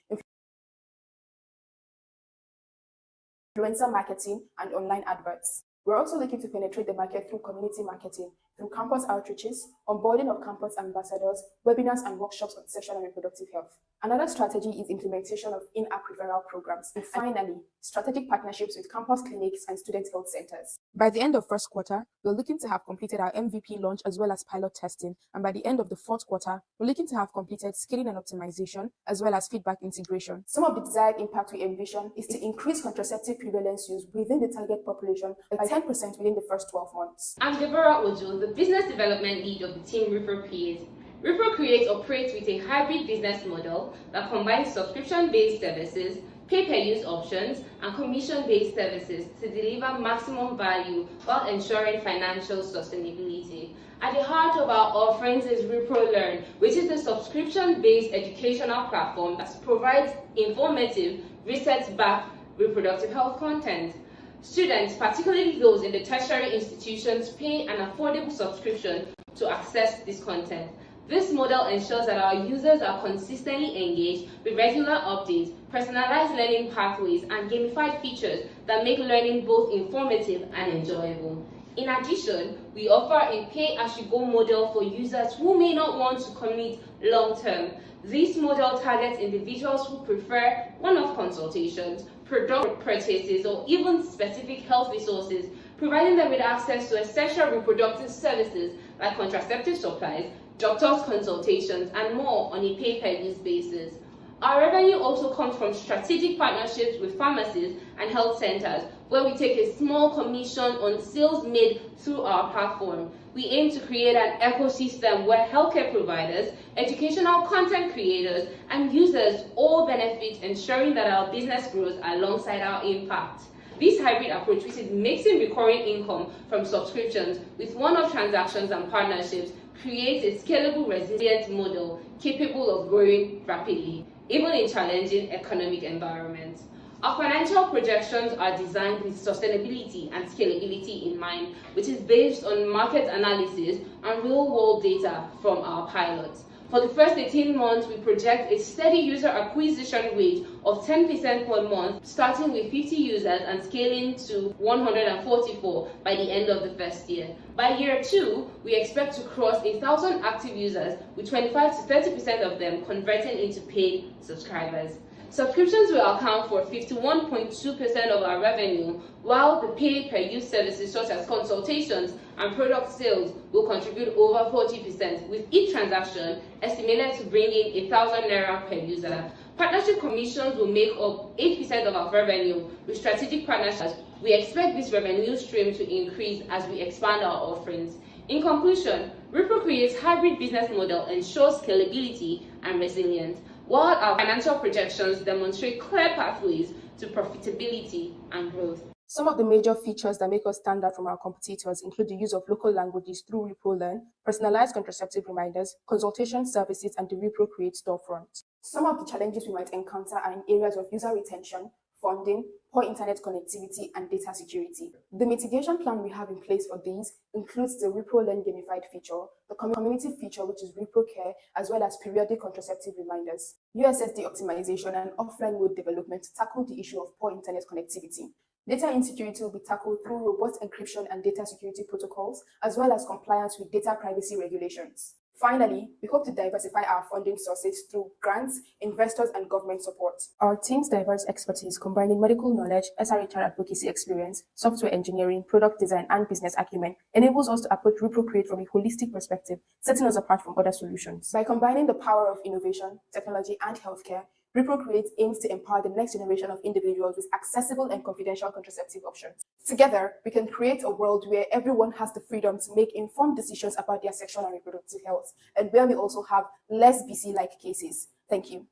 influencer marketing, and online adverts. We're also looking to penetrate the market through community marketing, through campus outreaches, onboarding of campus ambassadors, webinars, and workshops on sexual and reproductive health. Another strategy is implementation of in-app referral programs. And finally, strategic partnerships with campus clinics and student health centers. By the end of first quarter, we're looking to have completed our MVP launch as well as pilot testing. And by the end of the fourth quarter, we're looking to have completed scaling and optimization as well as feedback integration. Some of the desired impact we envision is to increase contraceptive prevalence use within the target population by 10% within the first 12 months. I'm Deborah Ojo, the business development lead of the team ReproCreate. ReproCreate operates with a hybrid business model that combines subscription-based services, pay-per-use options, and commission-based services to deliver maximum value while ensuring financial sustainability. At the heart of our offerings is ReproLearn, which is a subscription-based educational platform that provides informative, research-backed reproductive health content. Students, particularly those in the tertiary institutions, pay an affordable subscription to access this content. This model ensures that our users are consistently engaged with regular updates, personalized learning pathways, and gamified features that make learning both informative and enjoyable. In addition, we offer a pay-as-you-go model for users who may not want to commit long-term. This model targets individuals who prefer one-off consultations, product purchases, or even specific health resources, providing them with access to essential reproductive services like contraceptive supplies, doctor's consultations, and more on a pay-per-use basis. Our revenue also comes from strategic partnerships with pharmacies and health centers, where we take a small commission on sales made through our platform. We aim to create an ecosystem where healthcare providers, educational content creators, and users all benefit, ensuring that our business grows alongside our impact. This hybrid approach, which is mixing recurring income from subscriptions with one-off transactions and partnerships, creates a scalable, resilient model capable of growing rapidly, even in challenging economic environments. Our financial projections are designed with sustainability and scalability in mind, which is based on market analysis and real-world data from our pilots. For the first 18 months, we project a steady user acquisition rate of 10% per month, starting with 50 users and scaling to 144 by the end of the first year. By year 2, we expect to cross 1,000 active users, with 25 to 30% of them converting into paid subscribers. Subscriptions will account for 51.2% of our revenue, while the pay-per-use services such as consultations and product sales will contribute over 40%, with each transaction estimated to bring in 1,000 naira per user. Partnership commissions will make up 8% of our revenue. With strategic partnerships, we expect this revenue stream to increase as we expand our offerings. In conclusion, Ripple Create's hybrid business model ensures scalability and resilience, while our financial projections demonstrate clear pathways to profitability and growth. Some of the major features that make us stand out from our competitors include the use of local languages through Ripple Learn, personalized contraceptive reminders, consultation services, and the Ripple Create storefront. Some of the challenges we might encounter are in areas of user retention, funding, poor internet connectivity, and data security. The mitigation plan we have in place for these includes the Ripple Learn gamified feature, the community feature, which is Ripple Care, as well as periodic contraceptive reminders, USSD optimization, and offline mode development to tackle the issue of poor internet connectivity. Data insecurity will be tackled through robust encryption and data security protocols, as well as compliance with data privacy regulations. Finally, we hope to diversify our funding sources through grants, investors, and government support. Our team's diverse expertise, combining medical knowledge, SRHR advocacy experience, software engineering, product design, and business acumen, enables us to approach Ripple Create from a holistic perspective, setting us apart from other solutions. By combining the power of innovation, technology, and healthcare, Ripple Create aims to empower the next generation of individuals with accessible and confidential contraceptive options. Together, we can create a world where everyone has the freedom to make informed decisions about their sexual and reproductive health, and where we also have less BC-like cases. Thank you.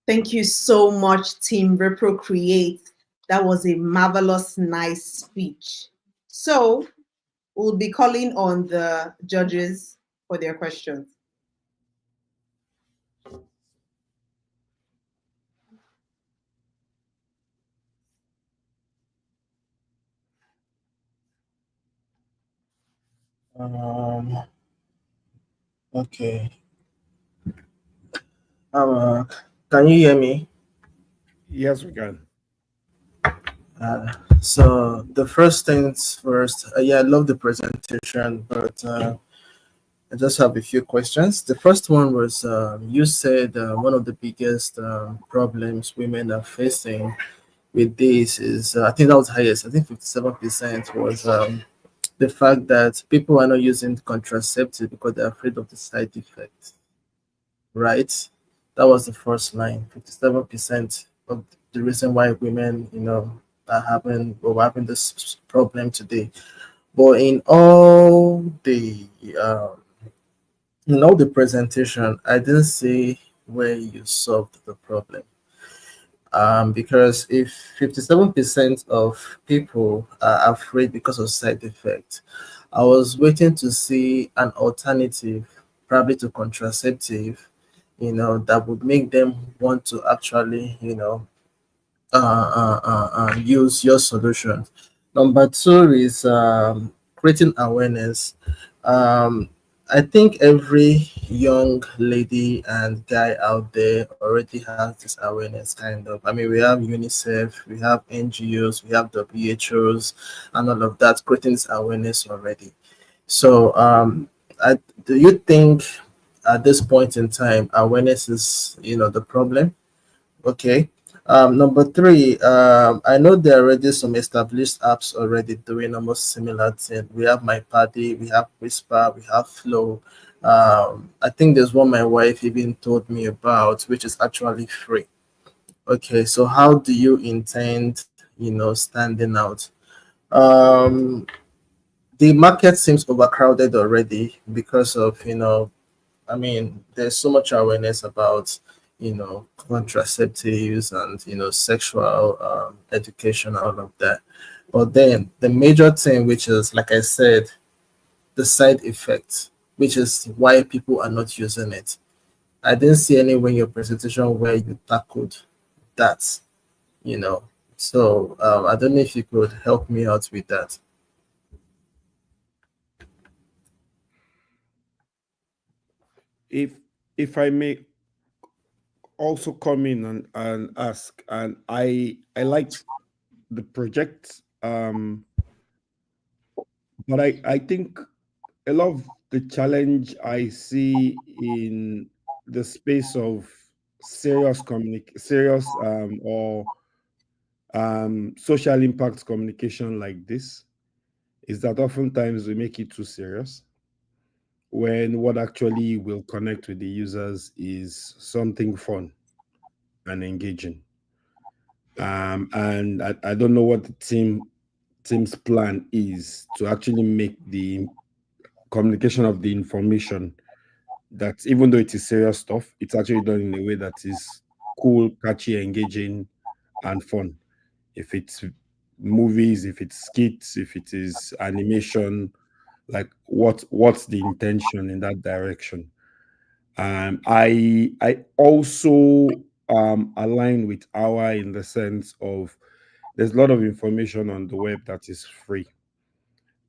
Thank you so much, Team Ripple Create. That was a marvelous, nice speech. So we'll be calling on the judges for their questions. Okay. Can you hear me? Yes, we can. So the first things first. Yeah, I love the presentation, but I just have a few questions. The first one was you said one of the biggest problems women are facing with this is I think that was highest. I think 57% was the fact that people are not using contraceptives because they're afraid of the side effects. Right? That was the first line. 57% of the reason why women, are having or we're having this problem today. But in all the presentation, I didn't see where you solved the problem. Because if 57% of people are afraid because of side effects, I was waiting to see an alternative, probably to contraceptive, that would make them want to actually, use your solution. Number two is creating awareness. I think every young lady and guy out there already has this awareness, kind of. I mean, we have UNICEF, we have NGOs, we have WHOs, and all of that creating this awareness already. So, do you think at this point in time, awareness is, the problem? Okay. Number three, I know there are already some established apps already doing almost similar thing. We have My Party, we have Whisper, we have Flow. I think there's one my wife even told me about, which is actually free. Okay, so how do you intend, standing out? The market seems overcrowded already because of, I mean, there's so much awareness about, contraceptives and, sexual education, all of that. But then the major thing, which is, like I said, the side effects, which is why people are not using it. I didn't see anywhere in your presentation where you tackled that, So I don't know if you could help me out with that. if I may also come in and ask, and I liked the project, but I think a lot of the challenge I see in the space of serious or social impact communication like this is that oftentimes we make it too serious when what actually will connect with the users is something fun and engaging. And I don't know what the team's plan is to actually make the communication of the information that, even though it is serious stuff, it's actually done in a way that is cool, catchy, engaging, and fun. If it's movies, if it's skits, if it is animation, like what's the intention in that direction? I also align with Awa in the sense of there's a lot of information on the web that is free,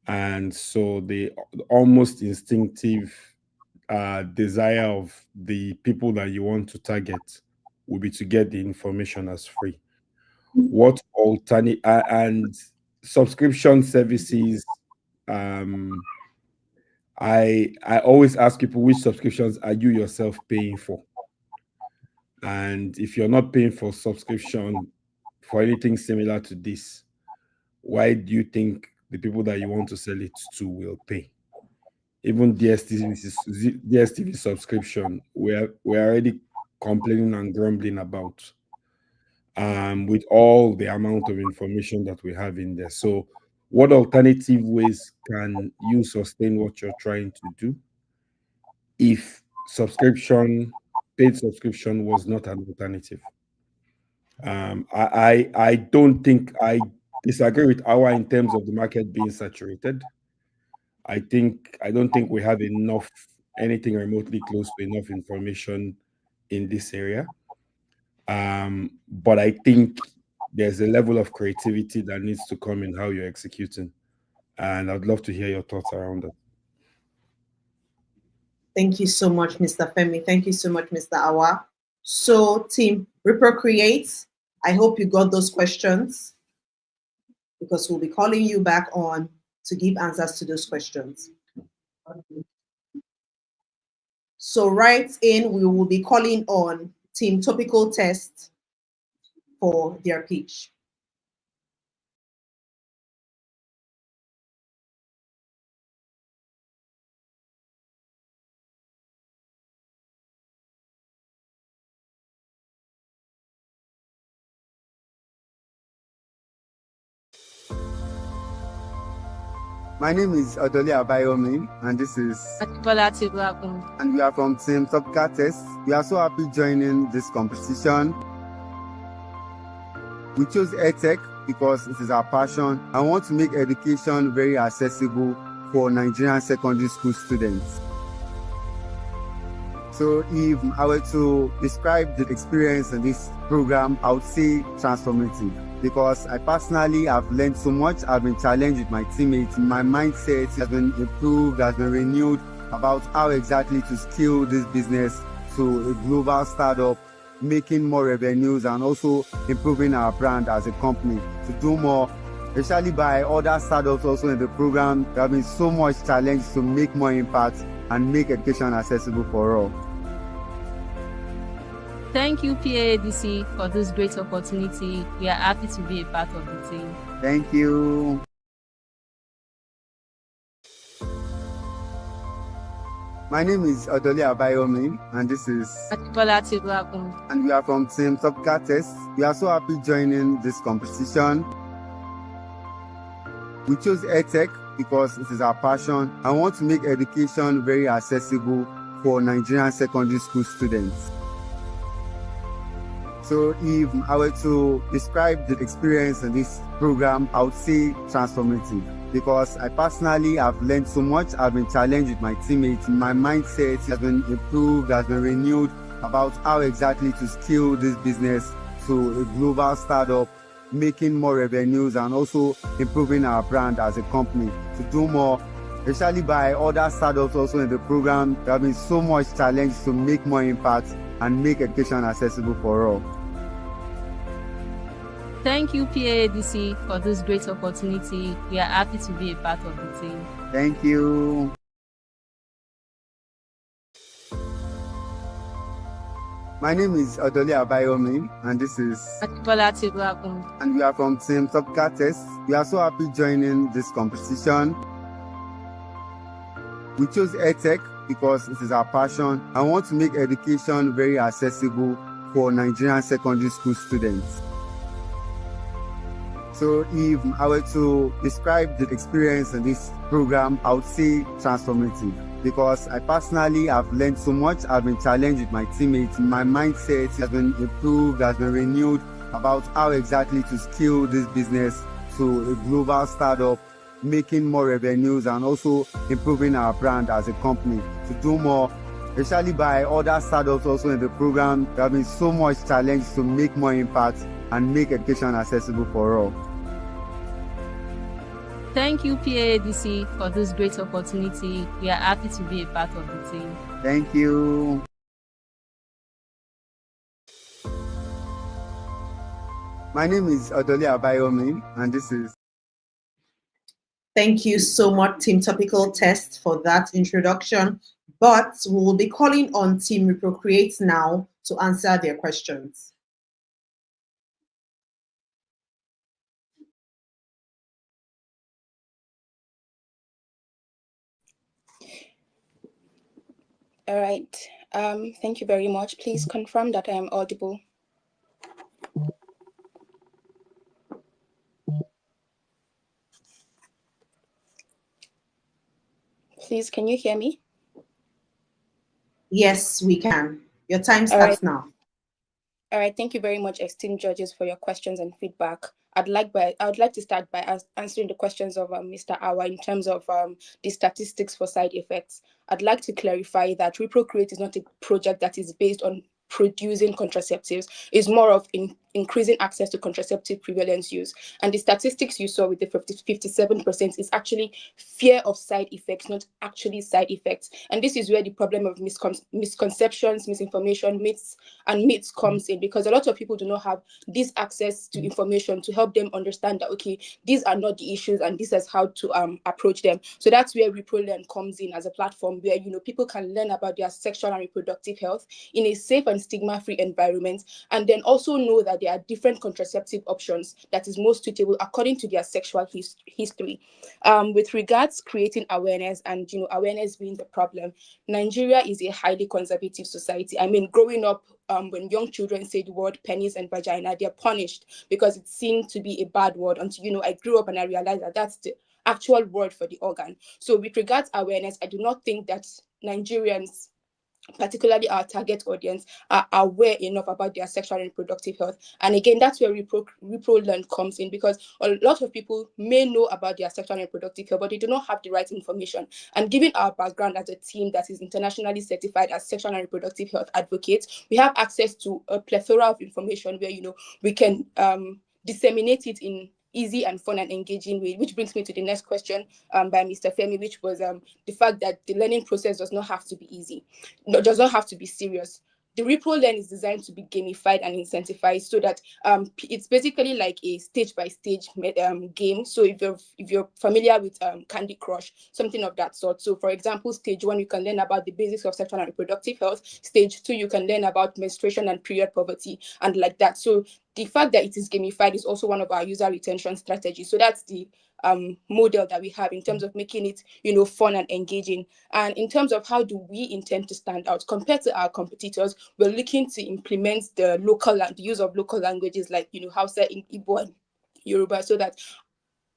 and so the almost instinctive desire of the people that you want to target will be to get the information as free. What alternate and subscription services? I always ask people, which subscriptions are you yourself paying for? And if you're not paying for subscription for anything similar to this, why do you think the people that you want to sell it to will pay? Even DSTV subscription, we're already complaining and grumbling about with all the amount of information that we have in there. So what alternative ways can you sustain what you're trying to do if paid subscription was not an alternative? I don't think I disagree with Awa in terms of the market being saturated. I don't think we have anything remotely close to enough information in this area. But I think there's a level of creativity that needs to come in how you're executing. And I'd love to hear your thoughts around that. Thank you so much, Mr. Femi. Thank you so much, Mr. Awa. So, team Reprocreate, I hope you got those questions, because we'll be calling you back on to give answers to those questions. So right in, we will be calling on Team Topical Test for their pitch. My name is Odoli Abayomi, and this is and we are from Team Topical Test. We are so happy joining this competition. We chose EdTech because it is our passion. I want to make education very accessible for Nigerian secondary school students. So if I were to describe the experience in this program, I would say transformative, because I personally have learned so much. I've been challenged with my teammates. My mindset has been improved, has been renewed about how exactly to scale this business to a global startup, making more revenues and also improving our brand as a company to do more, especially by other startups also in the program. There have been so much challenge to make more impact and make education accessible for all. Thank you, PAADC, for this great opportunity. We are happy to be a part of the team. Thank you. My name is Odoli Abayomi, and this is and we are from Team Topical Test. We are so happy joining this competition. We chose EdTech because it is our passion. I want to make education very accessible for Nigerian secondary school students. So if I were to describe the experience in this program, I would say transformative, because I personally have learned so much. I've been challenged with my teammates. My mindset has been improved, has been renewed about how exactly to scale this business to a global startup, making more revenues and also improving our brand as a company to do more, especially by other startups also in the program. There have been so much challenge to make more impact and make education accessible for all. Thank you, PAADC, for this great opportunity. We are happy to be a part of the team. Thank you. My name is Odoli Abayomi, and this is and we are from Team Topical Test. We are so happy joining this competition. We chose EdTech because it is our passion. I want to make education very accessible for Nigerian secondary school students. So if I were to describe the experience in this program, I would say transformative, because I personally have learned so much. I've been challenged with my teammates. My mindset has been improved, has been renewed about how exactly to scale this business to a global startup, making more revenues and also improving our brand as a company to do more, especially by other startups also in the program. There have been so much challenge to make more impact and make education accessible for all. Thank you, PAADC, for this great opportunity. We are happy to be a part of the team. Thank you. My name is Odoli Abayomi, and this is... Thank you so much, Team Topical Test, for that introduction. But we will be calling on Team Reprocreate now to answer their questions. All right. Thank you very much. Please confirm that I am audible. Please, can you hear me? Yes, we can. Your time starts now. All right. Thank you very much, esteemed judges, for your questions and feedback. I would like to start by answering the questions of Mr. Awa in terms of the statistics for side effects. I'd like to clarify that Reprocreate is not a project that is based on producing contraceptives. It's more of increasing access to contraceptive prevalence use. And the statistics you saw with the 57% is actually fear of side effects, not actually side effects. And this is where the problem of misconceptions, misinformation, myths comes in, because a lot of people do not have this access to information to help them understand that, okay, these are not the issues and this is how to approach them. So that's where ReproLearn comes in as a platform where, people can learn about their sexual and reproductive health in a safe and stigma-free environment, and then also know that there are different contraceptive options that is most suitable according to their sexual history. With regards creating awareness and awareness being the problem, Nigeria is a highly conservative society. I mean, growing up, when young children say the word penis and vagina, they're punished because it seemed to be a bad word until I grew up and I realized that that's the actual word for the organ. So with regards awareness, I do not think that Nigerians, particularly our target audience, are aware enough about their sexual and reproductive health. And again, that's where ReproLearn comes in, because a lot of people may know about their sexual and reproductive health, but they do not have the right information. And given our background as a team that is internationally certified as sexual and reproductive health advocates, we have access to a plethora of information where, we can disseminate it in easy and fun and engaging way, which brings me to the next question by Mr. Femi, which was the fact that the learning process does not have to be easy, does not have to be serious. The ReproLearn is designed to be gamified and incentivized so that it's basically like a stage-by-stage game. So if you're familiar with Candy Crush, something of that sort. So for example, stage 1, you can learn about the basics of sexual and reproductive health. Stage 2, you can learn about menstruation and period poverty and like that. So the fact that it is gamified is also one of our user retention strategies. So that's the model that we have in terms of making it, fun and engaging. And in terms of how do we intend to stand out compared to our competitors, we're looking to implement the use of local languages like, Hausa, Igbo, and Yoruba, so that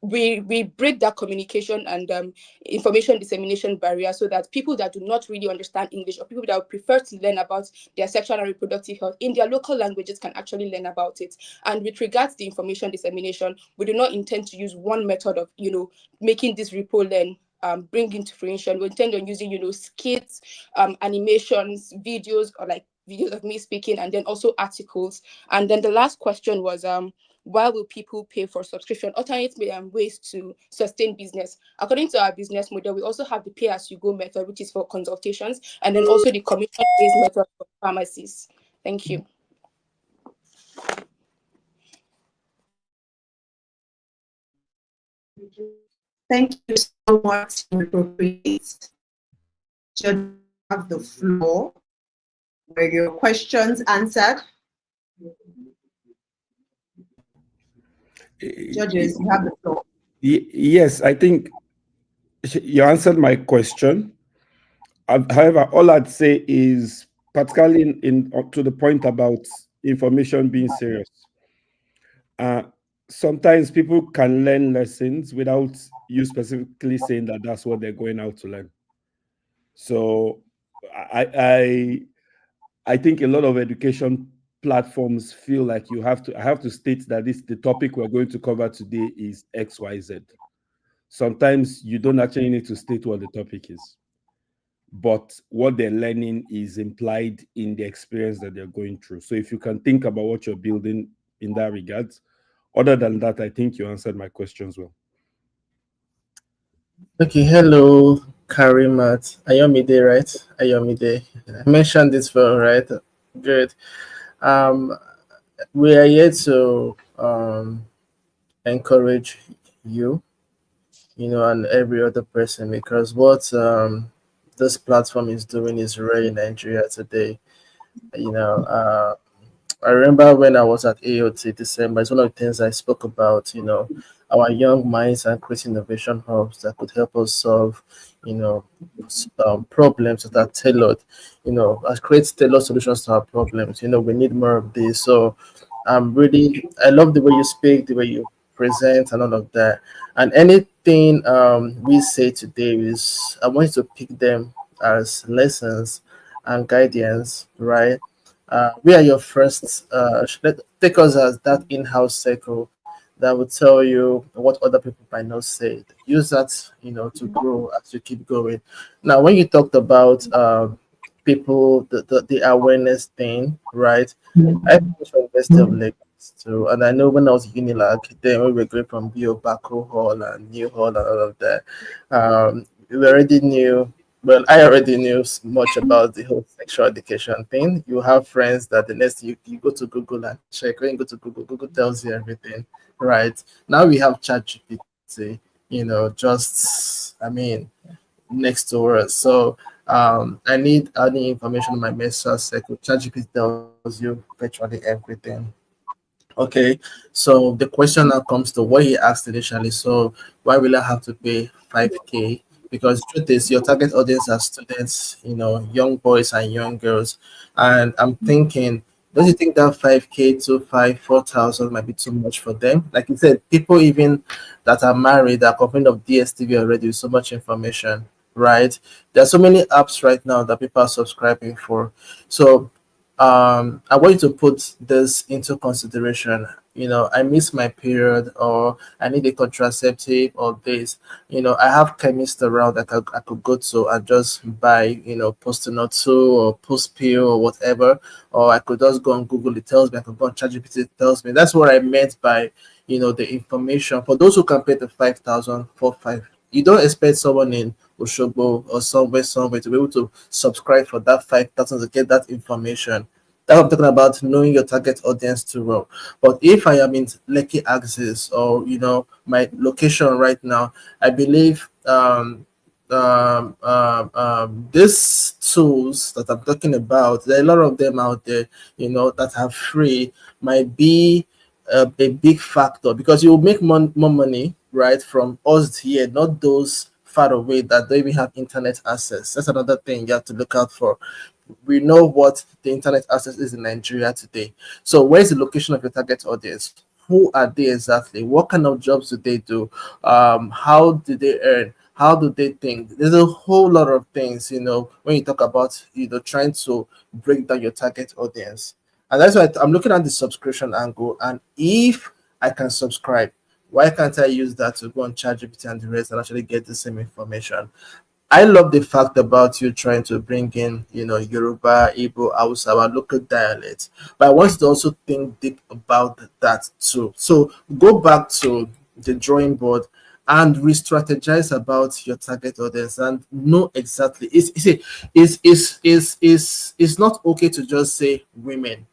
we break that communication and information dissemination barrier, so that people that do not really understand English, or people that would prefer to learn about their sexual and reproductive health in their local languages, can actually learn about it. And with regards to information dissemination, we do not intend to use one method of, making this ReproLearn bring into fruition. We intend on using, skits, animations, videos, or like videos of me speaking, and then also articles. And then the last question was Why will people pay for subscription? Alternate ways to sustain business. According to our business model, we also have the pay-as-you-go method, which is for consultations, and then also the commission-based method for pharmacies. Thank you. Thank you so much, Appropriate. Judge, have the floor. Were your questions answered? Judges, you have the floor. Yes, I think you answered my question. However, all I'd say is, particularly to the point about information being serious, sometimes people can learn lessons without you specifically saying that that's what they're going out to learn. So I think a lot of education platforms feel like I have to state that the topic we're going to cover today is XYZ. Sometimes you don't actually need to state what the topic is, but what they're learning is implied in the experience that they're going through. So if you can think about what you're building in that regard, other than that, I think you answered my questions well. Okay, hello, Karimat. Ayomide, right? Ayomide. I mentioned this well, right? Good. We are here to encourage you, and every other person, because what this platform is doing is rare in Nigeria today. I remember when I was at AOT December, it's one of the things I spoke about, our young minds and creating innovation hubs that could help us solve, problems that are tailored, create tailored solutions to our problems. We need more of this. So I love the way you speak, the way you present, and all of that. And anything we say today is, I want you to pick them as lessons and guidance, right? We are your first, take us as that in-house circle that will tell you what other people might not say. Use that, to grow as you keep going. Now, when you talked about people, the awareness thing, right? I was from University of Lagos too, and I know when I was at Unilag, then we were going from Bio Baku Hall and New Hall and all of that. We already knew. Well, I already knew much about the whole sexual education thing. You have friends that the next you go to Google and check. When you go to Google, Google tells you everything, right? Now we have ChatGPT, next to us. So I need any information on my message circle. ChatGPT tells you virtually everything. Okay, so the question now comes to what he asked initially. So why will I have to pay 5K? Because the truth is, your target audience are students, young boys and young girls. And I'm thinking, don't you think that 5K to 4,000 might be too much for them? Like you said, people even that are married are complaining of DSTV already with so much information, right? There are so many apps right now that people are subscribing for. So I want you to put this into consideration. I miss my period, or I need a contraceptive, or this. I have chemists around that I could go to and just buy, Postinor 2 or Post Pill or whatever. Or I could just go on Google, it tells me. I could go on ChatGPT, it tells me. That's what I meant by, the information. For those who can pay the 5,000 for 5, you don't expect someone in Oshobo or somewhere to be able to subscribe for that 5,000 to get that information. That's what I'm talking about, knowing your target audience too well. But if I am in Lekki Axis, or my location right now, I believe these tools that I'm talking about, there are a lot of them out there, that are free, might be a big factor, because you will make more money, right, from us here, not those far away that don't even have internet access. That's another thing you have to look out for. We know what the internet access is in Nigeria today. So where's the location of your target audience? Who are they exactly? What kind of jobs do they do? How do they earn? How do they think? There's a whole lot of things, when you talk about, trying to break down your target audience. And that's why I'm looking at the subscription angle. And if I can subscribe, why can't I use that to go on ChatGPT and the rest and actually get the same information? I love the fact about you trying to bring in, Yoruba, Igbo, Hausa, our local dialects. But I want you to also think deep about that too. So go back to the drawing board and re-strategize about your target audience and know exactly. It's not okay to just say women,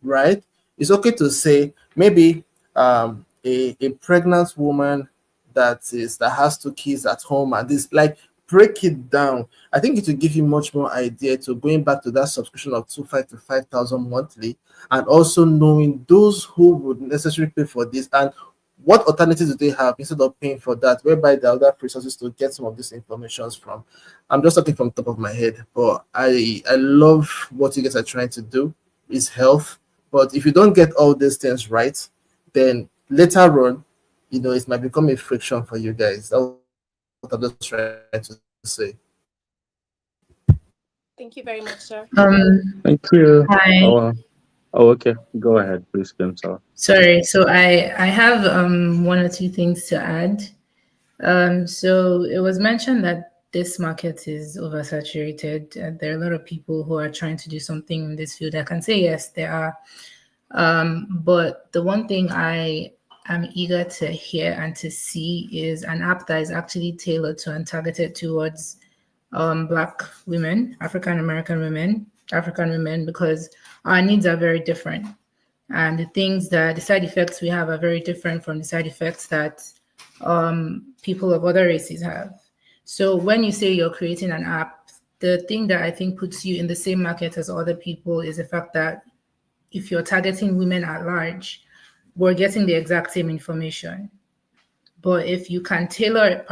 right? It's okay to say maybe a pregnant woman that has two kids at home, and this, like, break it down. I think it will give you much more idea to going back to that subscription of 25 to 5,000 monthly, and also knowing those who would necessarily pay for this and what alternatives do they have instead of paying for that, whereby there are other resources to get some of these informations from. I'm just talking from top of my head, but I love what you guys are trying to do. Is health, but if you don't get all these things right, then later on, it might become a friction for you guys. That's what I'm just trying to say. Thank you very much, sir. Thank you. Hi. Oh, okay. Go ahead, please, Kimsala. Sorry. So I have one or two things to add. So it was mentioned that this market is oversaturated. There are a lot of people who are trying to do something in this field. I can say yes, there are. But the one thing I am eager to hear and to see is an app that is actually tailored to and targeted towards Black women, African American women, African women, because our needs are very different. And the side effects we have are very different from the side effects that people of other races have. So when you say you're creating an app, the thing that I think puts you in the same market as other people is the fact that if you're targeting women at large, we're getting the exact same information. But if you can tailor it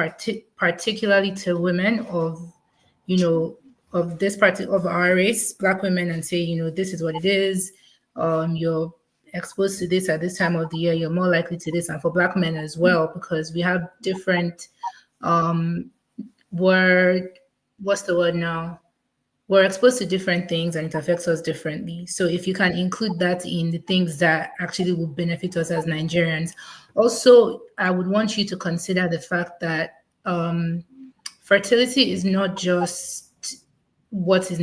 particularly to women of this part of our race, Black women, and say, this is what it is. You're exposed to this at this time of the year. You're more likely to this, and for Black men as well, because we have different. What's the word now? We're exposed to different things and it affects us differently. So if you can include that in the things that actually will benefit us as Nigerians. Also, I would want you to consider the fact that fertility is not just what is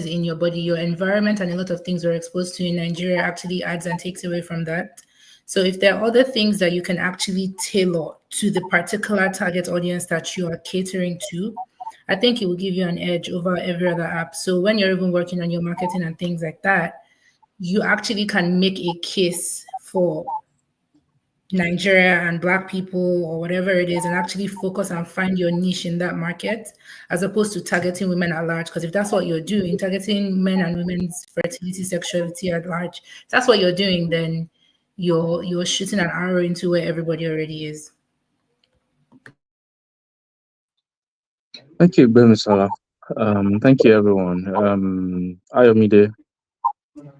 in your body. Your environment and a lot of things we're exposed to in Nigeria actually adds and takes away from that. So if there are other things that you can actually tailor to the particular target audience that you are catering to, I think it will give you an edge over every other app. So when you're even working on your marketing and things like that, you actually can make a case for Nigeria and Black people or whatever it is, and actually focus and find your niche in that market, as opposed to targeting women at large. Because if that's what you're doing, targeting men and women's fertility, sexuality at large, if that's what you're doing, then you're shooting an arrow into where everybody already is. Thank you, Bemisala. Thank you, everyone. Ayomide,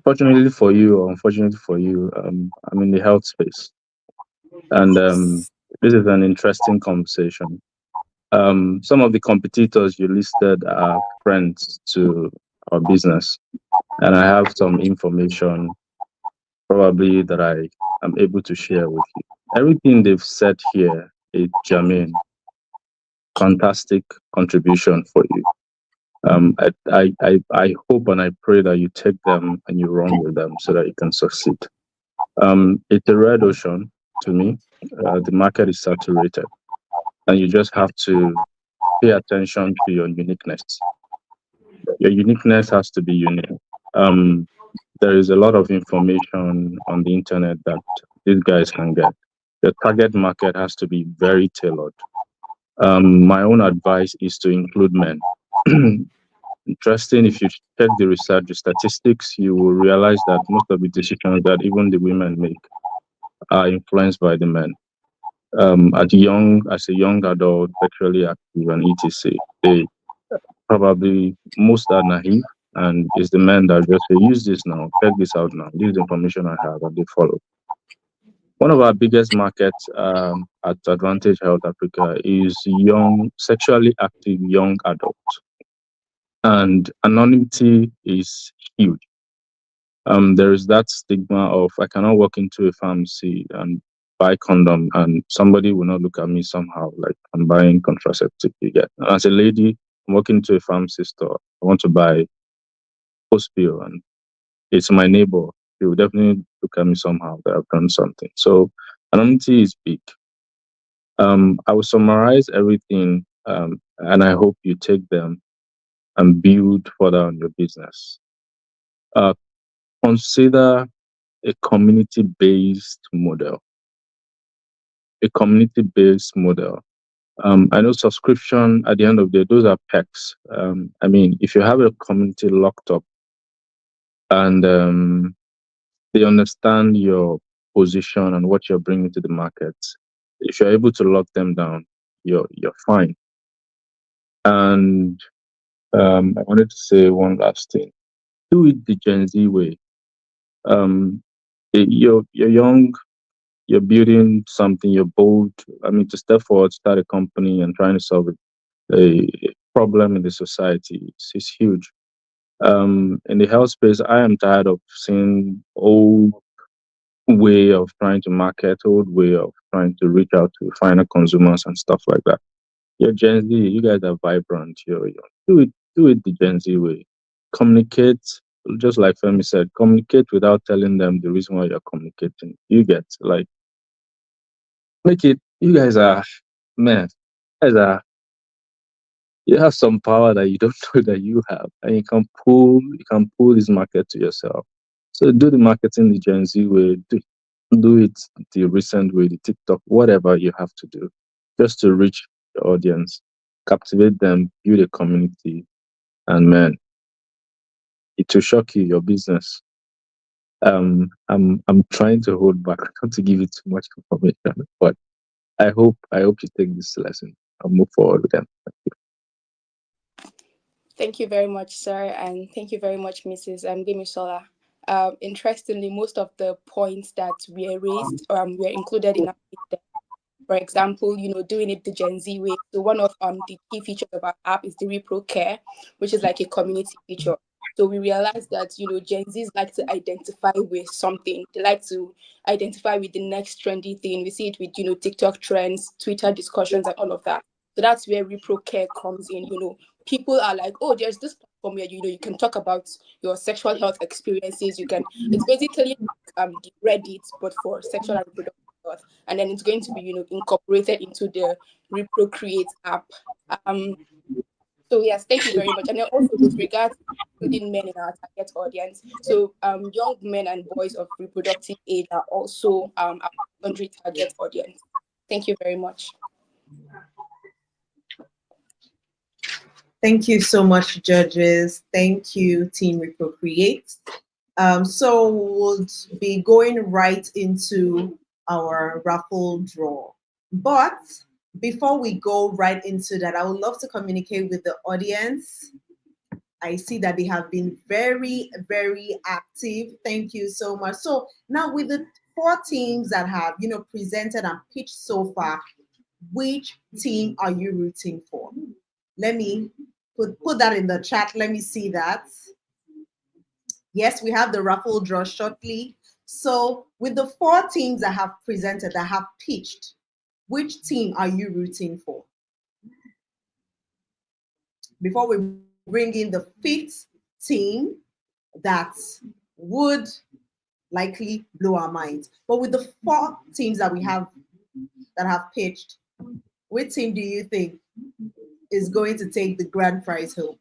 fortunately for you, or unfortunately for you, I'm in the health space. And this is an interesting conversation. Some of the competitors you listed are friends to our business. And I have some information probably that I am able to share with you. Everything they've said here is germane. Fantastic contribution for you. I hope and I pray that you take them and you run with them so that you can succeed. It's a red ocean to me. The market is saturated, and you just have to pay attention to your uniqueness. Your uniqueness has to be unique. There is a lot of information on the internet that these guys can get. The target market has to be very tailored. My own advice is to include men. Interesting, if you check the research, the statistics, you will realize that most of the decisions that even the women make are influenced by the men. As a young adult, sexually active and etc., they probably most are naive, and it's the men that just say, use this now, check this out now, this is the information I have, and they follow. One of our biggest markets at Advantage Health Africa is young, sexually active young adults. And anonymity is huge. There is that stigma of I cannot walk into a pharmacy and buy condom and somebody will not look at me somehow like I'm buying contraceptive. You get, as a lady, I'm walking to a pharmacy store. I want to buy post pill and it's my neighbor. He will definitely look at me somehow that I've done something. So anonymity is big. I will summarize everything, and I hope you take them and build further on your business. Consider a community-based model. A community-based model. I know subscription at the end of the day, those are perks. I mean, if you have a community locked up and they understand your position and what you're bringing to the market, if you're able to lock them down, you're fine. And I wanted to say one last thing. Do it the Gen Z way. You're young, you're building something, you're bold. I mean, to step forward, start a company and trying to solve a problem in the society is huge. In the health space, I am tired of seeing old way of trying to market, old way of trying to reach out to final consumers and stuff like that. You're Gen Z, you guys are vibrant. Do it the Gen Z way. Communicate, just like Femi said, communicate without telling them the reason why you're communicating. You get like make it. You guys are man. You guys are. You have some power that you don't know that you have, and you can pull this market to yourself. So do the marketing the Gen Z way. Do it the recent way, the TikTok, whatever you have to do, just to reach the audience, captivate them, build a community, and man, it will shock you, your business. I'm trying to hold back not to give you too much information, but I hope you take this lesson and move forward with them. Thank you very much, sir, and thank you very much, Mrs. Gimisola. Interestingly, most of the points that were raised were included in our pitch. For example, doing it the Gen Z way. So one of the key features of our app is the Repro Care, which is like a community feature. So we realized that Gen Zs like to identify with something. They like to identify with the next trendy thing. We see it with TikTok trends, Twitter discussions, and all of that. So that's where Repro Care comes in. People are like, oh, there's this platform where you can talk about your sexual health experiences. It's basically the Reddit but for sexual and reproductive health, and then it's going to be incorporated into the Reprocreate app. So yes, thank you very much. And then also with regards to including men in our target audience, so young men and boys of reproductive age are also our secondary target audience. Thank you very much. Thank you so much, judges. Thank you, Team Reprocreate. So we'll be going right into our raffle draw. But before we go right into that, I would love to communicate with the audience. I see that they have been very, very active. Thank you so much. So now with the 4 teams that have, presented and pitched so far, which team are you rooting for? Let me put that in the chat. Let me see that. Yes, we have the raffle draw shortly. So with the 4 teams that have presented, that have pitched, which team are you rooting for? Before we bring in the 5th team that would likely blow our minds. But with the 4 teams that we have that have pitched, which team do you think is going to take the grand prize home?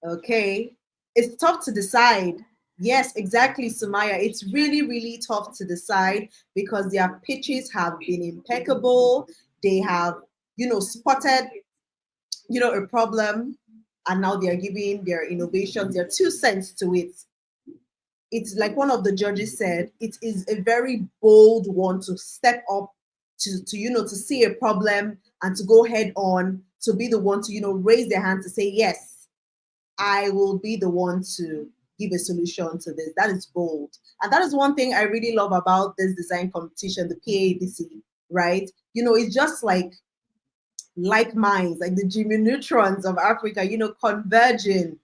Okay, it's tough to decide. Yes, exactly, Sumaya. It's really, really tough to decide because their pitches have been impeccable. They have, spotted, a problem, and now they are giving their innovations, their 2 cents to it. It's like one of the judges said, it is a very bold one to step up to see a problem and to go head on, to be the one to, raise their hand to say, yes, I will be the one to give a solution to this. That is bold. And that is one thing I really love about this design competition, the PAADC, right? It's just like minds, like the Jimmy Neutrons of Africa, converging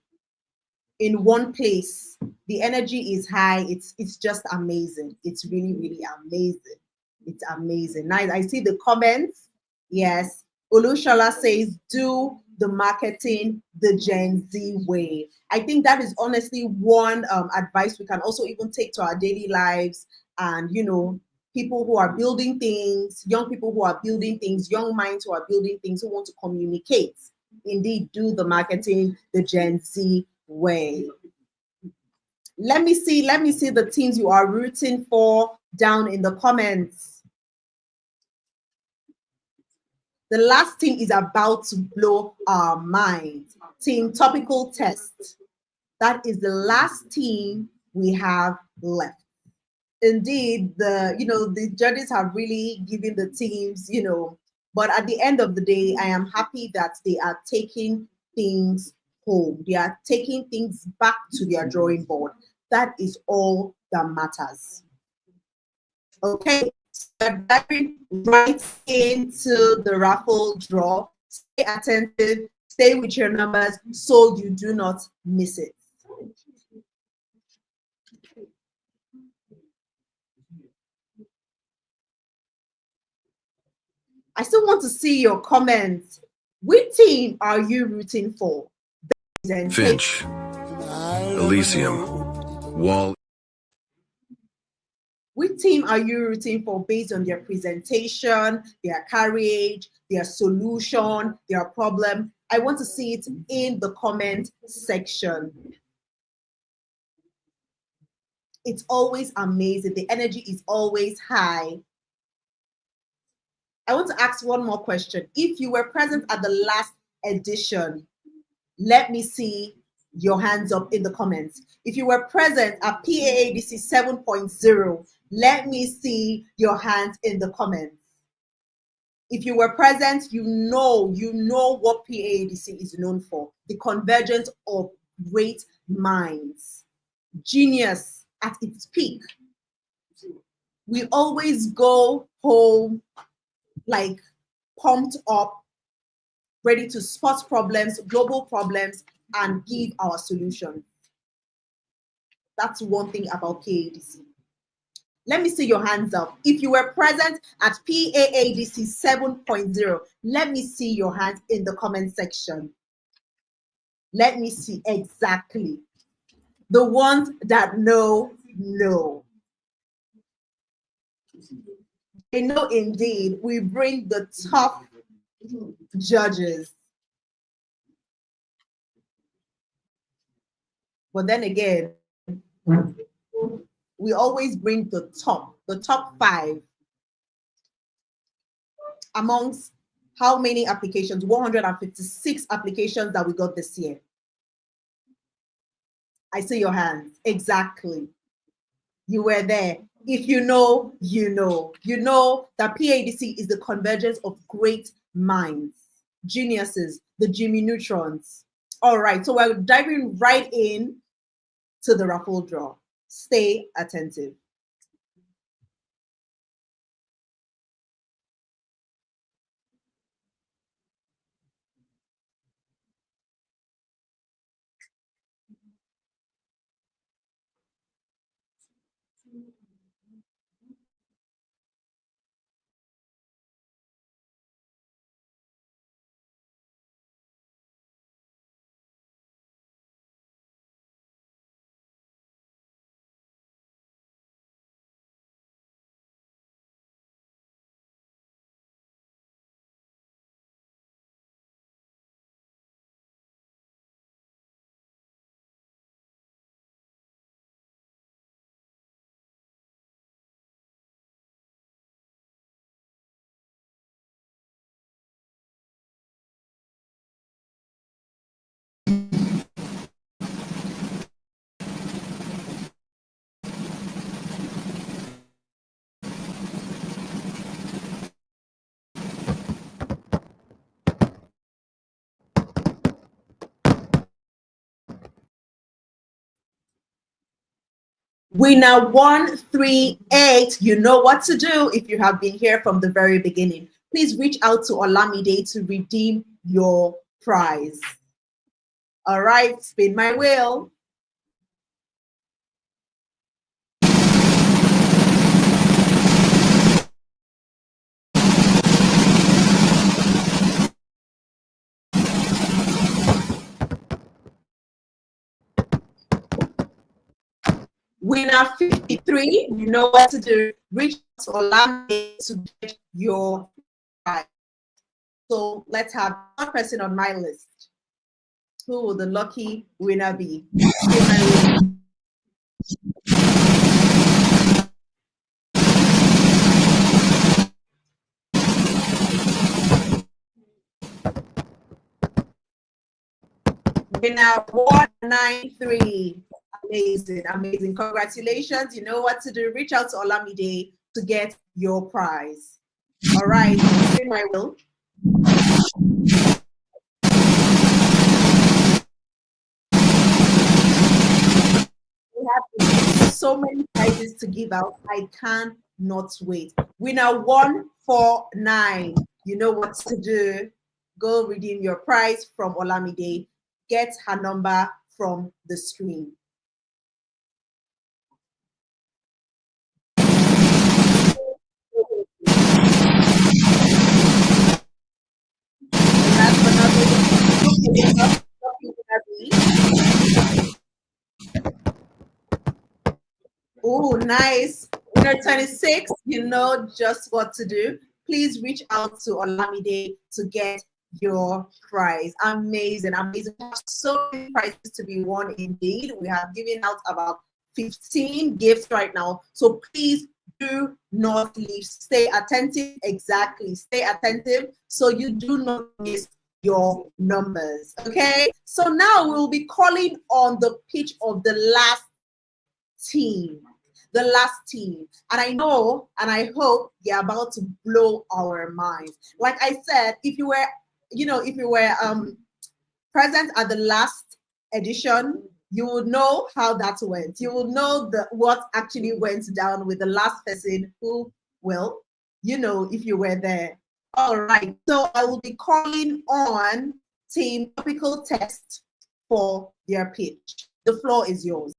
in one place. The energy is high. It's just amazing. It's really, really amazing. It's amazing. Nice. I see the comments. Yes. Olushala says, do the marketing the Gen Z way. I think that is honestly one advice we can also even take to our daily lives. And, you know, people who are building things, young people who are building things, young minds who are building things, who want to communicate. Indeed, do the marketing the Gen Z way. Let me see the teams you are rooting for down in the comments. The last team is about to blow our minds. Team Topical Test. That is the last team we have left. Indeed, the judges have really given the teams, but at the end of the day, I am happy that they are taking things home. They are taking things back to their drawing board. That is all that matters. Okay, so we're diving right into the raffle draw. Stay attentive, stay with your numbers so you do not miss it. I still want to see your comments. Which team are you rooting for? Finch, Elysium, Wall. Which team are you rooting for based on their presentation, their courage, their solution, their problem? I want to see it in the comment section. It's always amazing. The energy is always high. I want to ask one more question. If you were present at the last edition, let me see your hands up in the comments. If you were present at PAADC 7.0, let me see your hands in the comments. If you were present, you know what PAADC is known for. The convergence of great minds. Genius at its peak. We always go home like pumped up, ready to spot problems, global problems, and give our solution. That's one thing about PAADC. Let me see your hands up. If you were present at PAADC 7.0, let me see your hands in the comment section. Let me see exactly. The ones that know. They know indeed. We bring the top judges. But then again, we always bring the top 5 amongst how many applications? 156 applications that we got this year. I see your hands. Exactly. You were there. If you know, you know. You know that PAADC is the convergence of great minds, geniuses, the Jimmy Neutrons. All right, so we're diving right in to the raffle draw. Stay attentive. Winner 138, you know what to do if you have been here from the very beginning. Please reach out to Olamide to redeem your prize. All right, spin my wheel. Winner 53, you know what to do. Reach out to Olamide to get your prize. So let's have one person on my list. Who will the lucky winner be? Winner 193. Amazing, amazing. Congratulations. You know what to do. Reach out to Olamide to get your prize. All right. Spin my wheel. We have so many prizes to give out. I cannot wait. Winner 149. You know what to do. Go redeem your prize from Olamide. Get her number from the screen. Oh, nice. Winner 26, you know just what to do. Please reach out to Olamide to get your prize. Amazing, amazing. So many prizes to be won indeed. We have given out about 15 gifts right now. So please do not leave. Stay attentive. Exactly. Stay attentive so you do not miss your numbers. Okay. So now we'll be calling on the pitch of the last team. The last team. And I know and I hope you're about to blow our minds. Like I said, if you were present at the last edition, you will know how that went. You will know what actually went down with the last person who, well, you know, if you were there. All right, so I will be calling on Team Topical Test for their pitch. The floor is yours.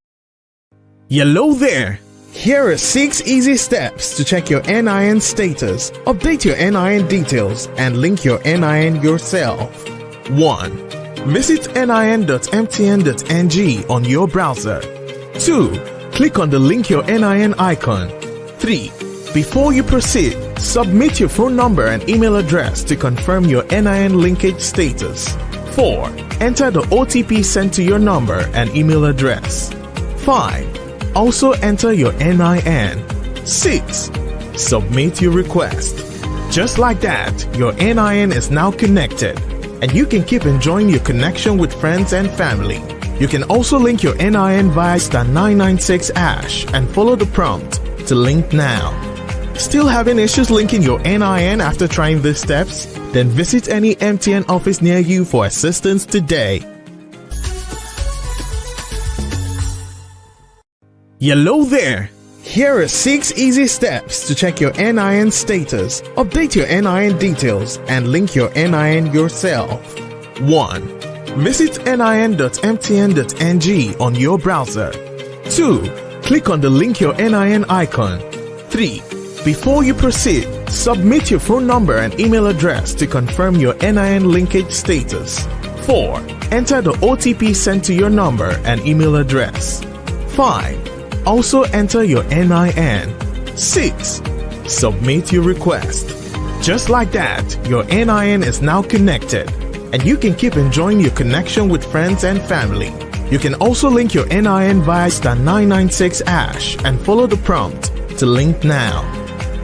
Hello there. Here are 6 easy steps to check your NIN status, update your NIN details, and link your NIN yourself. 1. Visit nin.mtn.ng on your browser. 2. Click on the link your NIN icon. 3. Before you proceed, submit your phone number and email address to confirm your NIN linkage status. 4. Enter the OTP sent to your number and email address. 5. Also enter your NIN. 6. Submit your request. Just like that, your NIN is now connected, and you can keep enjoying your connection with friends and family. You can also link your NIN via *996# and follow the prompt to link now. Still having issues linking your NIN after trying these steps? Then visit any MTN office near you for assistance today. Hello there. Here are 6 easy steps to check your NIN status, update your NIN details, and link your NIN yourself. 1. Visit nin.mtn.ng on your browser. 2. Click on the link your NIN icon. 3. Before you proceed, submit your phone number and email address to confirm your NIN linkage status. 4. Enter the OTP sent to your number and email address. 5. Also enter your NIN. 6. Submit your request. Just like that, your NIN is now connected, and you can keep enjoying your connection with friends and family. You can also link your NIN via *996# and follow the prompt to link now.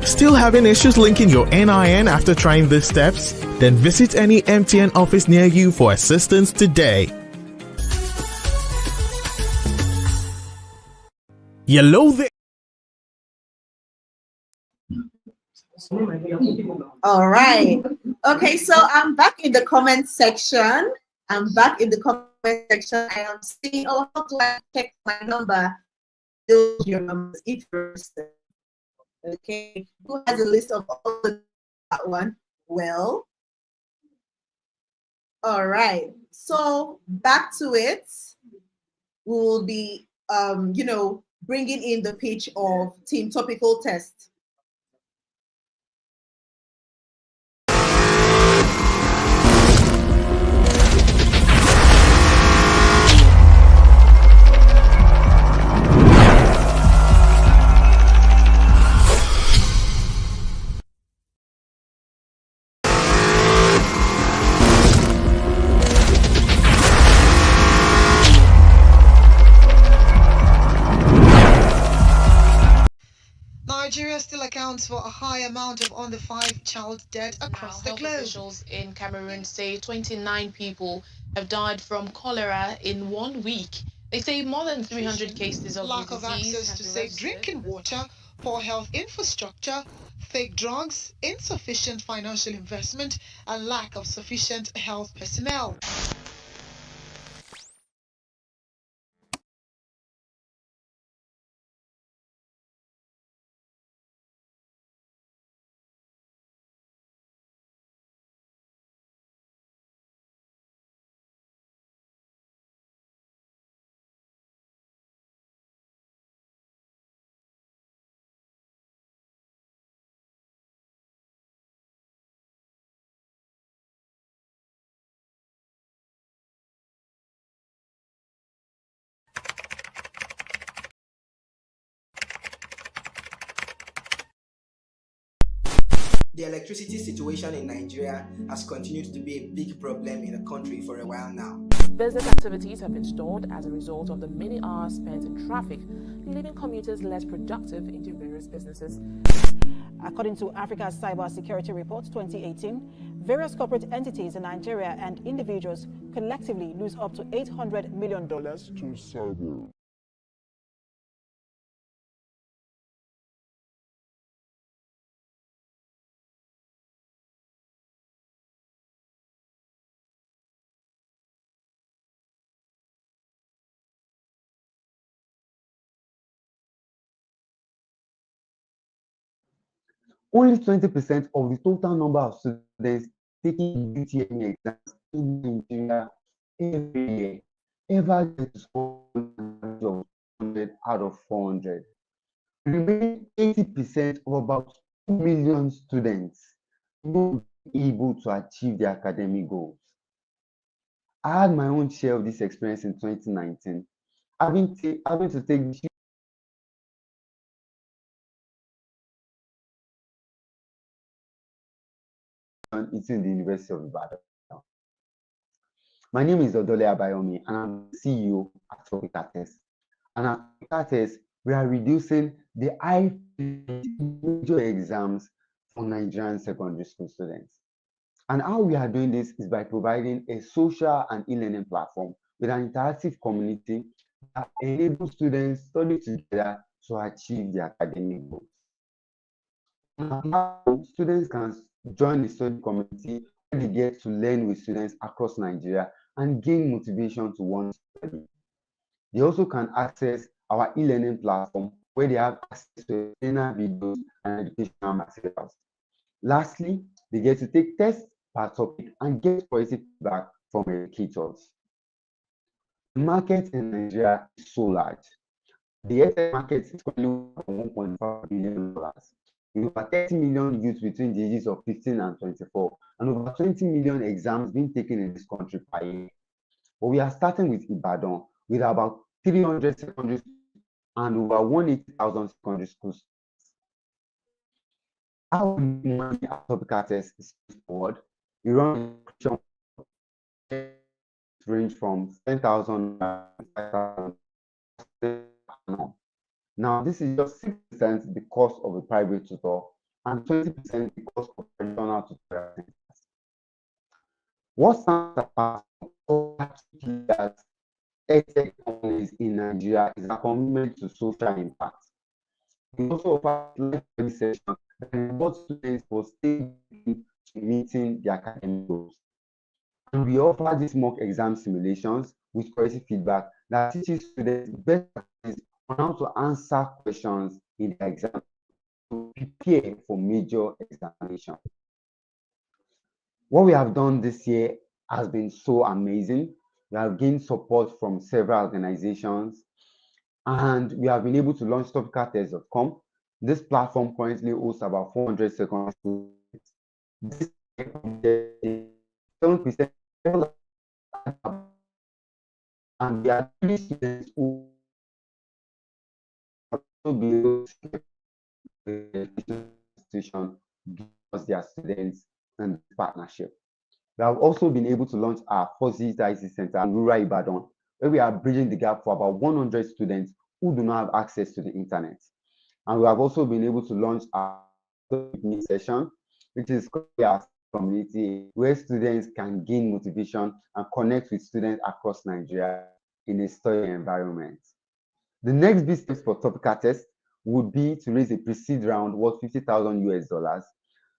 Still having issues linking your NIN after trying these steps? Then visit any MTN office near you for assistance today. Hello there. All right. Okay, so I'm back in the comment section. I am seeing, how do I check my number? Build your numbers if you're interested. Okay, who has a list of all that one? Well, all right. So back to it. We will be, bringing in the pitch of Team Topical Test. still accounts for a high amount of under-5 child death across the globe. Officials in Cameroon say 29 people have died from cholera in 1 week. They say more than 300 cases of Lack the of disease access have to been safe registered. drinking water, poor health infrastructure, fake drugs, insufficient financial investment, and lack of sufficient health personnel. The electricity situation in Nigeria has continued to be a big problem in the country for a while now. Business activities have been stalled as a result of the many hours spent in traffic, leaving commuters less productive into various businesses. According to Africa's Cyber Security Report 2018, various corporate entities in Nigeria and individuals collectively lose up to $800 million to cyber. Only 20% of the total number of students taking UTME exams in Nigeria every year ever get to score an average of 100 out of 400. The remaining 80% of about 2 million students won't be able to achieve their academic goals. I had my own share of this experience in 2019, having to take the into the University of Ibadan. My name is Odole Abayomi, and I'm the CEO at PAADC. And at PAADC, we are reducing the high major exams for Nigerian secondary school students. And how we are doing this is by providing a social and e-learning platform with an interactive community that enables students to study together to achieve their academic goals. Students can join the study community where they get to learn with students across Nigeria and gain motivation to want to study. They also can access our e-learning platform where they have access to explainer videos and educational materials. Lastly, they get to take tests per topic and get positive feedback from educators. The market in Nigeria is so large. The EdTech market is currently $1.5 billion. With over 30 million youths between the ages of 15 and 24, and over 20 million exams being taken in this country per year. But we are starting with Ibadan, with about 300 secondary schools and over 180,000 secondary schools. How we make money at PAADC is forward. We run a range from 10,000 to 5,000. Now, this is just 6% the cost of a private tutor and 20% the cost of traditional tutorial centers. What stands apart from other EdTech companies in Nigeria is a commitment to social impact. We also offer live study sessions that reward students for staying to meeting their academic goals. And we offer these mock exam simulations with corrective feedback that teaches students best practices on how to answer questions in the exam to prepare for major examination. What we have done this year has been so amazing. We have gained support from several organizations, and we have been able to launch topicaltest.com. This platform currently hosts about 400 secondary schools. This 7% and we are really students who also be able to the institution because they are students and partnership. We have also been able to launch our first IC center in rural Ibadan, where we are bridging the gap for about 100 students who do not have access to the internet. And we have also been able to launch our session, which is our community, where students can gain motivation and connect with students across Nigeria in a study environment. The next big steps for topical test would be to raise a pre-seed round worth 50,000 US dollars.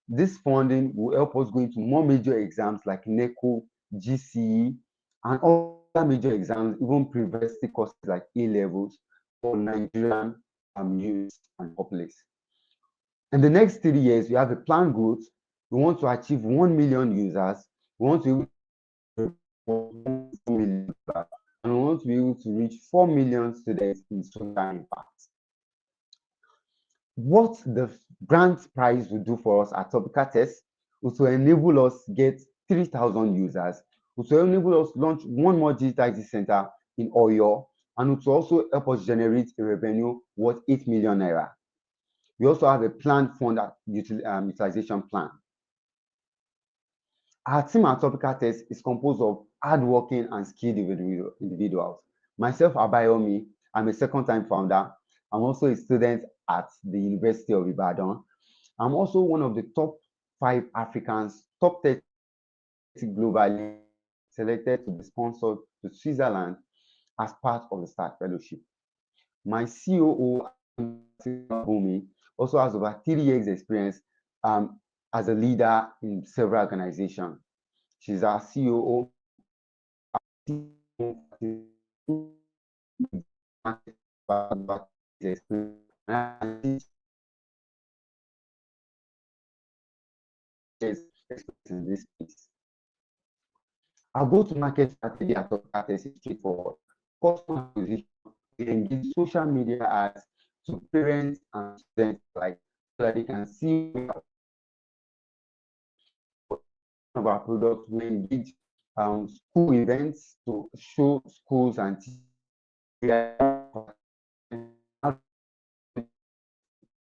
This funding will help us go into more major exams like NECO, GCE, and other major exams, even pre-university courses like A-levels for Nigerian youth and populace. In the next 3 years, we have a planned growth. We want to achieve 1 million users. We want to be 1 million, and we want to be able to reach 4 million students in social impact. What the grant prize will do for us at Topical Test is to enable us get 3,000 users, which will enable us launch one more digital IT center in Oyo, and it will also help us generate a revenue worth 8 million naira. We also have a planned fund utilization plan. Our team at Topical Test is composed of hardworking and skilled individuals. Myself, Abayomi, I'm a second-time founder. I'm also a student at the University of Ibadan. I'm also one of the top 5 Africans, top 30 globally, selected to be sponsored to Switzerland as part of the START Fellowship. My COO, Bumi, also has over 3 years experience as a leader in several organizations. She's our COO. In this space. Our go-to-market strategy at Topical Test is straightforward. Customer acquisition, we engage social media ads to parents and students alike so that they can see of our products. We engage school events to show schools and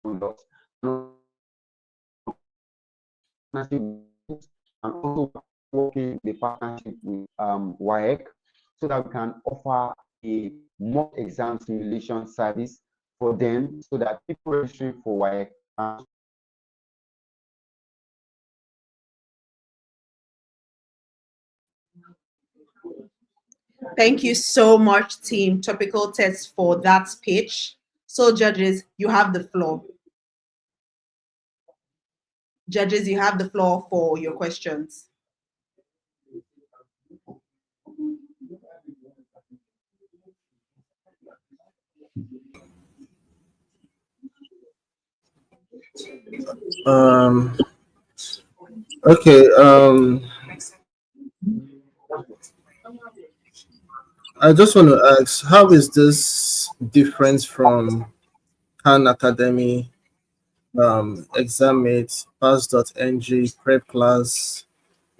products, and also working the partnership with WAEC so that we can offer a mock exam simulation service for them so that people registering for WAEC Thank you so much, team Topical Test, for that speech. So, judges, you have the floor. Judges, you have the floor for your questions. Okay. I just want to ask, how is this different from Khan Academy, Examate, Pass.ng, Prep Class,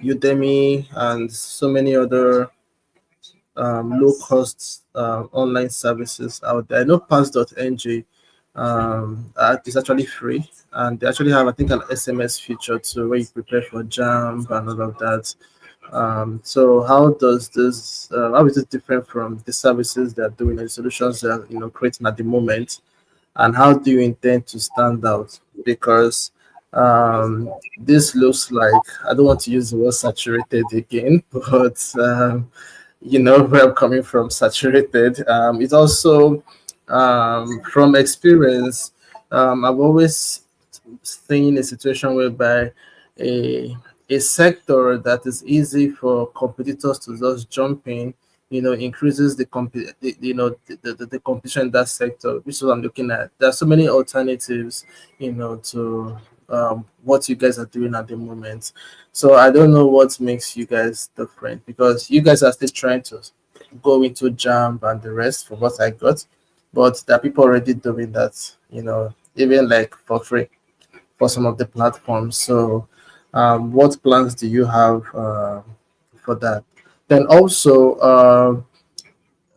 Udemy, and so many other low-cost online services out there? I know Pass.ng is actually free, and they actually have, I think, an SMS feature too, where you prepare for JAM and all of that. So how does this? How is it different from the services they're doing and solutions they're creating at the moment? And how do you intend to stand out? Because this looks like, I don't want to use the word saturated again, but where I'm coming from, saturated. It's also from experience. I've always seen a situation whereby a sector that is easy for competitors to just jump in, increases the competition in that sector, which is what I'm looking at. There are so many alternatives, to what you guys are doing at the moment. So I don't know what makes you guys different, because you guys are still trying to go into JAM and the rest for what I got, but there are people already doing that, even like for free for some of the platforms. So what plans do you have for that? Then also,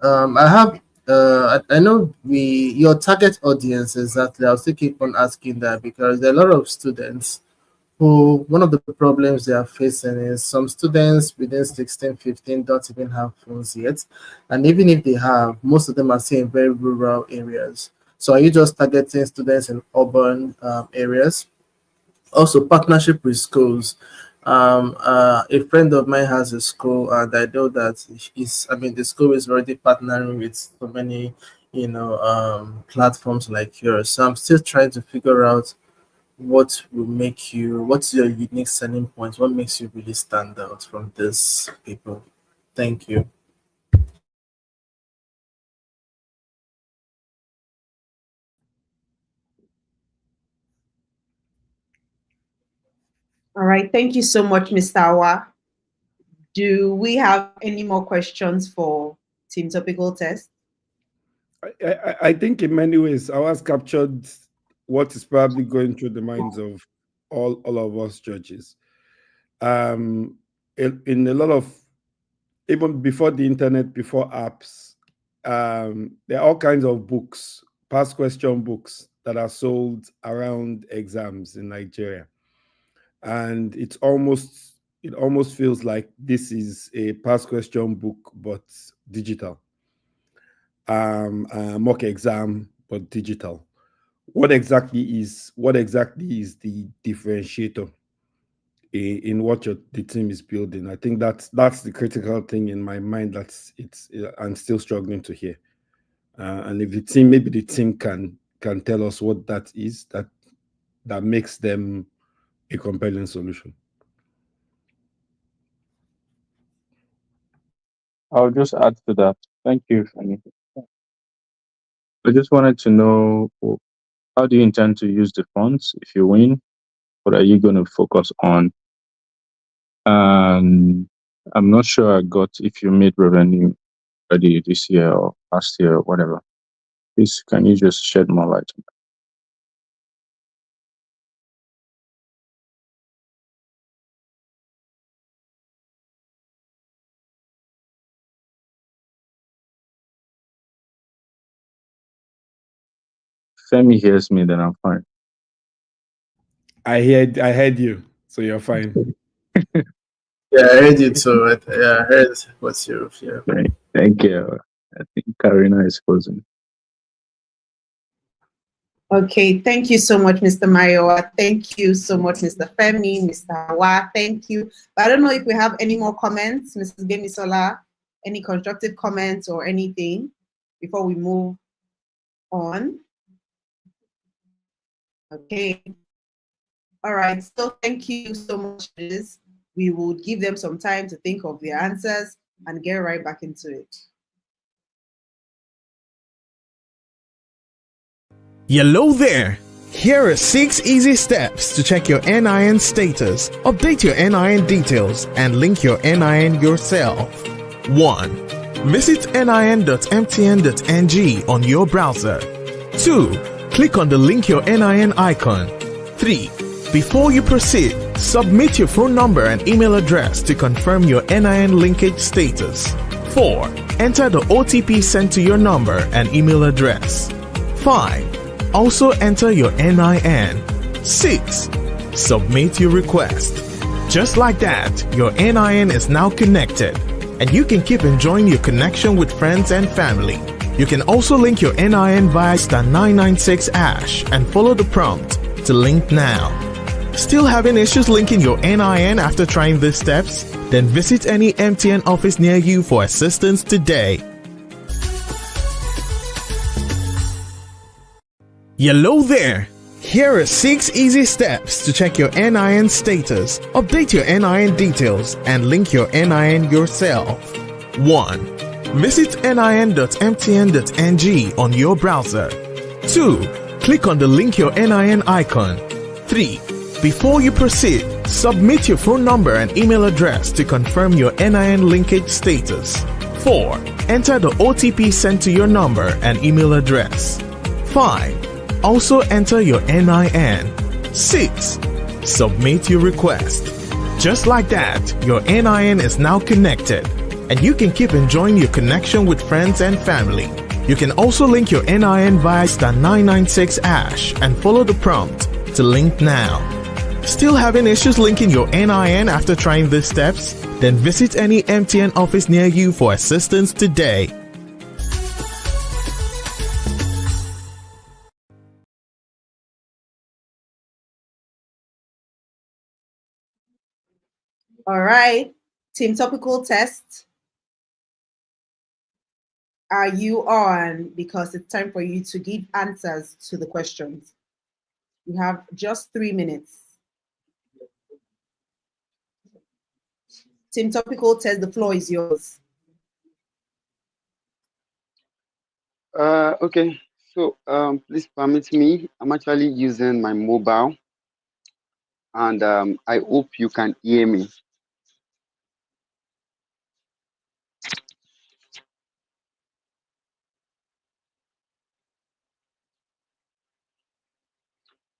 I have I know your target audience exactly. I'll still keep on asking that, because there are a lot of students who, one of the problems they are facing is some students within 16, 15 don't even have phones yet. And even if they have, most of them are still in very rural areas. So are you just targeting students in urban areas? Also, partnership with schools. A friend of mine has a school, and I know that the school is already partnering with so many, platforms like yours. So I'm still trying to figure out what's your unique selling point? What makes you really stand out from these people? Thank you. All right. Thank you so much, Mr. Awa. Do we have any more questions for Team Topical Test? I think in many ways, Awa's captured what is probably going through the minds of all of us judges. In a lot of, even before the internet, before apps, there are all kinds of books, past question books that are sold around exams in Nigeria. And it almost feels like this is a past question book, but digital. Mock exam, but digital. What exactly is the differentiator in what the team is building? I think that's the critical thing in my mind. I'm still struggling to hear. And if maybe the team can tell us what that is, that makes them a compelling solution. I'll just add to that. Thank you, Fanny. I just wanted to know, how do you intend to use the funds if you win? What are you going to focus on? And I'm not sure I got if you made revenue already this year or last year or whatever. Please, can you just shed more light on that? Femi hears me, then I'm fine. I heard you, so you're fine. Yeah, I heard you too. I heard what's your Thank you. I think Karina is frozen. Okay, thank you so much, Mr. Mayowa. Thank you so much, Mr. Femi, Mr. Awa. Thank you. But I don't know if we have any more comments, Mrs. Gemisola, any constructive comments or anything before we move on. Okay. All right. So thank you so much, Liz. We will give them some time to think of their answers and get right back into it. Hello there! Here are 6 easy steps to check your NIN status, update your NIN details, and link your NIN yourself. 1. Visit nin.mtn.ng on your browser. 2. Click on the link your NIN icon. 3. Before you proceed, submit your phone number and email address to confirm your NIN linkage status. 4. Enter the OTP sent to your number and email address. 5. Also enter your NIN. 6. Submit your request. Just like that, your NIN is now connected, and you can keep enjoying your connection with friends and family. You can also link your NIN via *996# and follow the prompt to link now. Still having issues linking your NIN after trying these steps? Then visit any MTN office near you for assistance today. Hello there! Here are 6 easy steps to check your NIN status, update your NIN details, and link your NIN yourself. 1. Visit nin.mtn.ng on your browser. 2. Click on the link your NIN icon. 3. Before you proceed, submit your phone number and email address to confirm your NIN linkage status. 4. Enter the OTP sent to your number and email address. 5. Also enter your NIN. 6. Submit your request. Just like that, your NIN is now connected, and you can keep enjoying your connection with friends and family. You can also link your NIN via *996# and follow the prompt to link now. Still having issues linking your NIN after trying these steps? Then visit any MTN office near you for assistance today. All right. Team Topical Test. Are you on? Because it's time for you to give answers to the questions. You have just 3 minutes. Team Topical Test, the floor is yours. Okay. So please permit me. I'm actually using my mobile, and I hope you can hear me.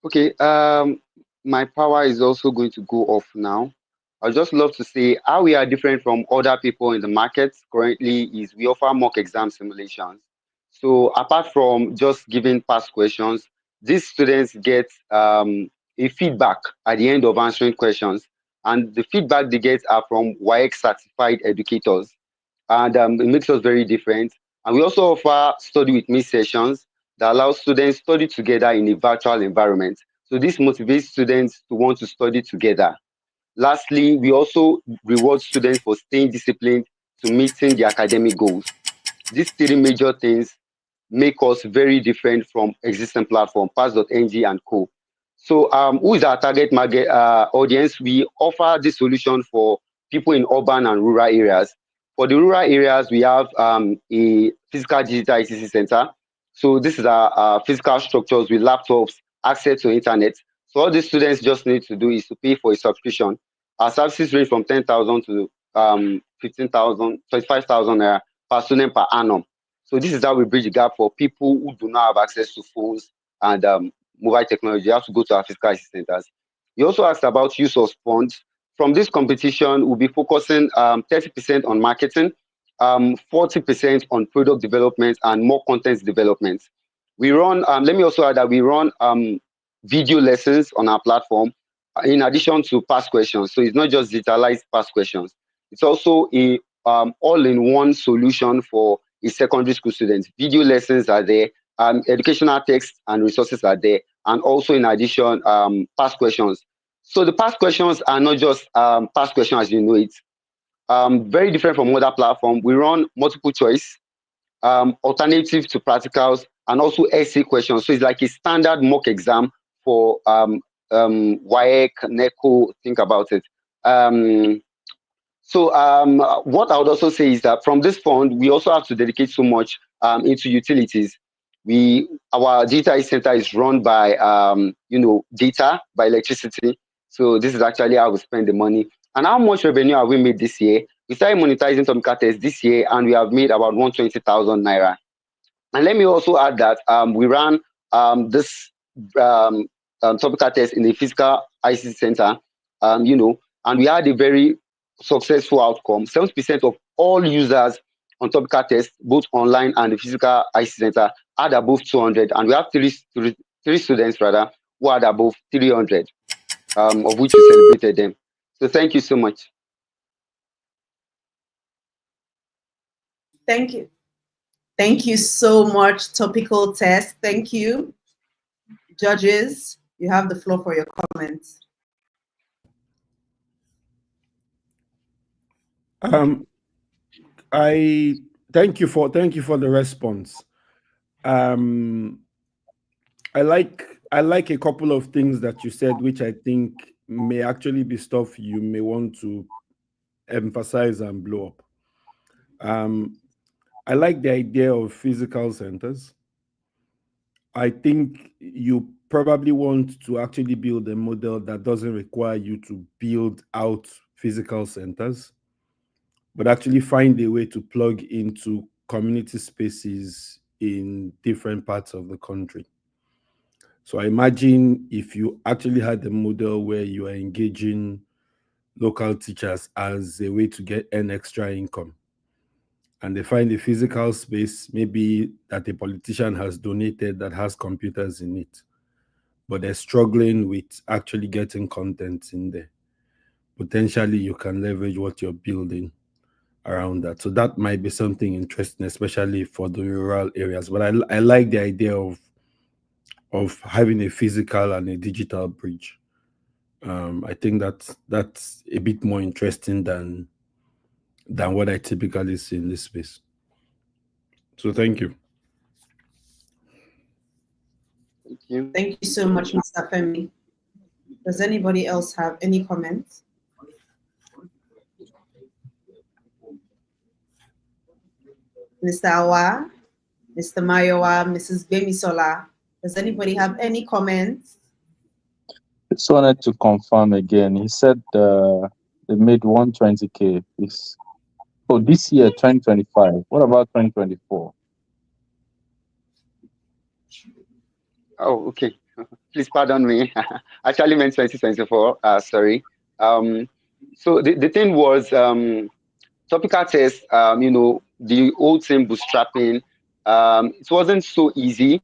Okay. My power is also going to go off now. I'd just love to say how we are different from other people in the market currently is we offer mock exam simulations. So apart from just giving past questions, these students get a feedback at the end of answering questions, and the feedback they get are from WAEC certified educators, and it makes us very different. And we also offer study with me sessions that allow students study together in a virtual environment. So this motivates students to want to study together. Lastly, we also reward students for staying disciplined to meeting the academic goals. These three major things make us very different from existing platform, Pass.ng and co. So who is our target market audience? We offer this solution for people in urban and rural areas. For the rural areas, we have a physical digital ICC center. So this is our physical structures with laptops, access to internet. So all these students just need to do is to pay for a subscription. Our services range from 10,000 to 15,000, 25,000 naira per student per annum. So this is how we bridge the gap for people who do not have access to phones and mobile technology. You have to go to our physical ICT centers. You also asked about use of funds. From this competition, we'll be focusing 30% on marketing, 40% on product development, and more content development. We run, let me also add that we run video lessons on our platform in addition to past questions. So it's not just digitalized past questions. It's also a all-in-one solution for a secondary school students. Video lessons are there, educational texts and resources are there, and also in addition, past questions. So the past questions are not just past questions as you know it. Very different from other platforms. We run multiple choice, alternative to practicals, and also essay questions. So it's like a standard mock exam for WAEC, NECO. Think about it. What I would also say is that from this fund, we also have to dedicate so much into utilities. Our data center is run by data, by electricity. So this is actually how we spend the money. And how much revenue have we made this year? We started monetizing some cartels this year, and we have made about 120,000 naira. And let me also add that we ran this topical test in the physical ICT center, and we had a very successful outcome. 70% of all users on topical test, both online and the physical ICT center, had above 200, and we have three students rather who had above 300, of which we celebrated them. So thank you so much. Thank you. Thank you so much, Topical Test. Thank you. Judges, you have the floor for your comments. I thank you for the response. I like a couple of things that you said, which I think may actually be stuff you may want to emphasize and blow up. I like the idea of physical centers. I think you probably want to actually build a model that doesn't require you to build out physical centers, but actually find a way to plug into community spaces in different parts of the country. So I imagine if you actually had a model where you are engaging local teachers as a way to get an extra income, and they find a physical space, maybe that a politician has donated that has computers in it, but they're struggling with actually getting content in there. Potentially, you can leverage what you're building around that. So that might be something interesting, especially for the rural areas. But I like the idea of having a physical and a digital bridge. I think that's a bit more interesting than what I typically see in this space. So thank you. Thank you. Thank you so much, Mr. Femi. Does anybody else have any comments? Mr. Awa, Mr. Mayowa, Mrs. Bemisola, does anybody have any comments? Just wanted to confirm again. He said they made 120K. This year, 2025. What about 2024? Oh, okay. Please pardon me. Actually meant 2024. Sorry. So the thing was topical test, the old team bootstrapping, it wasn't so easy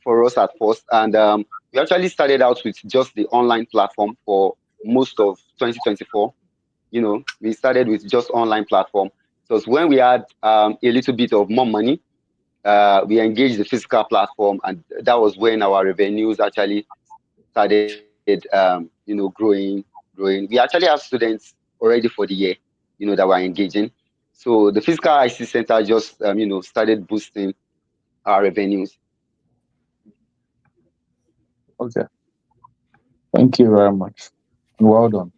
for us at first. And we actually started out with just the online platform for most of 2024. We started with just online platform. So when we had a little bit of more money, we engaged the physical platform, and that was when our revenues actually started, growing. We actually have students already for the year, that we're engaging. So the physical IC center just, started boosting our revenues. Okay. Thank you very much. Well done.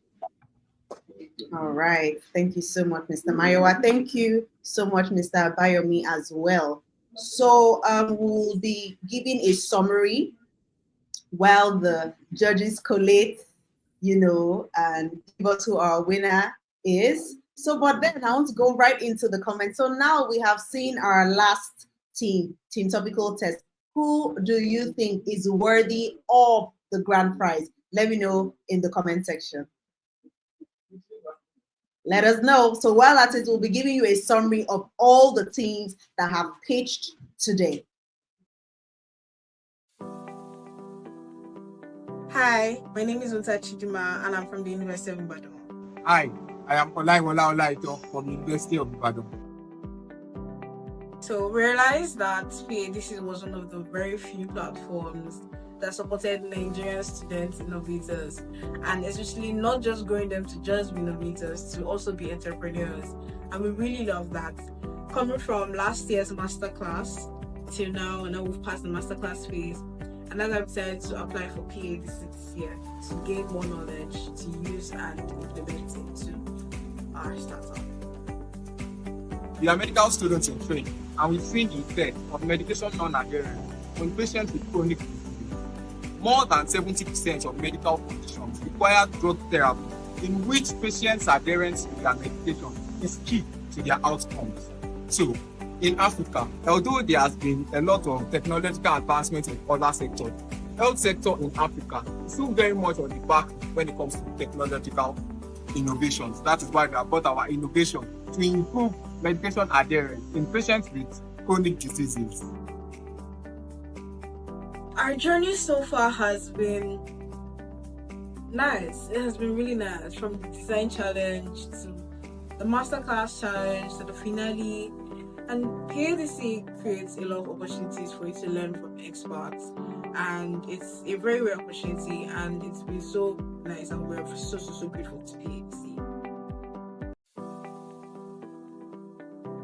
All right. Thank you so much, Mr. Mayowa. Thank you so much, Mr. Abayomi, as well. So we'll be giving a summary while the judges collate, and give us who our winner is. So, but then I want to go right into the comments. So now we have seen our last team topical test. Who do you think is worthy of the grand prize? Let me know in the comment section. Let us know. So while at it, we'll be giving you a summary of all the teams that have pitched today. Hi, my name is Unta Chidima and I'm from the University of Ibadan. Hi, I am Olaiwola Olaito from the University of Ibadan. So we realized that PAADC was one of the very few platforms that supported Nigerian students innovators, and especially not just growing them to just be innovators, to also be entrepreneurs. And we really love that. Coming from last year's masterclass till now, and now we've passed the masterclass phase, and as I've decided to apply for PAADC this year to gain more knowledge to use and implement into our startup. We are medical students in training, and we've seen the effect of medication non-adherence on patients with chronic disease. More than 70% of medical conditions require drug therapy, in which patients' adherence to their medication is key to their outcomes. So, in Africa, although there has been a lot of technological advancement in other sectors, the health sector in Africa is still very much on the back when it comes to technological innovations. That is why we have brought our innovation to improve medication adherence in patients with chronic diseases. Our journey so far has been nice. It has been really nice, from the design challenge to the masterclass challenge to the finale. And PAADC creates a lot of opportunities for you to learn from experts, and it's a very rare opportunity, and it's been so nice, and we're so grateful to PAADC.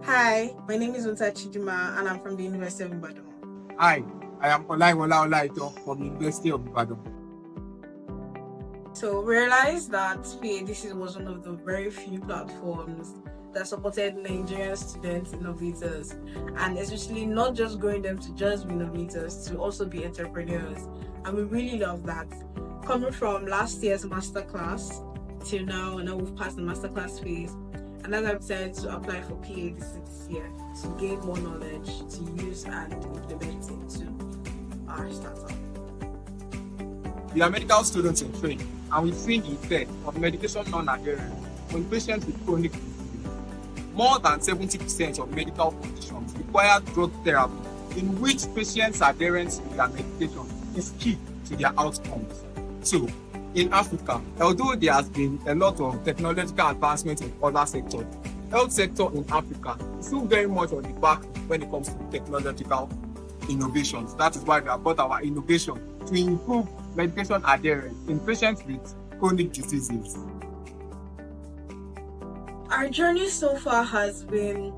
Hi, my name is Unta Chidima and I'm from the University of Ibadan. Hi, I am Olaiwola Olaito from the University of Ibadan. So we realized that PAADC was one of the very few platforms that supported Nigerian students innovators, and especially not just growing them to just be innovators, to also be entrepreneurs. And we really love that. Coming from last year's masterclass till now, and now we've passed the masterclass phase, and as I've decided to apply for PAADC this year to gain more knowledge to use and implement into our startup. We are medical students in training, and we've seen the effect of medication non-adherence on patients with chronic disease. More than 70% of medical conditions require drug therapy, in which patients' adherence to their medication is key to their outcomes. So, in Africa, although there has been a lot of technological advancement in other sectors, the health sector in Africa is still very much on the back when it comes to technological innovations. That is why we have brought our innovation to improve medication adherence in patients with chronic diseases? Our journey so far has been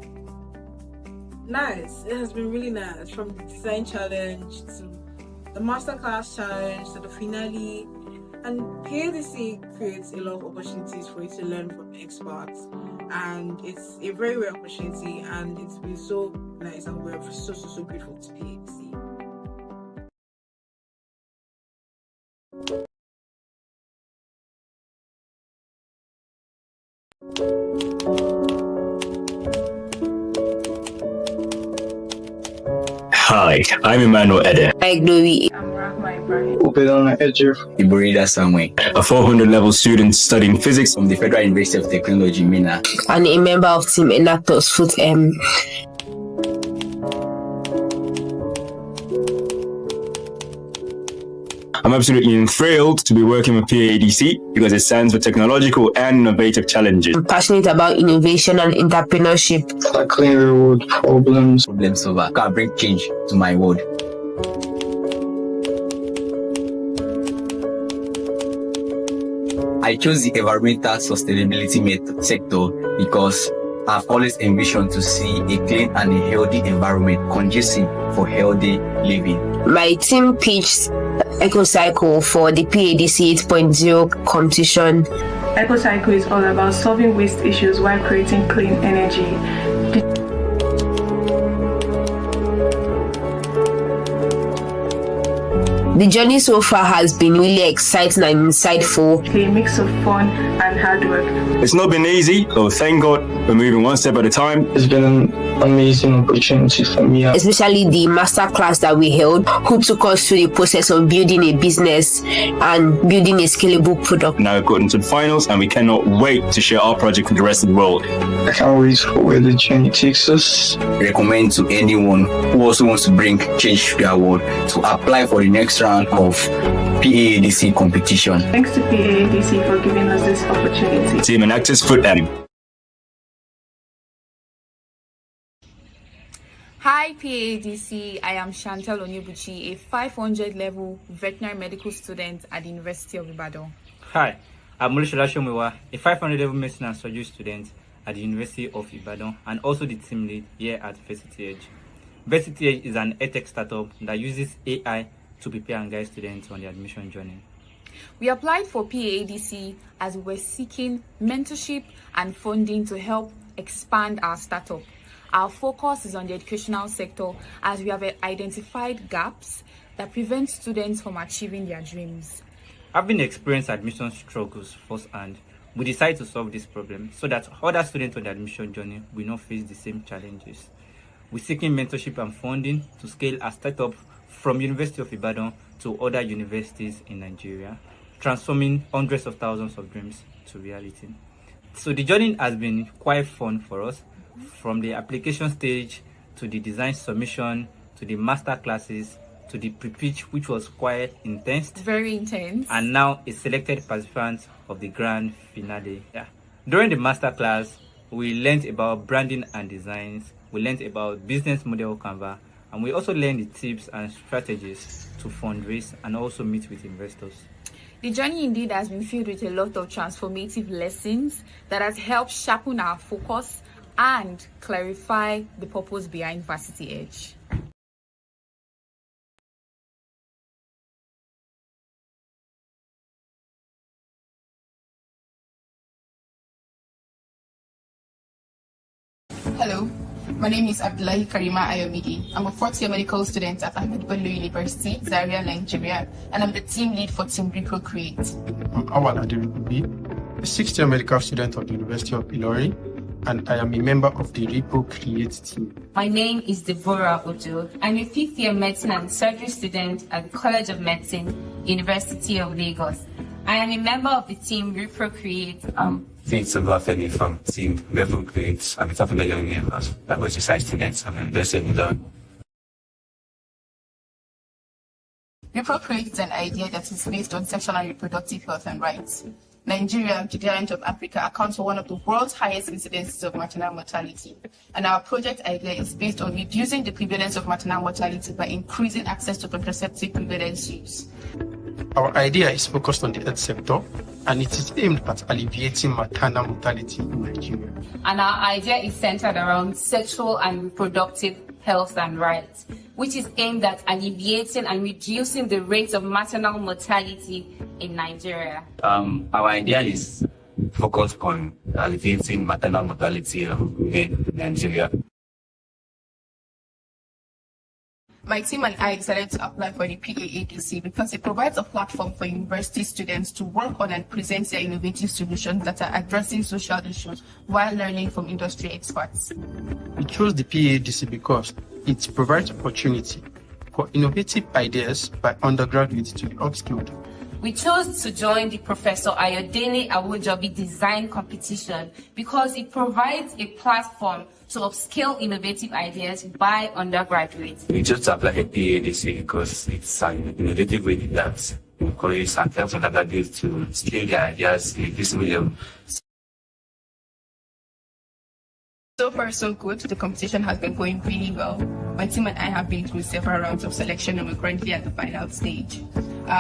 nice. It has been really nice, from the design challenge to the masterclass challenge to the finale. And PAADC creates a lot of opportunities for you to learn from experts, and it's a very rare opportunity, and it's been so nice, and we're so grateful to PAADC. Hi, I'm Emmanuel Ede. Hi, Glory. Ibrida Samwe, a 400 level student studying physics from the Federal University of Technology, Mina. And a member of Team Enactors Foot M. I'm absolutely thrilled to be working with PAADC because it stands for technological and innovative challenges. I'm passionate about innovation and entrepreneurship. Tackling real world problems. Problem solver. Can bring change to my world. I chose the environmental sustainability sector because I've always envisioned to see a clean and a healthy environment conducive for healthy living. My team pitched EcoCycle for the PAADC 8.0 competition. EcoCycle is all about solving waste issues while creating clean energy. The journey so far has been really exciting and insightful. A mix of fun and hard work. It's not been easy, so thank God we're moving one step at a time. It's been an amazing opportunity for me. Especially the masterclass that we held, who took us through the process of building a business and building a scalable product. Now we've gotten to the finals and we cannot wait to share our project with the rest of the world. I can't wait for where the journey takes us. Recommend to anyone who also wants to bring change to their world to apply for the next round of PAADC competition. Thanks to PAADC for giving us this opportunity. Team Enactors Foot M. Hi PAADC, I am Chantal Onyebuchi, a 500 level veterinary medical student at the University of Ibadan. Hi, I'm Mulishola Shomewa, a 500 level medicine and surgery student at the University of Ibadan and also the team lead here at Varsity Edge. Varsity Edge is an edtech startup that uses AI to prepare and guide students on the admission journey. We applied for PAADC as we were seeking mentorship and funding to help expand our startup. Our focus is on the educational sector as we have identified gaps that prevent students from achieving their dreams. Having experienced admission struggles firsthand, we decided to solve this problem so that other students on the admission journey will not face the same challenges. We're seeking mentorship and funding to scale our startup from University of Ibadan to other universities in Nigeria, transforming hundreds of thousands of dreams to reality. So the journey has been quite fun for us, from the application stage to the design submission to the master classes to the pre-pitch, which was quite intense. Very intense. And now a selected participant of the grand finale. During the master class, we learned about branding and designs. We learned about business model Canva, and we also learned the tips and strategies to fundraise and also meet with investors. The journey indeed has been filled with a lot of transformative lessons that has helped sharpen our focus and clarify the purpose behind Varsity Edge. Hello, my name is Abdullahi Karima Ayomidi. I'm a fourth-year medical student at Ahmed Bello University, Zaria, Nigeria, and I'm the team lead for Team Repro Create. I'm Awal Adirubi, a sixth-year medical student of the University of Ilorin, and I am a member of the Repro Create team. My name is Deborah Ojo. I'm a fifth-year medicine and surgery student at the College of Medicine, University of Lagos. I am a member of the team Repro Create. Thanks a lot from Team Level Creates. I'm a top of the young man that was just students. I'm blessed done. Repro Create is an idea that is based on sexual and reproductive health and rights. Nigeria, the giant of Africa, accounts for one of the world's highest incidences of maternal mortality. And our project idea is based on reducing the prevalence of maternal mortality by increasing access to contraceptive prevalence use. Our idea is focused on the health sector, and it is aimed at alleviating maternal mortality in Nigeria. And our idea is centered around sexual and reproductive health and rights, which is aimed at alleviating and reducing the rates of maternal mortality in Nigeria. Our idea is focused on alleviating maternal mortality in Nigeria. My team and I decided to apply for the PAADC because it provides a platform for university students to work on and present their innovative solutions that are addressing social issues while learning from industry experts. We chose the PAADC because it provides opportunity for innovative ideas by undergraduates to be upskilled. We chose to join the Professor Ayodele Awojobi Design Competition because it provides a platform to upskill innovative ideas by undergraduates. We chose to apply at PAADC because it's an innovative way that encourages and helps undergraduates to scale their ideas in this medium. So far, so good. The competition has been going really well. My team and I have been through several rounds of selection and we're currently at the final stage.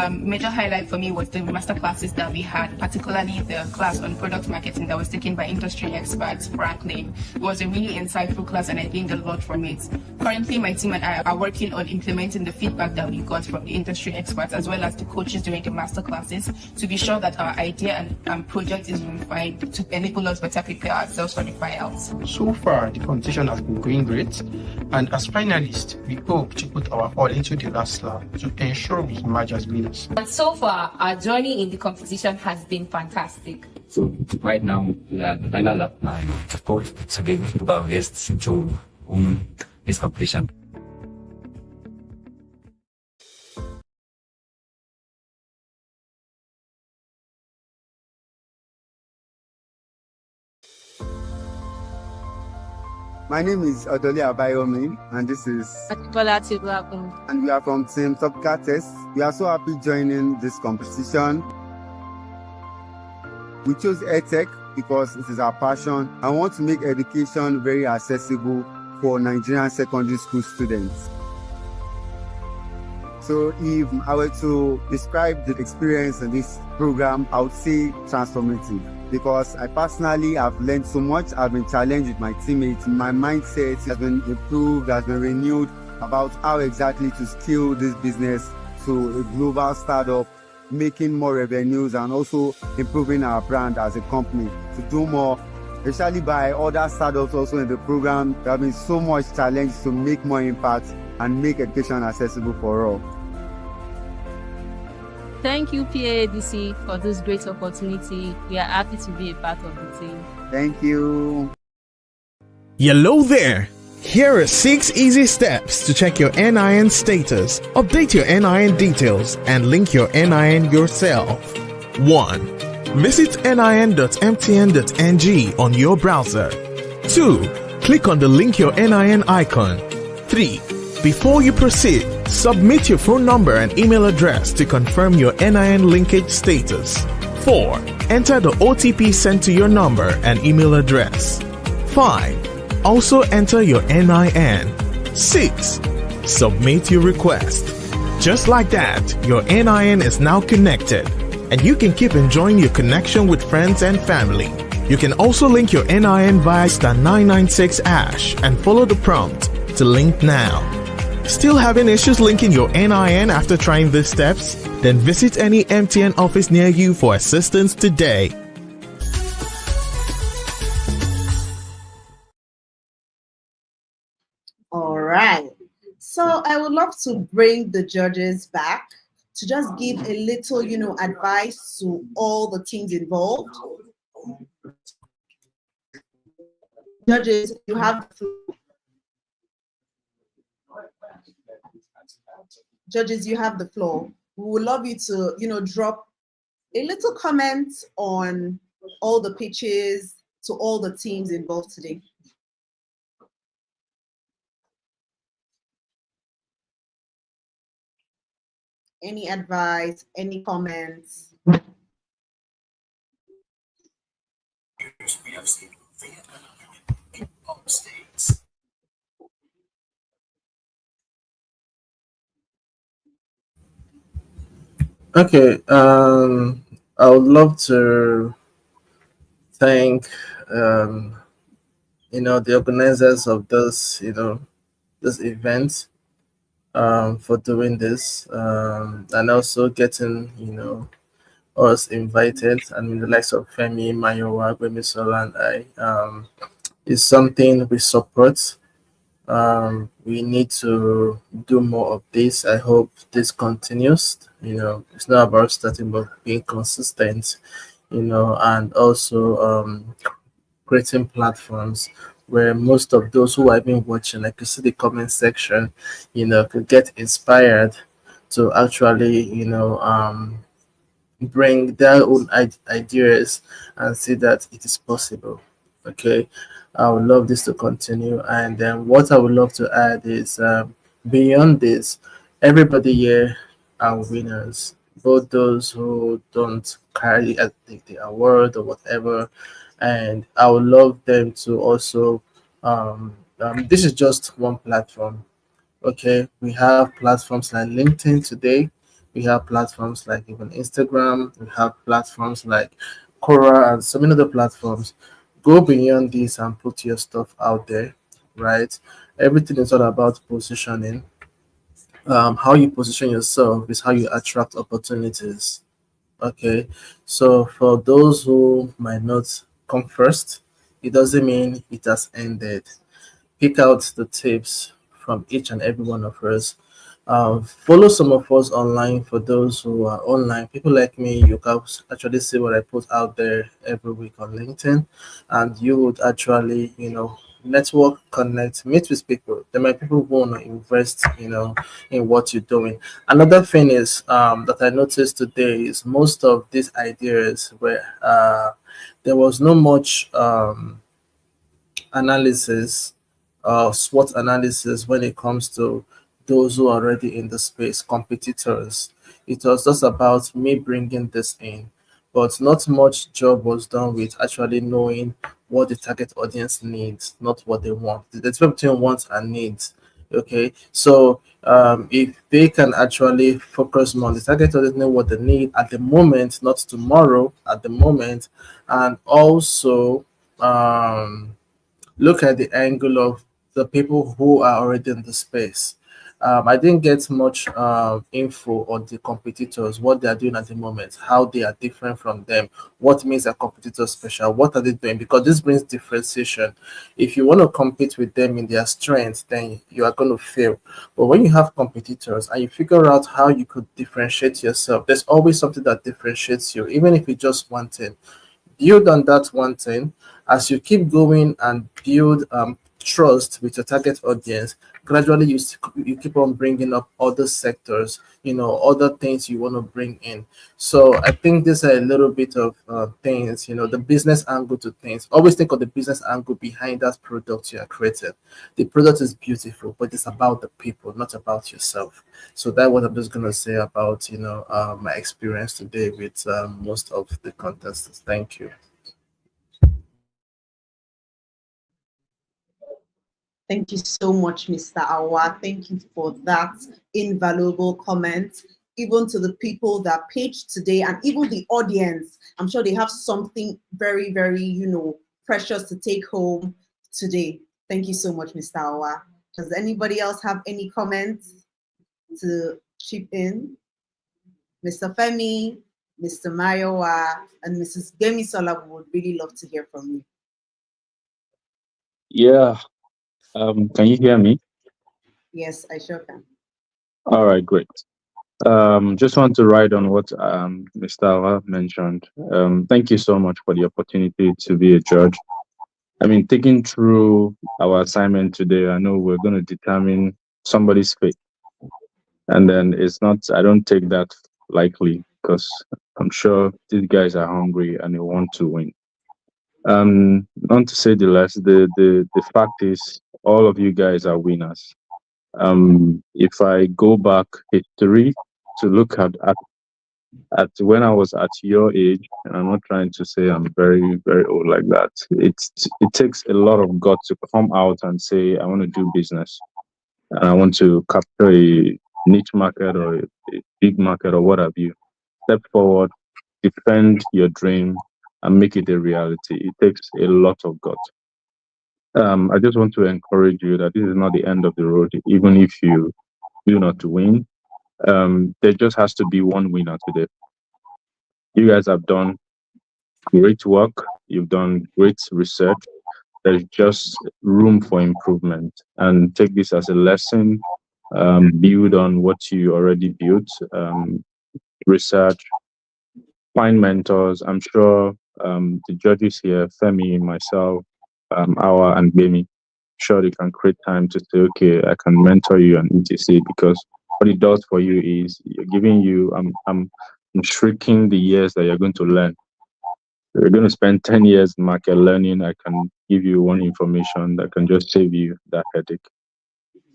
Major highlight for me was the master classes that we had, particularly the class on product marketing that was taken by industry experts, Franklin. It was a really insightful class and I gained a lot from it. Currently, my team and I are working on implementing the feedback that we got from the industry experts as well as the coaches during the master classes to be sure that our idea and project is refined to enable us better prepare ourselves for the finals. So far, the competition has been going great, and as finalists, we hope to put our all into the last lap to ensure we emerge as winners. And so far, our journey in the competition has been fantastic. So right now, we are at the final lap and of course to be able to put our best to win this competition. My name is Odole Abayomi, and this is and we are from Team Topical Test. We are so happy joining this competition. We chose EdTech because it is our passion. I want to make education very accessible for Nigerian secondary school students. So if I were to describe the experience in this program, I would say transformative. Because I personally have learned so much. I've been challenged with my teammates. My mindset has been improved, has been renewed about how exactly to scale this business to a global startup, making more revenues and also improving our brand as a company to do more, especially by other startups also in the program. There have been so much challenge to make more impact and make education accessible for all. Thank you, PAADC, for this great opportunity. We are happy to be a part of the team. Thank you. Hello there. Here are 6 easy steps to check your NIN status, update your NIN details, and link your NIN yourself. 1. Visit nin.mtn.ng on your browser. 2. Click on the Link Your NIN icon. 3. Before you proceed, submit your phone number and email address to confirm your NIN linkage status. 4. Enter the OTP sent to your number and email address. 5. Also enter your NIN. 6. Submit your request. Just like that, your NIN is now connected, and you can keep enjoying your connection with friends and family. You can also link your NIN via *996# and follow the prompt to link now. Still having issues linking your NIN after trying these steps? Then visit any MTN office near you for assistance today. All right. So I would love to bring the judges back to just give a little, advice to all the teams involved. Judges, you have Judges, you have the floor. We would love you to, drop a little comment on all the pitches to all the teams involved today. Any advice, any comments? have seen in all states. Okay, I would love to thank um, the organizers of this event for doing this and also getting us invited. I mean, the likes of Femi, Mayowa, Gbemisola, and I is something we support. We need to do more of this. I hope this continues. It's not about starting, but being consistent. And also creating platforms where most of those who have been watching, like you see the comment section, could get inspired to actually, bring their own ideas and see that it is possible. Okay, I would love this to continue. And then what I would love to add is beyond this, everybody here are winners. Both those who don't carry the award or whatever, and I would love them to also. This is just one platform. Okay, we have platforms like LinkedIn today. We have platforms like even Instagram. We have platforms like Quora and so many other platforms. Go beyond this and put your stuff out there, right? Everything is all about positioning. How you position yourself is how you attract opportunities. Okay, so for those who might not come first, it doesn't mean it has ended. Pick out the tips from each and every one of us. Follow some of us online for those who are online. People like me, you can actually see what I put out there every week on LinkedIn, and you would actually, network, connect, meet with people. There might be people who want to invest, in what you're doing. Another thing is that I noticed today is most of these ideas were there was no much analysis, SWOT analysis when it comes to those who are already in the space, competitors. It was just about me bringing this in, but not much job was done with actually knowing what the target audience needs, not what they want. The difference between wants and needs. Okay, so if they can actually focus more on the target audience, know what they need at the moment, not tomorrow, at the moment, and also look at the angle of the people who are already in the space. I didn't get much info on the competitors, what they are doing at the moment, how they are different from them, what makes a competitor special, what are they doing, because this brings differentiation. If you want to compete with them in their strengths, then you are going to fail. But when you have competitors and you figure out how you could differentiate yourself, there's always something that differentiates you, even if it's just one thing. Build on that one thing. As you keep going and build trust with your target audience, gradually you keep on bringing up other sectors, other things you want to bring in. So I think these are a little bit of things, the business angle to things. Always think of the business angle behind that product you are creating. The product is beautiful, but it's about the people, not about yourself. So that's what I'm just gonna say about my experience today with most of the contestants. Thank you. Thank you so much, Mr. Awa. Thank you for that invaluable comment. Even to the people that pitched today and even the audience, I'm sure they have something very, very, precious to take home today. Thank you so much, Mr. Awa. Does anybody else have any comments to chip in? Mr. Femi, Mr. Mayowa, and Mrs. Gemisola, we would really love to hear from you. Yeah. Can you hear me? Yes, I sure can. All right, great. Just want to ride on what Mr. Awa mentioned. Thank you so much for the opportunity to be a judge. I mean, taking through our assignment today, I know we're going to determine somebody's fate. And then I don't take that lightly because I'm sure these guys are hungry and they want to win. Not to say the less, the fact is all of you guys are winners. If I go back history to look at At when I was at your age, and I'm not trying to say I'm very, very old like that. It takes a lot of guts to come out and say I want to do business and I want to capture a niche market or a big market or what have you. Step forward, defend your dream, and make it a reality. It takes a lot of guts. I just want to encourage you that this is not the end of the road, even if you do not win. There just has to be one winner today. You guys have done great work. You've done great research. There's just room for improvement. And take this as a lesson. Build on what you already built. Research. Find mentors. I'm sure the judges here, Femi, myself, Awa, and Bemi, sure they can create time to say, okay, I can mentor you and etc. Because what it does for you is you're giving you, I'm shrinking the years that you're going to learn. You're going to spend 10 years in market learning. I can give you one information that can just save you that headache.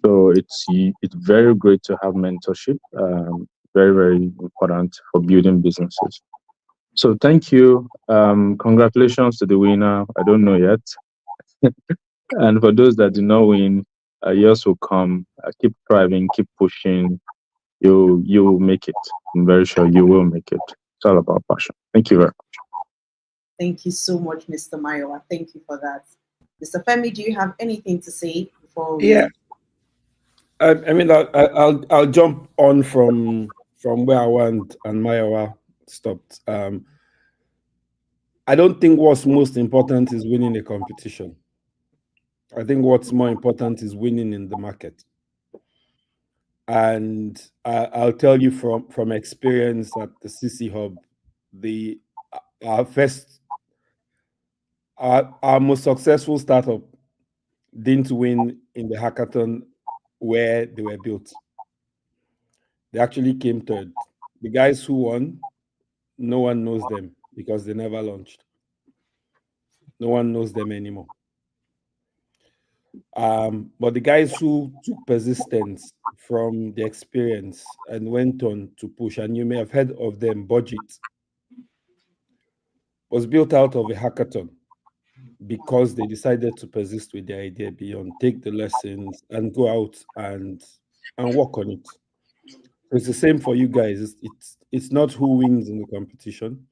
So it's very great to have mentorship. Very, very important for building businesses. So thank you. Congratulations to the winner. I don't know yet. And for those that do not win, yours will come. Keep striving, keep pushing. You will make it. I'm very sure you will make it. It's all about passion. Thank you very much. Thank you so much, Mr. Mayowa. Thank you for that. Mr. Femi, do you have anything to say before we? Yeah. I mean, I'll jump on from where I went and Mayowa stopped. I don't think what's most important is winning a competition. I think what's more important is winning in the market. And I'll tell you from experience at the CC Hub, our most successful startup didn't win in the hackathon where they were built. They actually came third. The guys who won, no one knows them because they never launched. No one knows them anymore. But the guys who took persistence from the experience and went on to push, and you may have heard of them, Budget, was built out of a hackathon because they decided to persist with their idea beyond, take the lessons and go out and work on it. It's the same for you guys. It's not who wins in the competition,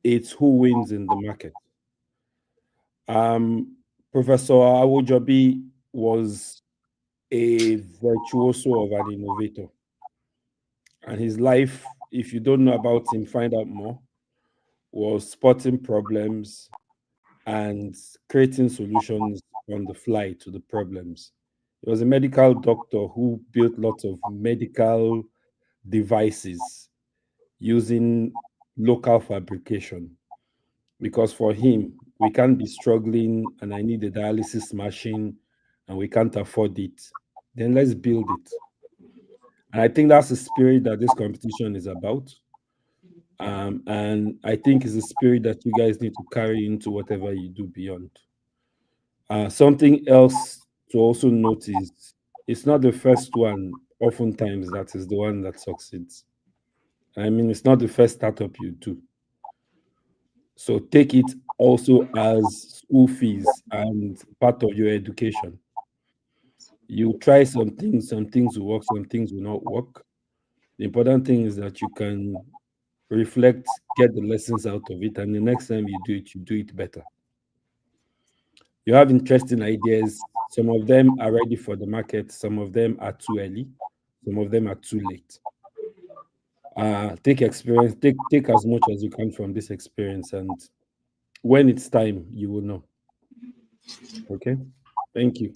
it's who wins in the market. Professor Awojobi was a virtuoso of an innovator. And his life, if you don't know about him, find out more, was spotting problems and creating solutions on the fly to the problems. He was a medical doctor who built lots of medical devices using local fabrication. Because for him, we can't be struggling and I need a dialysis machine and we can't afford it. Then let's build it. And I think that's the spirit that this competition is about. And I think it's a spirit that you guys need to carry into whatever you do beyond. Something else to also notice, it's not the first one, oftentimes, that is the one that succeeds. I mean, it's not the first startup you do. So take it also as school fees and part of your education. You try some things will work, some things will not work. The important thing is that you can reflect, get the lessons out of it, and the next time you do it better. You have interesting ideas. Some of them are ready for the market. Some of them are too early. Some of them are too late. Take experience. Take as much as you can from this experience, and when it's time, you will know. Okay. Thank you.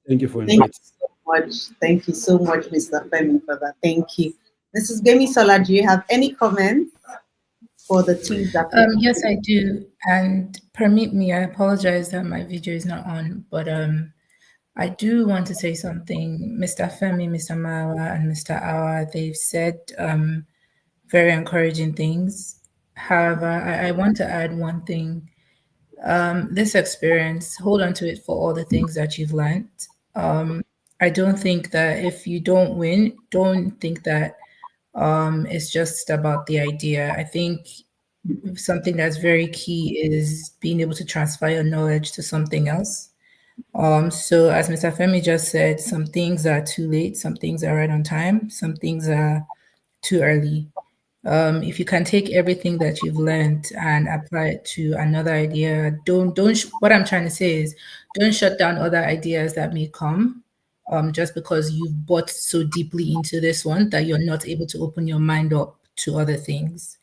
Thank you for inviting. Thank you so much. Thank you so much, Mr. Femi, for that. Thank you. Mrs. Gemi Sola, do you have any comments for the teams that? Yes, I do. And permit me, I apologize that my video is not on, but I do want to say something. Mr. Femi, Mr. Mawa, and Mr. Awa, they've said very encouraging things. However, I want to add one thing. This experience, hold on to it for all the things that you've learned. I don't think that if you don't win, don't think that It's just about the idea. I think something that's very key is being able to transfer your knowledge to something else. So as Mr. Femi just said, some things are too late, some things are right on time, some things are too early. If you can take everything that you've learned and apply it to another idea, what I'm trying to say is don't shut down other ideas that may come just because you've bought so deeply into this one that you're not able to open your mind up to other things.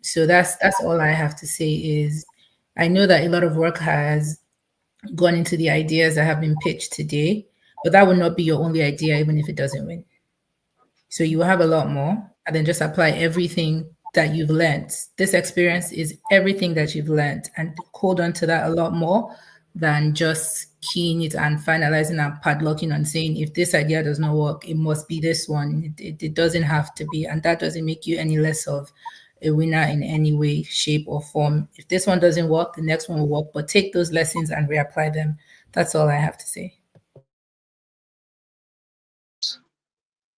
So that's all I have to say is I know that a lot of work has gone into the ideas that have been pitched today, but that will not be your only idea, even if it doesn't win. So you will have a lot more, and then just apply everything that you've learned. This experience is everything that you've learned, and hold on to that a lot more than just keying it and finalizing and padlocking and saying, if this idea does not work, it must be this one. It doesn't have to be, and that doesn't make you any less of a winner in any way, shape, or form. If this one doesn't work, the next one will work, but take those lessons and reapply them. That's all I have to say.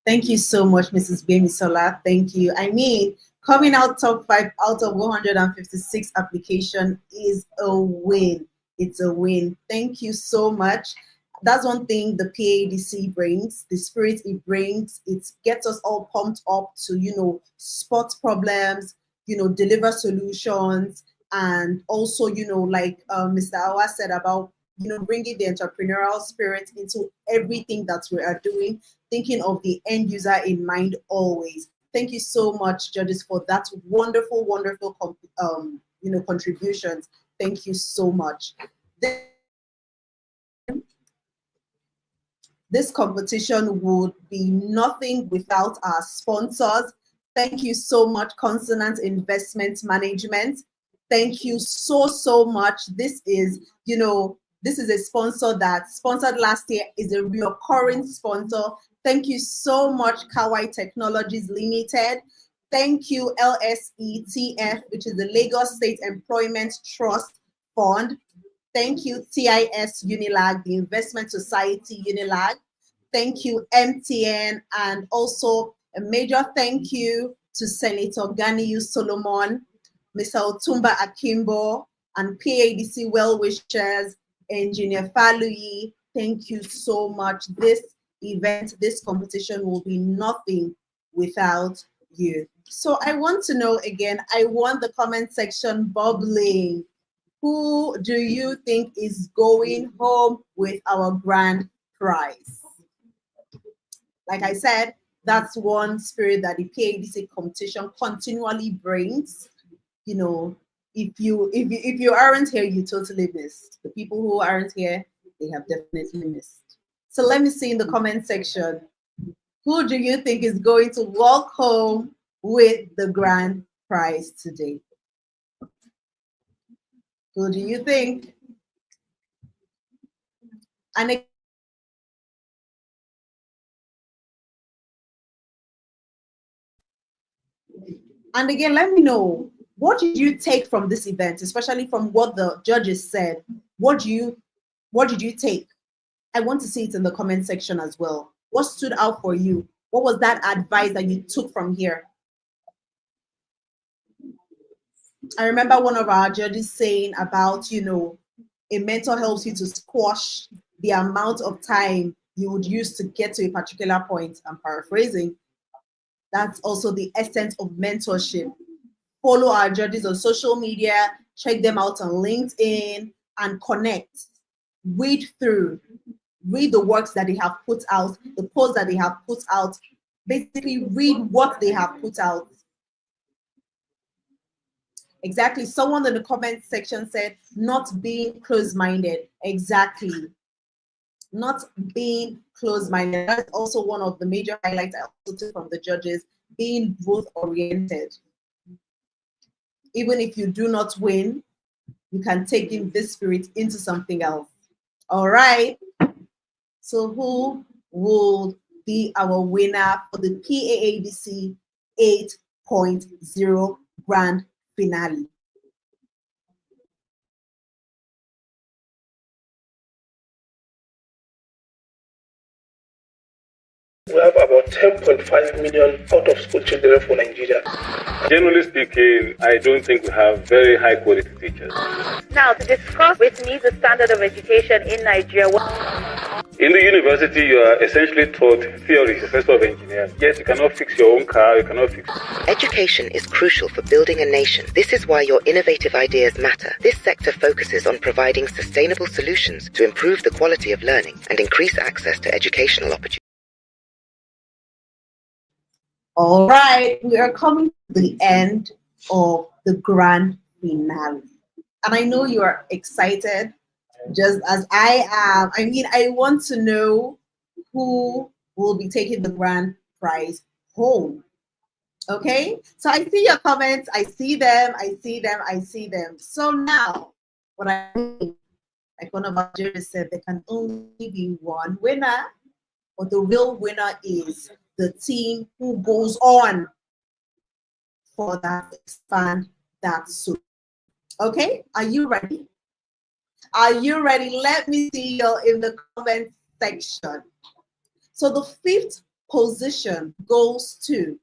Thank you so much, Mrs. Bemisola. Thank you. I mean, coming out top 5 out of 156 application is a win. It's a win. Thank you so much. That's one thing the PAADC brings, the spirit it brings. It gets us all pumped up to, spot problems, deliver solutions. And also, like Mr. Awa said about, bringing the entrepreneurial spirit into everything that we are doing, thinking of the end user in mind always. Thank you so much, judges, for that wonderful, wonderful, contributions. Thank you so much. This competition would be nothing without our sponsors. Thank you so much, Consonant Investment Management. Thank you so, so much. This is a sponsor that sponsored last year, is a recurring sponsor. Thank you so much, Kawai Technologies Limited. Thank you, LSETF, which is the Lagos State Employment Trust Fund. Thank you, TIS Unilag, the Investment Society Unilag. Thank you, MTN, and also a major thank you to Senator Ganiyu Solomon, Mr. Otumba Akimbo, and PAADC well-wishers, Engineer Faluyi. Thank you so much. This event, this competition will be nothing without you. So I want to know again, I want the comment section bubbling. Who do you think is going home with our grand prize? Like I said, that's one spirit that the PAADC competition continually brings. If you aren't here, you totally missed. The people who aren't here, they have definitely missed. So let me see in the comment section, who do you think is going to walk home with the grand prize today? Who do you think? And again, let me know, what did you take from this event, especially from what the judges said? What did you take? I want to see it in the comment section as well. What stood out for you? What was that advice that you took from here? I remember one of our judges saying about, a mentor helps you to squash the amount of time you would use to get to a particular point. I'm paraphrasing. That's also the essence of mentorship. Follow our judges on social media, check them out on LinkedIn, and connect. Read the works that they have put out, the posts that they have put out. Basically, read what they have put out. Exactly. Someone in the comment section said, not being closed-minded. Exactly. Not being closed-minded. That's also one of the major highlights I also took from the judges, being growth-oriented. Even if you do not win, you can take in this spirit into something else. All right. So who will be our winner for the PAADC 8.0 Grand Finale? we have about 10.5 million out-of-school children for Nigeria. Generally speaking, I don't think we have very high quality teachers. Now, to discuss with me the standard of education in Nigeria. In the university, you are essentially taught theory, professor of engineering. Yes, you cannot fix your own car, you cannot fix... Education is crucial for building a nation. This is why your innovative ideas matter. This sector focuses on providing sustainable solutions to improve the quality of learning and increase access to educational opportunities. All right, we are coming to the end of the grand finale. And I know you are excited, just as I am. I mean, I want to know who will be taking the grand prize home. Okay, so I see your comments, I see them. So now, what I mean, like one of our judges said, there can only be one winner, but the real winner is the team who goes on for that expand that soup. Okay, are you ready? Are you ready? Let me see you in the comment section. So the fifth position goes to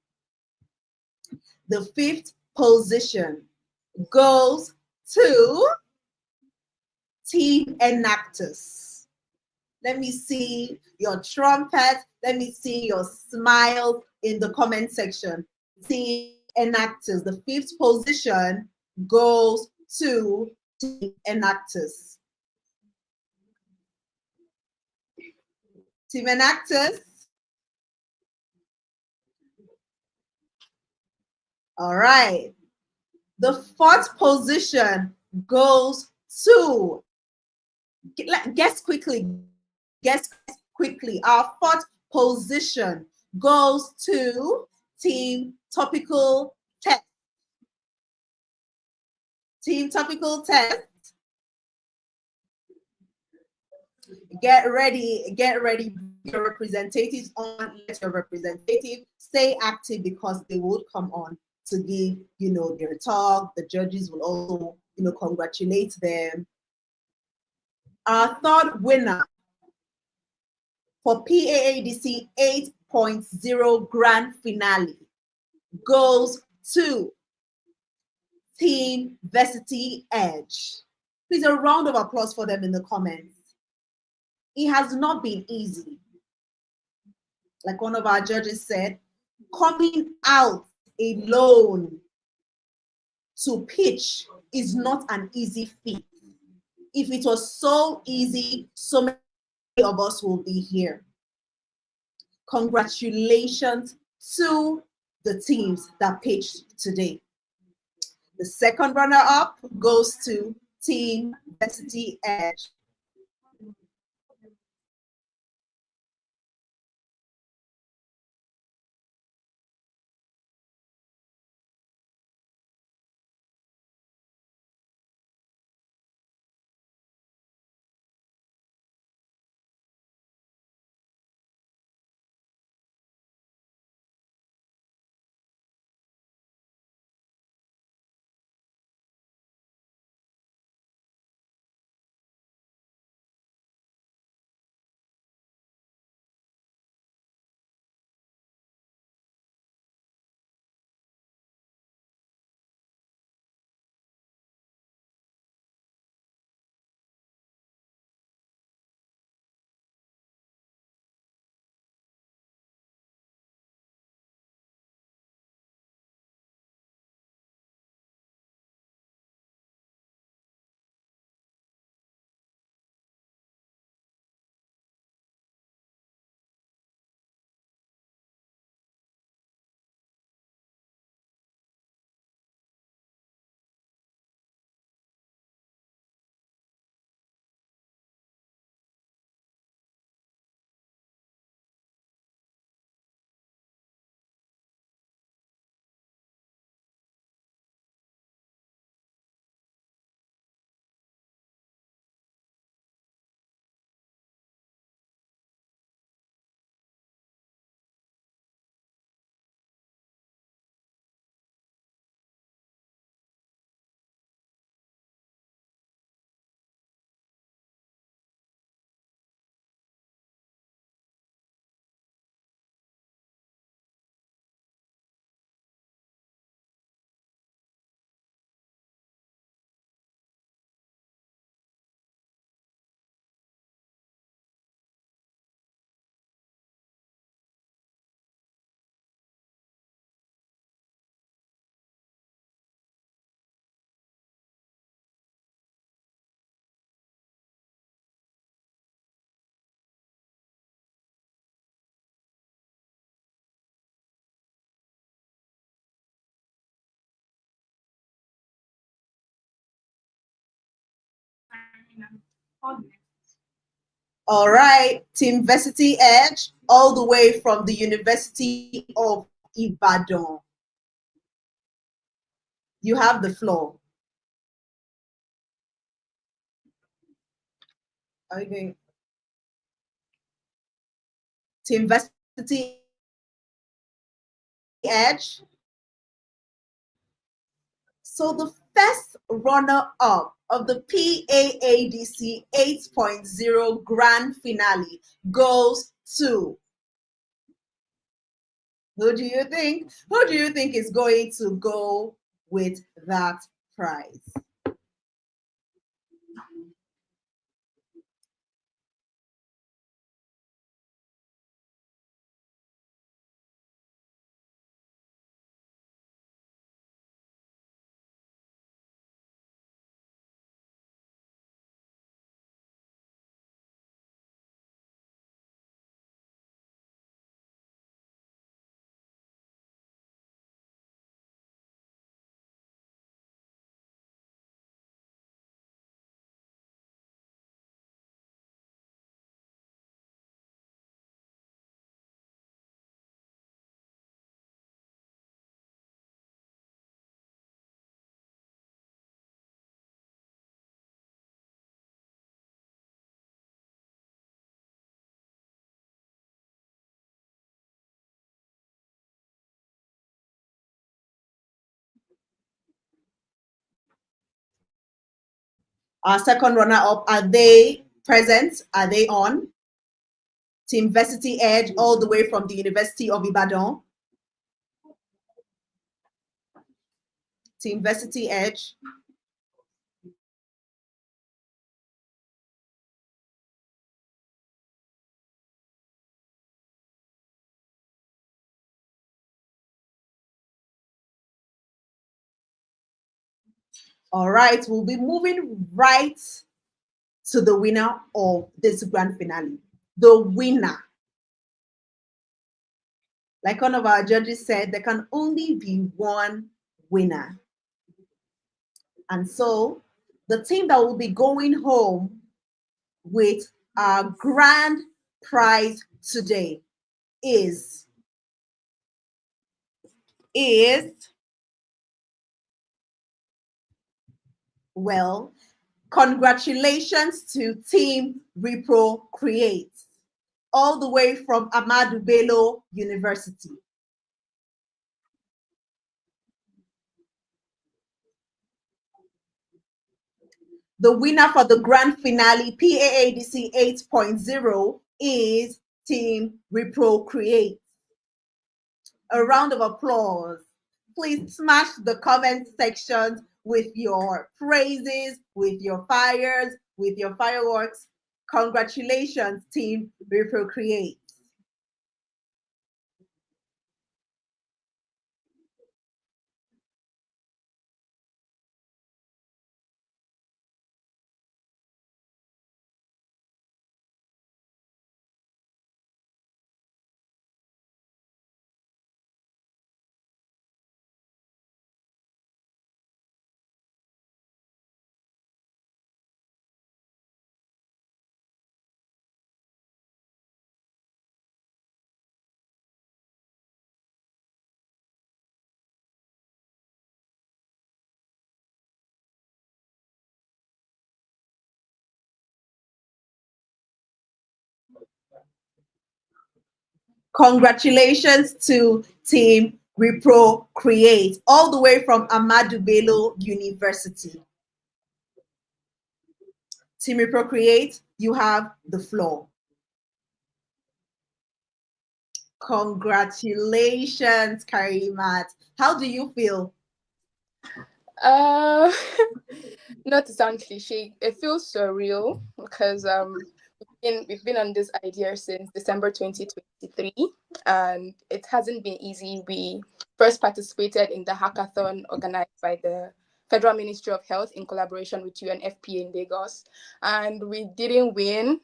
Team Enactus. Let me see your trumpet. Let me see your smile in the comment section. Team Enactus. The fifth position goes to Team Enactus. Team Enactus. All right. The fourth position goes to, guess quickly. Our fourth position goes to Team Topical Test. Team Topical Test. Get ready. Your representatives on. Let your representative stay active because they would come on to give, their talk. The judges will also, congratulate them. Our third winner for PAADC 8.0 Grand Finale goes to Team Varsity Edge. Please, a round of applause for them in the comments. It has not been easy. Like one of our judges said, coming out alone to pitch is not an easy feat. If it was so easy, so many of us will be here. Congratulations to the teams that pitched today. The second runner-up goes to Team Varsity Edge. All right, Team Varsity Edge, all the way from the University of Ibadan. You have the floor. Okay. Team Varsity Edge. So the first runner-up of the PAADC 8.0 Grand Finale goes to, who do you think? Who do you think is going to go with that prize? Our second runner-up, are they present? Are they on? Team Varsity Edge, all the way from the University of Ibadan. Team Varsity Edge. All right, we'll be moving right to the winner of this grand finale. The winner. Like one of our judges said, there can only be one winner. And so the team that will be going home with our grand prize today is well, congratulations to Team Repro Create, all the way from Ahmadu Bello University. The winner for the grand finale PAADC 8.0 is Team Repro Create. A round of applause. Please smash the comment section with your praises, with your fires, with your fireworks. Congratulations, Team Repro Create. Congratulations to Team Repro Create, all the way from Ahmadu Bello University. Team Repro Create, you have the floor. Congratulations, Karimat. How do you feel? Not to sound cliche, it feels surreal because we've been on this idea since December 2023, and it hasn't been easy. We first participated in the hackathon organized by the Federal Ministry of Health in collaboration with UNFPA in Lagos, and we didn't win.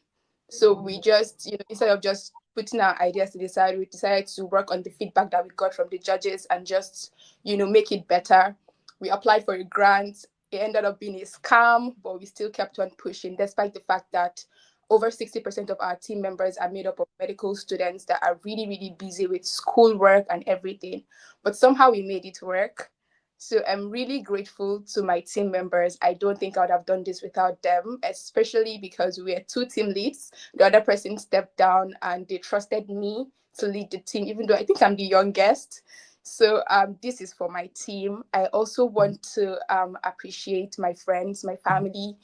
So we just, instead of just putting our ideas to the side, we decided to work on the feedback that we got from the judges and just, make it better. We applied for a grant. it ended up being a scam, but we still kept on pushing, despite the fact that over 60% of our team members are made up of medical students that are really, really busy with schoolwork and everything. But somehow we made it work. So I'm really grateful to my team members. I don't think I would have done this without them, especially because we were 2 team leads. The other person stepped down and they trusted me to lead the team, even though I think I'm the youngest. So this is for my team. I also want to appreciate my friends, my family,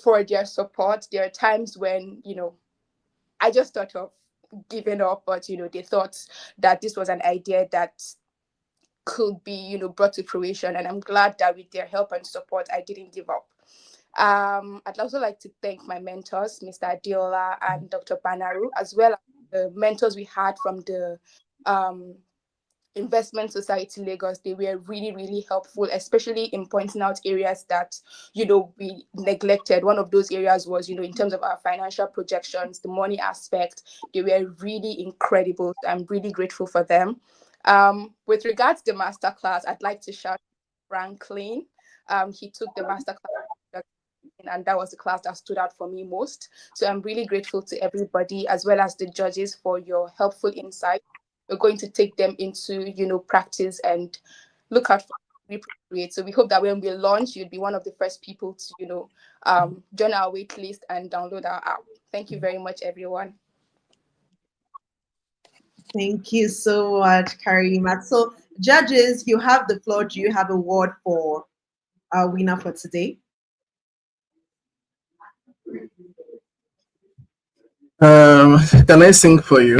for their support. There are times when, I just thought of giving up, but, they thought that this was an idea that could be, brought to fruition. And I'm glad that with their help and support, I didn't give up. I'd also like to thank my mentors, Mr. Adiola and Dr. Banaru, as well as the mentors we had from the Investment Society Lagos. They were really, really helpful, especially in pointing out areas that, we neglected. One of those areas was, in terms of our financial projections, the money aspect. They were really incredible. I'm really grateful for them. With regards to the masterclass, I'd like to shout Franklin. He took the masterclass, and that was the class that stood out for me most. So I'm really grateful to everybody, as well as the judges, for your helpful insight. We're going to take them into, practice and look out for reprocreate. So we hope that when we launch, you'd be one of the first people to, join our wait list and download our app. Thank you very much, everyone. Thank you so much, Karima. So, judges, you have the floor. Do you have a word for our winner for today? Can I sing for you?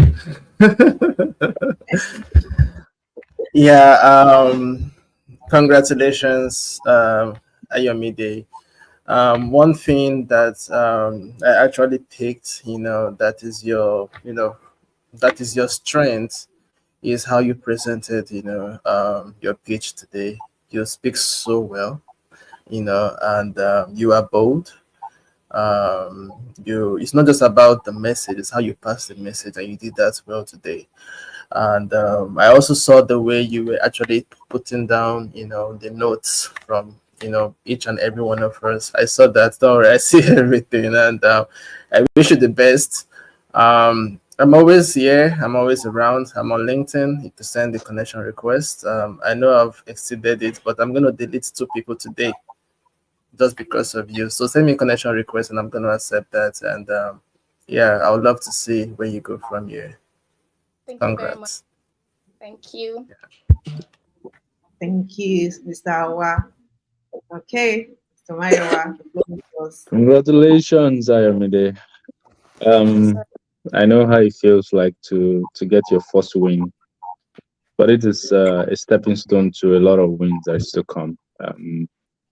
Yeah. Congratulations, Ayomide. One thing that I actually picked, that is your, that is your strength, is how you presented, your pitch today. You speak so well, and you are bold. It's not just about the message, it's how you pass the message, and you did that well today. And I also saw the way you were actually putting down, the notes from, each and every one of us. I saw that. Don't worry, I see everything, and I wish you the best. I'm always here. I'm always around. I'm on LinkedIn. You can send the connection request. I know I've exceeded it, but I'm gonna delete 2 people today, just because of you. So send me a connection request, and I'm gonna accept that. And yeah, I would love to see where you go from here. Thank Congrats. you very much. Thank you. Thank you, Mr. Awa. Okay, Mr. Mayowa, the floor is yours. Congratulations, Ayomide. I know how it feels like to get your first win, but it is a stepping stone to a lot of wins that is to come.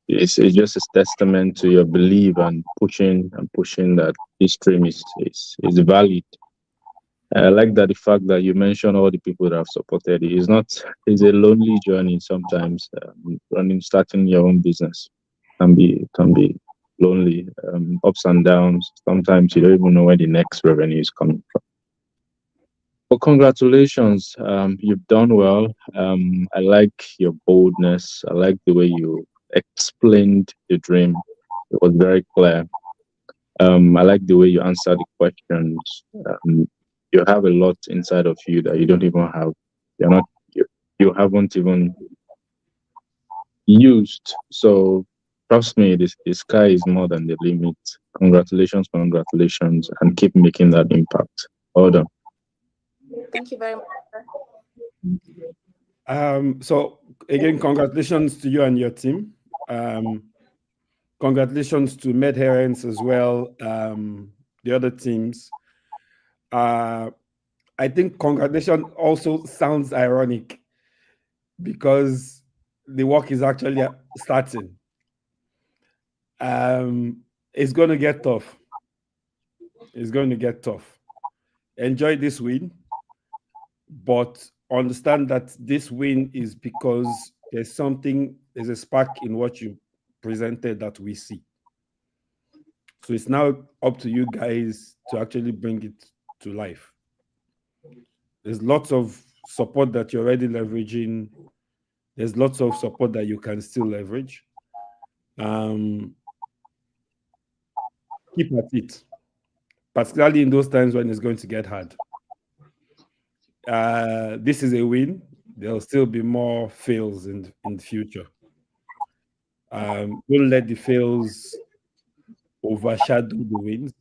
It's just a testament to your belief and pushing that this dream is valid. I like that the fact that you mentioned all the people that have supported it. It's a lonely journey sometimes. Starting your own business can be lonely, ups and downs. Sometimes you don't even know where the next revenue is coming from. But congratulations, you've done well. I like your boldness. I like the way you explained the dream. It was very clear. I like the way you answered the questions. You have a lot inside of you that you don't even have. You haven't even used. So trust me, the sky is more than the limit. Congratulations, and keep making that impact. Well done. Thank you very much. So again, congratulations to you and your team. Congratulations to MedHerence as well, the other teams. I think congratulations also sounds ironic because the work is actually starting. It's going to get tough. It's going to get tough. Enjoy this win, but understand that this win is because there's a spark in what you presented that we see. So it's now up to you guys to actually bring it to life. There's lots of support that you're already leveraging. There's lots of support that you can still leverage. Keep at it, particularly in those times when it's going to get hard. This is a win. There'll still be more fails in the future. Don't let the fails overshadow the wins,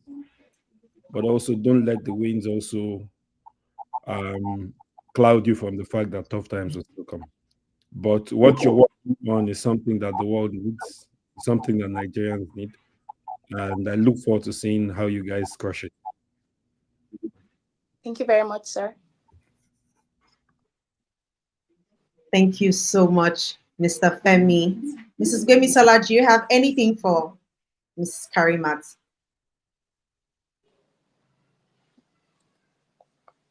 but also don't let the wins also cloud you from the fact that tough times will still come. But what you're working on is something that the world needs, something that Nigerians need. And I look forward to seeing how you guys crush it. Thank you very much, sir. Thank you so much, Mr. Femi. Mrs. Gbemisola, do you have anything for Mrs. Karimat?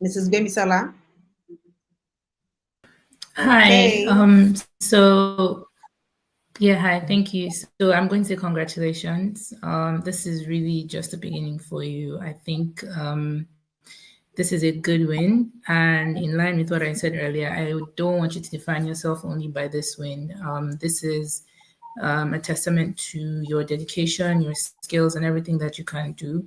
Mrs. Gbemisola? Hi. Okay. Hi, thank you. So I'm going to say congratulations. This is really just the beginning for you. I think this is a good win. And in line with what I said earlier, I don't want you to define yourself only by this win. This is a testament to your dedication, your skills, and everything that you can do.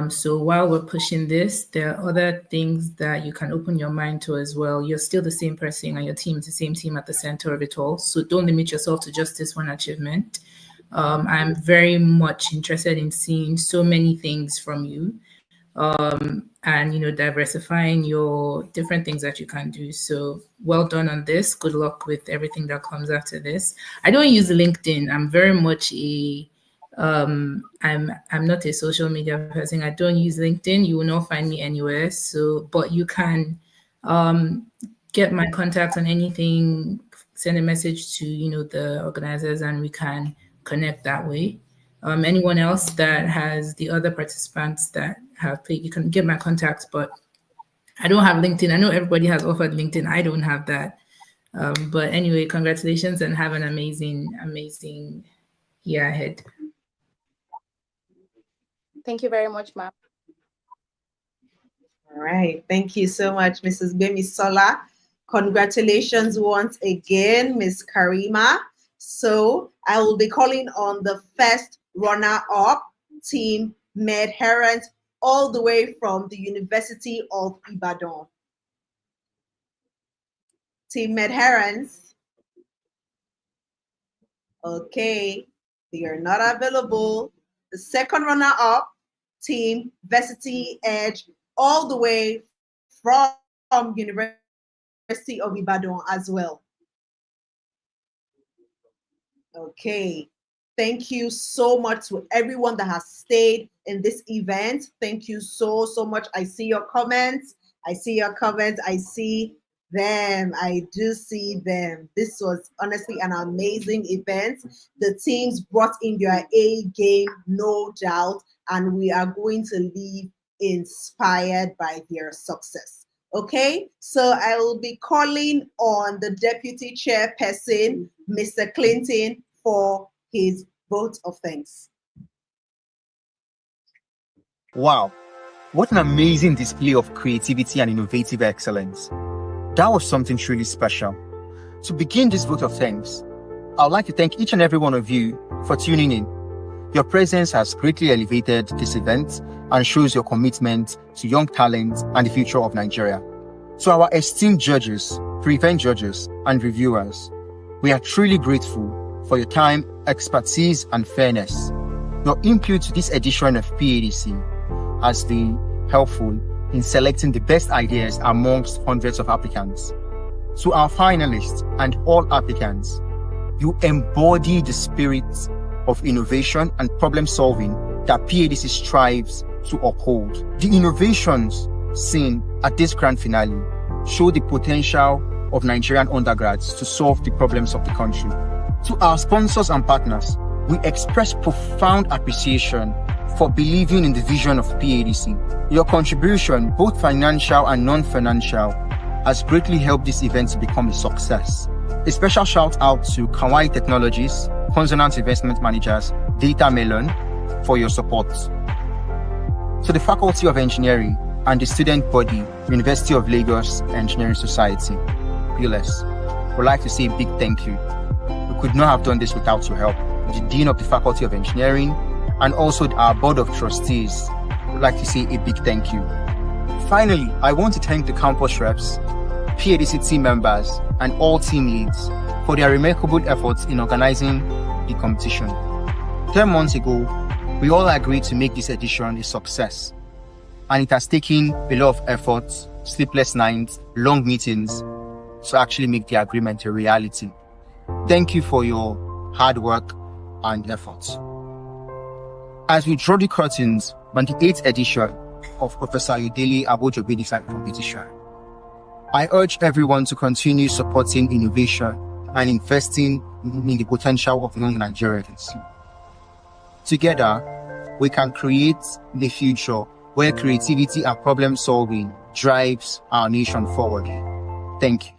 So while we're pushing this, there are other things that you can open your mind to as well. You're still the same person and your team is the same team at the center of it all. So don't limit yourself to just this one achievement. I'm very much interested in seeing so many things from you and, diversifying your different things that you can do. So well done on this. Good luck with everything that comes after this. I don't use LinkedIn. I'm very much I'm not a social media person. I don't use LinkedIn. You will not find me anywhere. But you can get my contacts on anything, send a message to the organizers, and we can connect that way. Anyone else that has the other participants that have played, you can get my contacts. But I don't have LinkedIn. I know everybody has offered LinkedIn. I don't have that. But anyway, congratulations and have an amazing year ahead. Thank you very much, ma'am. All right. Thank you so much, Mrs. Gbemisola. Congratulations once again, Ms. Karima. So I will be calling on the first runner-up, Team Medherent, all the way from the University of Ibadan. Team Medherents. Okay, they are not available. The second runner-up, Team Varsity Edge, all the way from University of Ibadan as well. Okay, thank you so much to everyone that has stayed in this event. Thank you so much. I see your comments. I see them. I do see them. This was honestly an amazing event. The teams brought in their A game, no doubt, and we are going to leave inspired by their success. Okay, so I will be calling on the deputy chairperson, Mr. Clinton, for his vote of thanks. Wow, what an amazing display of creativity and innovative excellence. That was something truly special. To begin this vote of thanks, I would like to thank each and every one of you for tuning in. Your presence has greatly elevated this event and shows your commitment to young talent and the future of Nigeria. To our esteemed judges, pre-event judges, and reviewers, we are truly grateful for your time, expertise, and fairness. Your input to this edition of PAADC has been helpful in selecting the best ideas amongst hundreds of applicants. To our finalists and all applicants, you embody the spirit of innovation and problem solving that PAADC strives to uphold. The innovations seen at this grand finale show the potential of Nigerian undergrads to solve the problems of the country. To our sponsors and partners, we express profound appreciation for believing in the vision of PAADC. Your contribution, both financial and non-financial, has greatly helped this event to become a success. A special shout out to Kawai Technologies, Consonant Investment Managers, Data Melon for your support. To the Faculty of Engineering and the student body, University of Lagos Engineering Society, PLS, we'd like to say a big thank you. We could not have done this without your help. the Dean of the Faculty of Engineering, and also our Board of Trustees. I'd like to say a big thank you. Finally, I want to thank the campus reps, PAADC team members, and all team leads for their remarkable efforts in organizing the competition. 10 months ago, we all agreed to make this edition a success, and it has taken a lot of effort, sleepless nights, long meetings to actually make the agreement a reality. Thank you for your hard work and efforts. As we draw the curtains on the 8th edition of Professor Ayodele Abojobi Design Competition, I urge everyone to continue supporting innovation and investing in the potential of young Nigerians. Together, we can create the future where creativity and problem solving drives our nation forward. Thank you.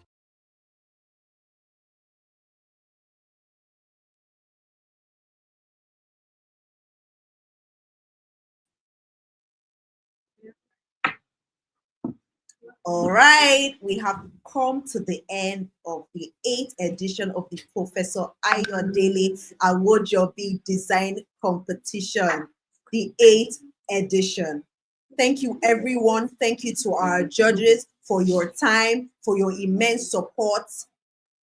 All right, we have come to the end of the 8th edition of the Professor Ayodele Awojobi Design Competition, the 8th edition. Thank you, everyone. Thank you to our judges for your time, for your immense support.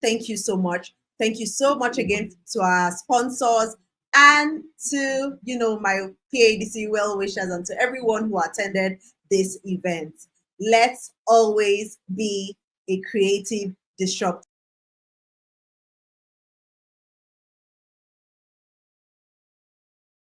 Thank you so much. Thank you so much again to our sponsors and to, my PAADC well-wishers and to everyone who attended this event. Let's always be a creative disruptor.